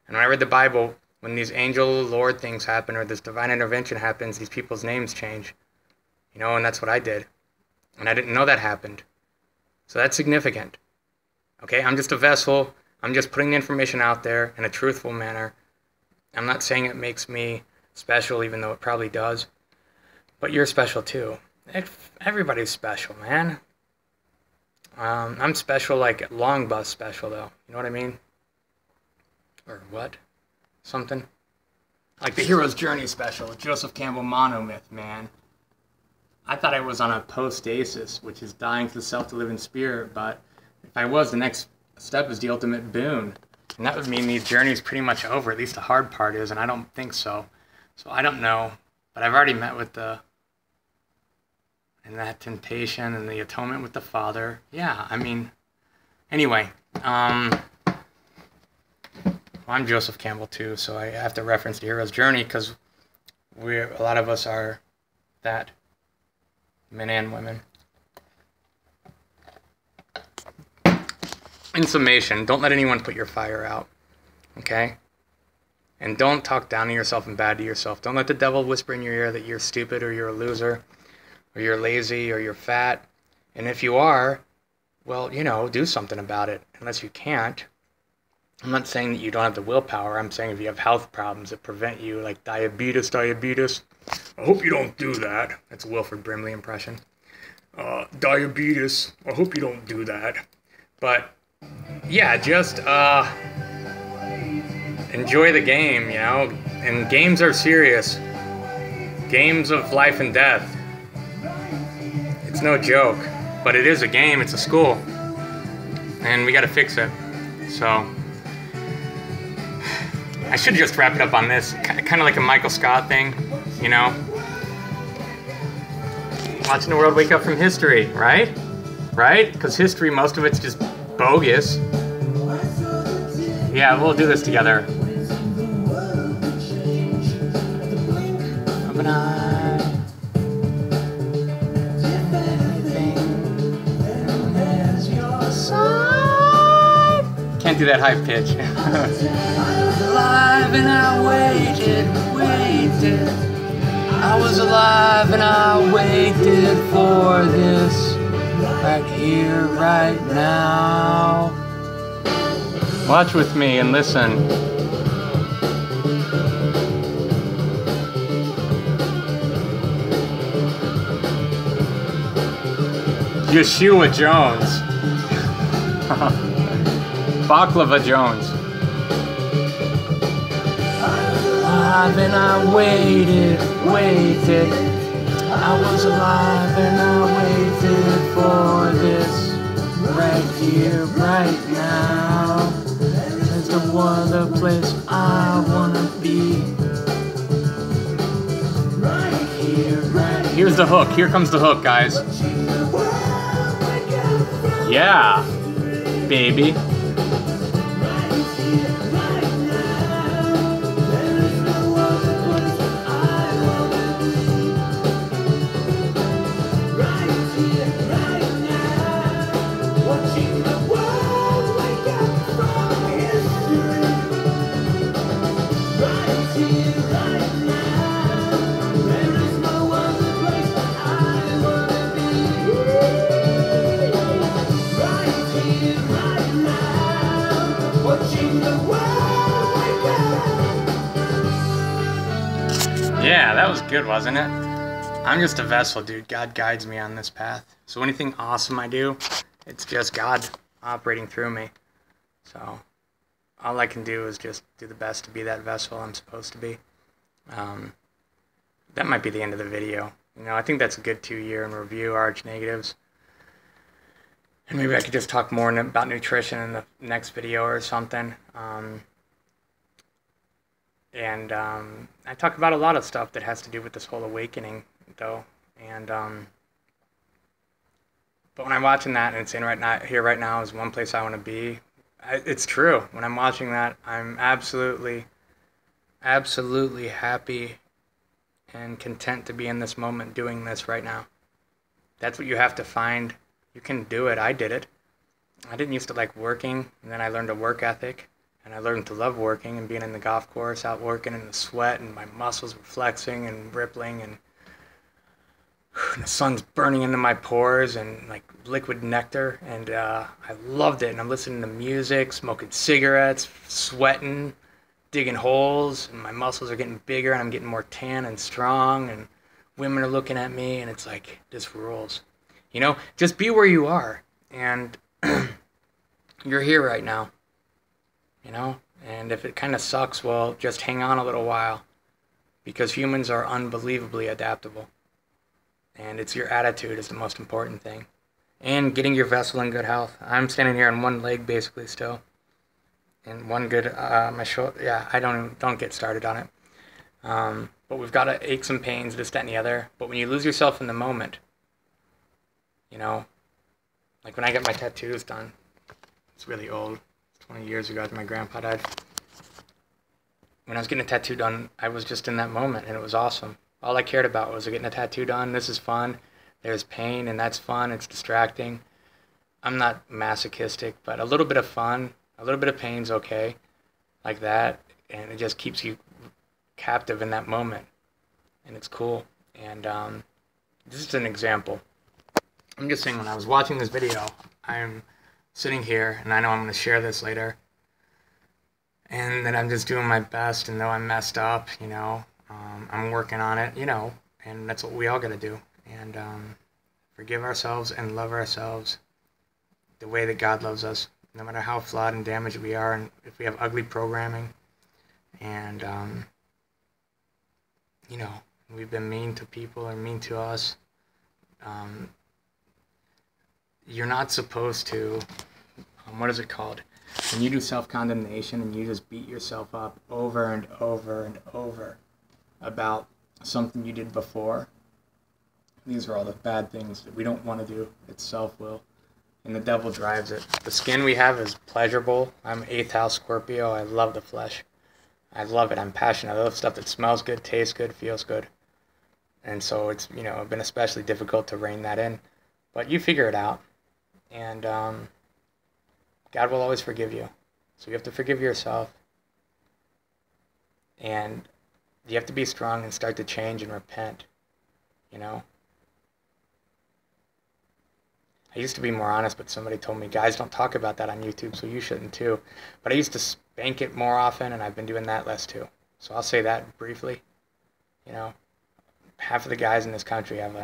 And when I read the Bible, when these angel Lord things happen or this divine intervention happens, these people's names change. You know, and that's what I did. And I didn't know that happened. So that's significant. Okay, I'm just a vessel. I'm just putting the information out there in a truthful manner. I'm not saying it makes me special, even though it probably does. But you're special too. Everybody's special, man. I'm special like long bus special, though. You know what I mean? Or what? Something? Like the Hero's Journey special. Joseph Campbell monomyth, man. I thought I was on a post-stasis, which is dying to self to live in spirit, but if I was, the next step is the ultimate boon. And that would mean the journey's pretty much over, at least the hard part is, and I don't think so. So I don't know, but I've already met with that temptation and the atonement with the Father. Yeah, I mean, anyway, well, I'm Joseph Campbell too, so I have to reference the Hero's Journey because a lot of us are that, men and women. In summation, don't let anyone put your fire out, okay? And don't talk down to yourself and bad to yourself. Don't let the devil whisper in your ear that you're stupid or you're a loser or you're lazy or you're fat. And if you are, well, you know, do something about it. Unless you can't. I'm not saying that you don't have the willpower. I'm saying if you have health problems that prevent you, like diabetes. I hope you don't do that. That's a Wilford Brimley impression. Diabetes. I hope you don't do that. But, yeah, just, enjoy the game, you know, and games are serious. Games of life and death. It's no joke, but it is a game, it's a school, and we gotta fix it. So, I should just wrap it up on this, kind of like a Michael Scott thing, you know? Watching the world wake up from history, right? Right? Because history, most of it's just bogus. Yeah, we'll do this together. Of an eye. Can't do that high pitch. I was alive and I waited. I was alive and I waited for this right here, right now. Watch with me and listen. Yeshua Jones. Baklava Jones. Alive and I waited. I was alive and I waited for this right here, right now. There's no other place I wanna be. Right here, right. Here's the hook. Here comes the hook, guys. Yeah, baby. Yeah, that was good, wasn't it? I'm just a vessel, dude. God guides me on this path. So anything awesome I do, it's just God operating through me. So all I can do is just do the best to be that vessel I'm supposed to be. That might be the end of the video. You know, I think that's a good 2-year in review, RH Negatives. And maybe I could just talk more about nutrition in the next video or something. I talk about a lot of stuff that has to do with this whole awakening, though. And but when I'm watching that, and it's in right now, here right now is one place I want to be. It's true. When I'm watching that, I'm absolutely happy and content to be in this moment doing this right now. That's what you have to find. You can do it. I did it. I didn't used to like working, and then I learned a work ethic. And I learned to love working and being in the golf course, out working in the sweat, and my muscles were flexing and rippling, and the sun's burning into my pores and like liquid nectar. And I loved it. And I'm listening to music, smoking cigarettes, sweating, digging holes, and my muscles are getting bigger, and I'm getting more tan and strong, and women are looking at me, and it's like, this rules. You know, just be where you are, and you're here right now. You know, and if it kind of sucks, well, just hang on a little while, because humans are unbelievably adaptable, and it's your attitude is the most important thing, and getting your vessel in good health. I'm standing here on one leg basically still, and one good my shoulder. Yeah, I don't get started on it, but we've got aches and pains, this, that, and the other. But when you lose yourself in the moment, you know, like when I got my tattoos done, it's really old. 20 years ago after my grandpa died. When I was getting a tattoo done, I was just in that moment, and it was awesome. All I cared about was getting a tattoo done. This is fun. There's pain, and that's fun. It's distracting. I'm not masochistic, but a little bit of fun, a little bit of pain's okay, like that, and it just keeps you captive in that moment, and it's cool. And this is an example. I'm just saying, when I was watching this video, I'm sitting here, and I know I'm going to share this later, and that I'm just doing my best, and though I'm messed up, you know, I'm working on it, you know, and that's what we all got to do, and forgive ourselves and love ourselves the way that God loves us, no matter how flawed and damaged we are, and if we have ugly programming, and, you know, we've been mean to people or mean to us. You're not supposed to, what is it called? When you do self-condemnation and you just beat yourself up over and over and over about something you did before, these are all the bad things that we don't want to do. It's self-will, and the devil drives it. The skin we have is pleasurable. I'm 8th house Scorpio. I love the flesh. I love it. I'm passionate. I love stuff that smells good, tastes good, feels good. And so it's, you know, been especially difficult to rein that in. But you figure it out. And God will always forgive you. So you have to forgive yourself. And you have to be strong and start to change and repent, you know? I used to be more honest, but somebody told me, guys don't talk about that on YouTube, so you shouldn't too. But I used to spank it more often, and I've been doing that less too. So I'll say that briefly. You know, half of the guys in this country have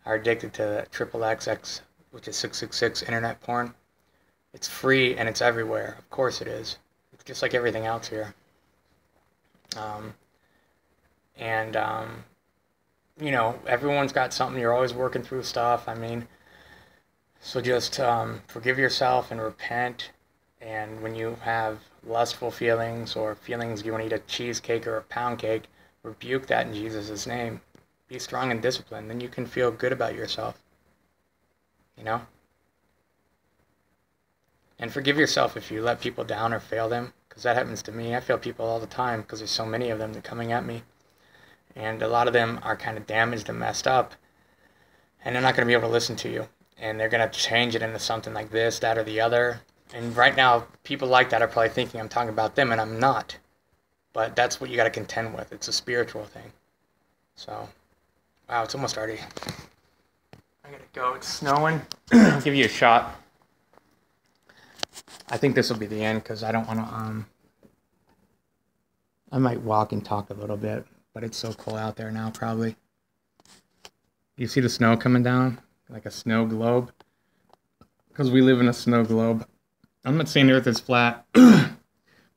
are addicted to triple XX, which is 666 internet porn. It's free and it's everywhere. Of course it is. It's just like everything else here. You know, everyone's got something. You're always working through stuff. I mean, so just forgive yourself and repent. And when you have lustful feelings or feelings you want to eat a cheesecake or a pound cake, rebuke that in Jesus' name. Be strong and disciplined. Then you can feel good about yourself. You know? And forgive yourself if you let people down or fail them, because that happens to me. I fail people all the time because there's so many of them that are coming at me. And a lot of them are kind of damaged and messed up, and they're not going to be able to listen to you. And they're going to change it into something like this, that, or the other. And right now, people like that are probably thinking I'm talking about them, and I'm not. But that's what you got to contend with. It's a spiritual thing. So, wow, it's almost already. I got to go. It's snowing. I'll give you a shot. I think this will be the end because I don't want to, I might walk and talk a little bit, but it's so cold out there now, probably. You see the snow coming down? Like a snow globe? Because we live in a snow globe. I'm not saying the earth is flat, but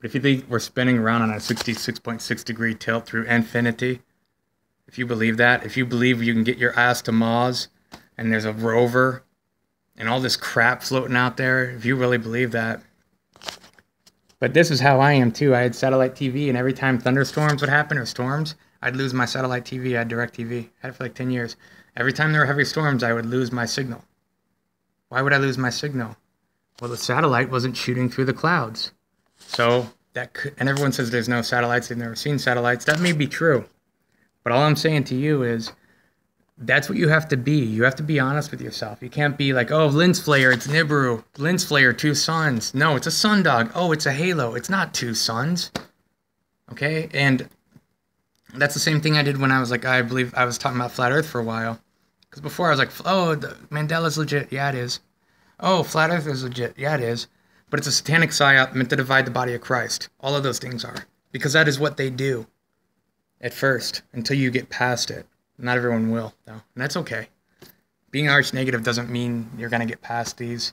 if you think we're spinning around on a 66.6 degree tilt through infinity, if you believe that, if you believe you can get your ass to Mars, and there's a rover, and all this crap floating out there, if you really believe that. But this is how I am too. I had satellite TV, and every time thunderstorms would happen or storms, I'd lose my satellite TV. I had DirecTV. I had it for like 10 years. Every time there were heavy storms, I would lose my signal. Why would I lose my signal? Well, the satellite wasn't shooting through the clouds. So that could, and everyone says there's no satellites. They've never seen satellites. That may be true. But all I'm saying to you is, that's what you have to be. You have to be honest with yourself. You can't be like, oh, Lens Flare, it's Nibiru. Lens Flare, 2 suns. No, it's a sundog. Oh, it's a halo. It's not 2 suns. Okay? And that's the same thing I did when I was like, I believe I was talking about Flat Earth for a while. Because before I was like, oh, the Mandela's legit. Yeah, it is. Oh, Flat Earth is legit. Yeah, it is. But it's a satanic psyop meant to divide the body of Christ. All of those things are. Because that is what they do. At first. Until you get past it. Not everyone will, though. And that's okay. Being arch negative doesn't mean you're going to get past these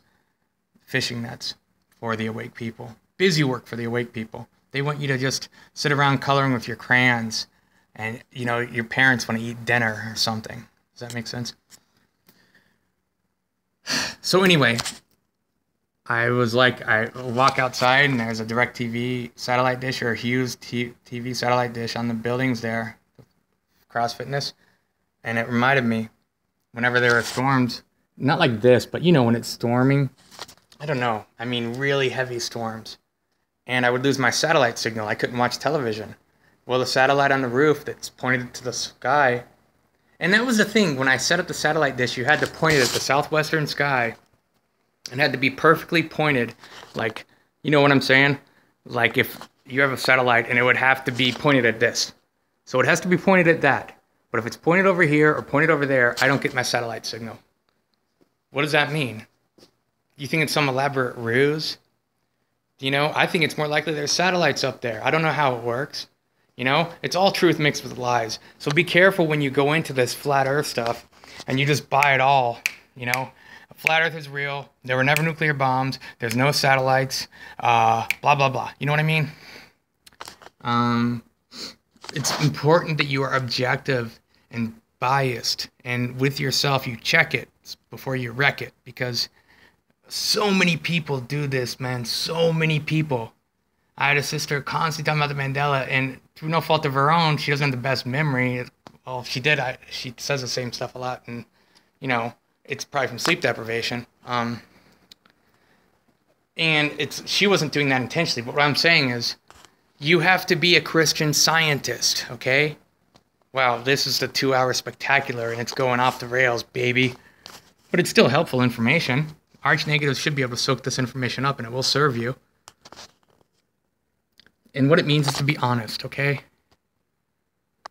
fishing nets for the awake people. Busy work for the awake people. They want you to just sit around coloring with your crayons and, you know, your parents want to eat dinner or something. Does that make sense? So anyway, I was like, I walk outside and there's a DirecTV satellite dish or a Hughes TV satellite dish on the buildings there. Cross Fitness. And it reminded me, whenever there are storms, not like this, but you know when it's storming, I don't know, I mean really heavy storms. And I would lose my satellite signal. I couldn't watch television. Well, the satellite on the roof that's pointed to the sky, and that was the thing, when I set up the satellite dish, you had to point it at the southwestern sky, and had to be perfectly pointed, like, you know what I'm saying? Like if you have a satellite and it would have to be pointed at this. So it has to be pointed at that. But if it's pointed over here or pointed over there, I don't get my satellite signal. What does that mean? You think it's some elaborate ruse? You know, I think it's more likely there's satellites up there. I don't know how it works. You know, it's all truth mixed with lies. So be careful when you go into this flat earth stuff and you just buy it all. You know, flat earth is real. There were never nuclear bombs. There's no satellites. Blah, blah, blah. You know what I mean? It's important that you are objective and biased, and with yourself you check it before you wreck it, because so many people do this, man. So many people. I had a sister constantly talking about the Mandela, and through no fault of her own, she doesn't have the best memory. Well, she did. She says the same stuff a lot, and you know, it's probably from sleep deprivation. And she wasn't doing that intentionally. But what I'm saying is, you have to be a Christian Scientist, okay? Wow, this is the 2-hour spectacular, and it's going off the rails, baby. But it's still helpful information. Arch negatives should be able to soak this information up, and it will serve you. And what it means is to be honest, okay?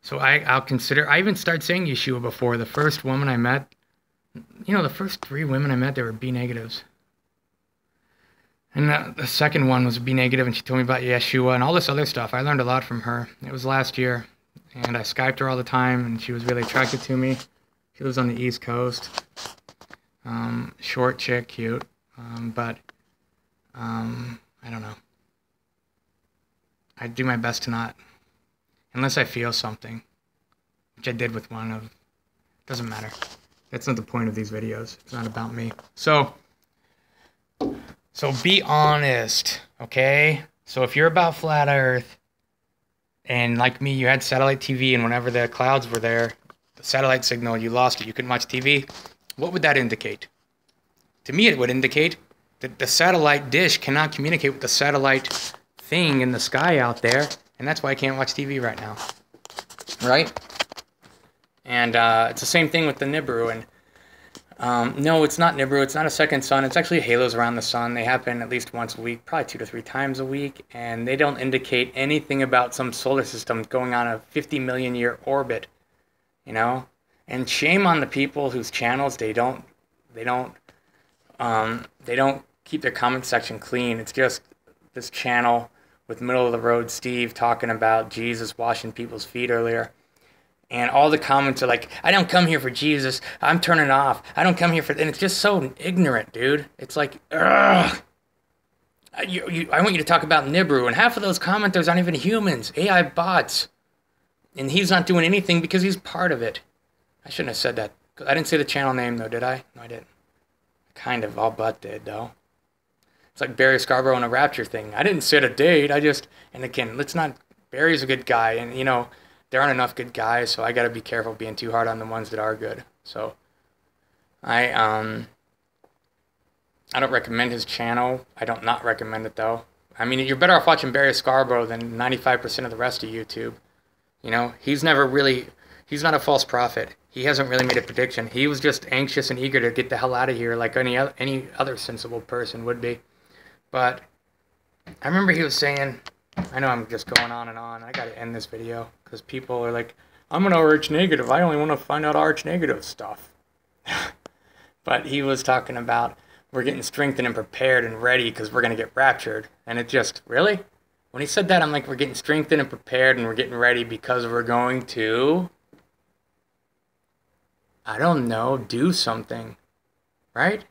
So I'll consider, I even started saying Yeshua before. The first woman I met, the first 3 women I met, they were B negatives. And the second one was B negative, and she told me about Yeshua and all this other stuff. I learned a lot from her. It was last year, and I Skyped her all the time, and she was really attracted to me. She lives on the East Coast. Short chick, cute, but I don't know. I do my best to not, unless I feel something, which I did with one of, doesn't matter. That's not the point of these videos. It's not about me. So be honest, okay? So if you're about flat Earth, and like me, you had satellite TV, and whenever the clouds were there, the satellite signal, you lost it, you couldn't watch TV, what would that indicate? To me, it would indicate that the satellite dish cannot communicate with the satellite thing in the sky out there, and that's why I can't watch TV right now, right? And it's the same thing with the Nibiru, and no, it's not Nibiru, it's not a second sun, it's actually halos around the sun. They happen at least once a week, probably 2 to 3 times a week, and they don't indicate anything about some solar system going on a 50 million year orbit, And shame on the people whose channels they don't keep their comment section clean. It's just this channel with middle of the road Steve talking about Jesus washing people's feet earlier. And all the comments are like, I don't come here for Jesus. I'm turning off. I don't come here for... And it's just so ignorant, dude. It's like, ugh. I want you to talk about Nibiru. And half of those commenters aren't even humans. AI bots. And he's not doing anything because he's part of it. I shouldn't have said that. I didn't say the channel name, though, did I? No, I didn't. Kind of. All but did, though. It's like Barry Scarborough and a Rapture thing. I didn't set a date. And again, let's not... Barry's a good guy. And, there aren't enough good guys, so I got to be careful being too hard on the ones that are good. So I don't recommend his channel. I don't not recommend it, though. I mean, you're better off watching Barry Scarborough than 95% of the rest of YouTube. He's not a false prophet. He hasn't really made a prediction. He was just anxious and eager to get the hell out of here like any other sensible person would be. But I remember he was saying... I know I'm just going on and on. I got to end this video because people are like, I'm an RH negative. I only want to find out RH negative stuff. But he was talking about we're getting strengthened and prepared and ready because we're going to get raptured. And it just, really? When he said that, I'm like, we're getting strengthened and prepared and we're getting ready because we're going to, I don't know, do something. Right?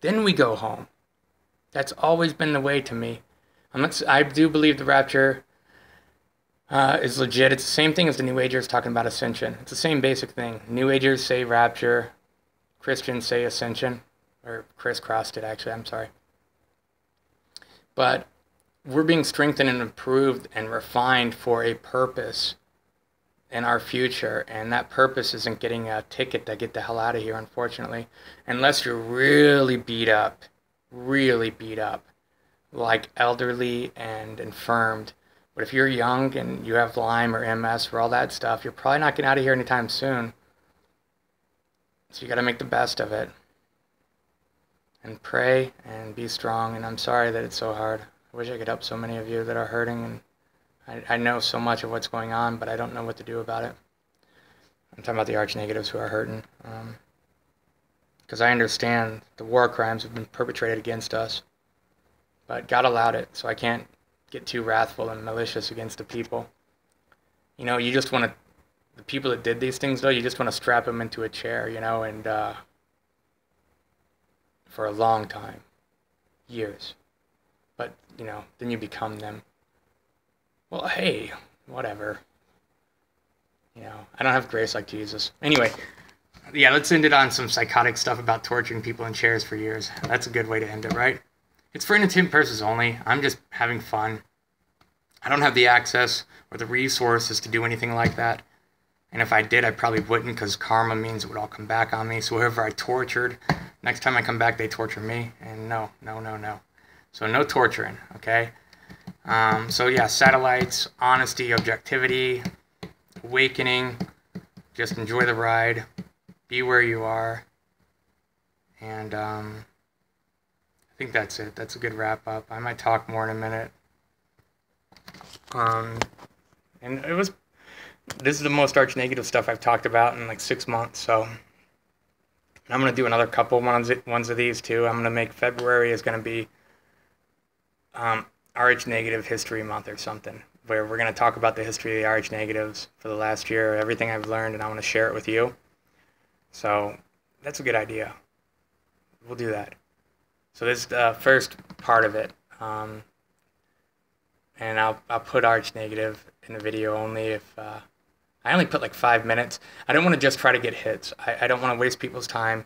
Then we go home. That's always been the way to me. I do believe the rapture is legit. It's the same thing as the New Agers talking about ascension. It's the same basic thing. New Agers say rapture. Christians say ascension. Or crisscrossed it, actually. I'm sorry. But we're being strengthened and improved and refined for a purpose in our future. And that purpose isn't getting a ticket to get the hell out of here, unfortunately. Unless you're really beat up. Really beat up. Like elderly and infirmed. But if you're young and you have Lyme or MS or all that stuff, you're probably not getting out of here anytime soon. So you got to make the best of it. And pray and be strong. And I'm sorry that it's so hard. I wish I could help so many of you that are hurting. And I know so much of what's going on, but I don't know what to do about it. I'm talking about the arch negatives who are hurting. Because I understand the war crimes have been perpetrated against us. But God allowed it, so I can't get too wrathful and malicious against the people. You just want to, the people that did these things, though, you just want to strap them into a chair, and for a long time, years. But, then you become them. Well, hey, whatever. I don't have grace like Jesus. Anyway, yeah, let's end it on some psychotic stuff about torturing people in chairs for years. That's a good way to end it, right? It's for entertainment purposes only. I'm just having fun. I don't have the access or the resources to do anything like that. And if I did, I probably wouldn't because karma means it would all come back on me. So whoever I tortured, next time I come back, they torture me. And no. So no torturing, okay? So yeah, satellites, honesty, objectivity, awakening. Just enjoy the ride. Be where you are. And, I think that's it. That's a good wrap up. I might talk more in a minute. And this is the most arch negative stuff I've talked about in like 6 months. So I'm going to do another couple ones of these too. I'm going to make February is going to be Arch Negative History Month or something, where we're going to talk about the history of the Arch Negatives for the last year, everything I've learned, and I want to share it with you. So that's a good idea. We'll do that. So this is the first part of it. And I'll put Arch Negative in the video only if... I only put like 5 minutes. I don't want to just try to get hits. I don't want to waste people's time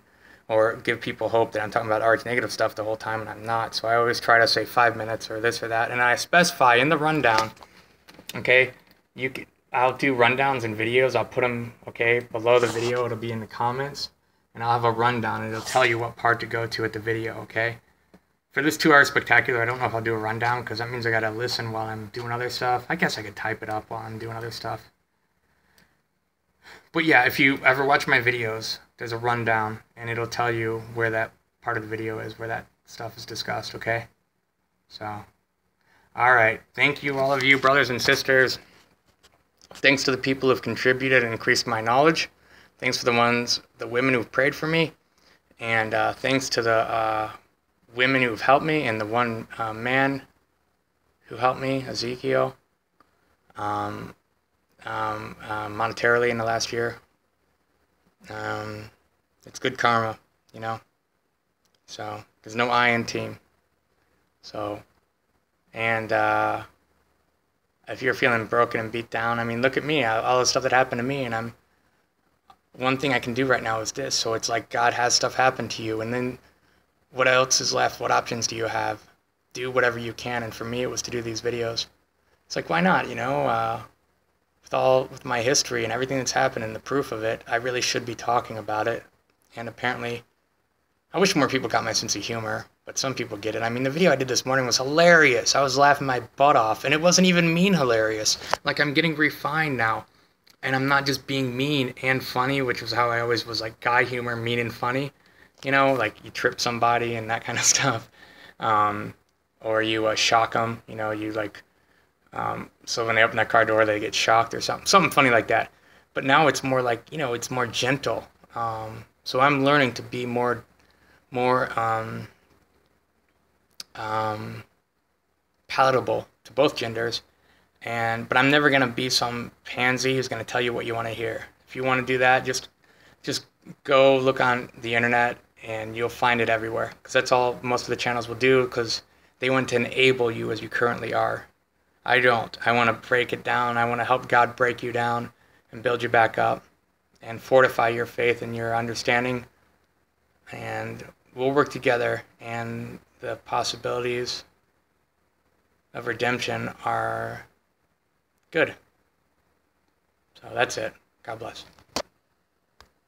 or give people hope that I'm talking about arch negative stuff the whole time, and I'm not. So I always try to say 5 minutes or this or that. And I specify in the rundown, okay, I'll do rundowns and videos. I'll put them, okay, below the video. It'll be in the comments. And I'll have a rundown, and it'll tell you what part to go to at the video, okay? For this 2-hour spectacular, I don't know if I'll do a rundown because that means I got to listen while I'm doing other stuff. I guess I could type it up while I'm doing other stuff. But yeah, if you ever watch my videos, there's a rundown, and it'll tell you where that part of the video is, where that stuff is discussed, okay? So, alright. Thank you, all of you, brothers and sisters. Thanks to the people who've contributed and increased my knowledge. Thanks for the women who've prayed for me. And thanks to the women who've helped me, and the one man who helped me, Ezekiel. Monetarily in the last year. It's good karma, you know. So there's no I in team. So, and if you're feeling broken and beat down, I mean, look at me, all the stuff that happened to me, and one thing I can do right now is this. So it's like God has stuff happen to you, and then what else is left? What options do you have? Do whatever you can, and for me, it was to do these videos. It's like, why not, you know? With my history and everything that's happened and the proof of it, I really should be talking about it. And apparently, I wish more people got my sense of humor, but some people get it. I mean, the video I did this morning was hilarious. I was laughing my butt off, and it wasn't even mean hilarious. Like, I'm getting refined now, and I'm not just being mean and funny, which was how I always was, like, guy humor, mean and funny. You know, like, you trip somebody and that kind of stuff. Or you shock them, you know, you, like... so when they open that car door, they get shocked or something funny like that. But now it's more like, you know, it's more gentle. So I'm learning to be more palatable to both genders. But I'm never gonna be some pansy who's gonna tell you what you want to hear. If you want to do that, just go look on the internet and you'll find it everywhere. Because that's all most of the channels will do, because they want to enable you as you currently are. I don't. I want to break it down. I want to help God break you down and build you back up and fortify your faith and your understanding. And we'll work together, and the possibilities of redemption are good. So that's it. God bless.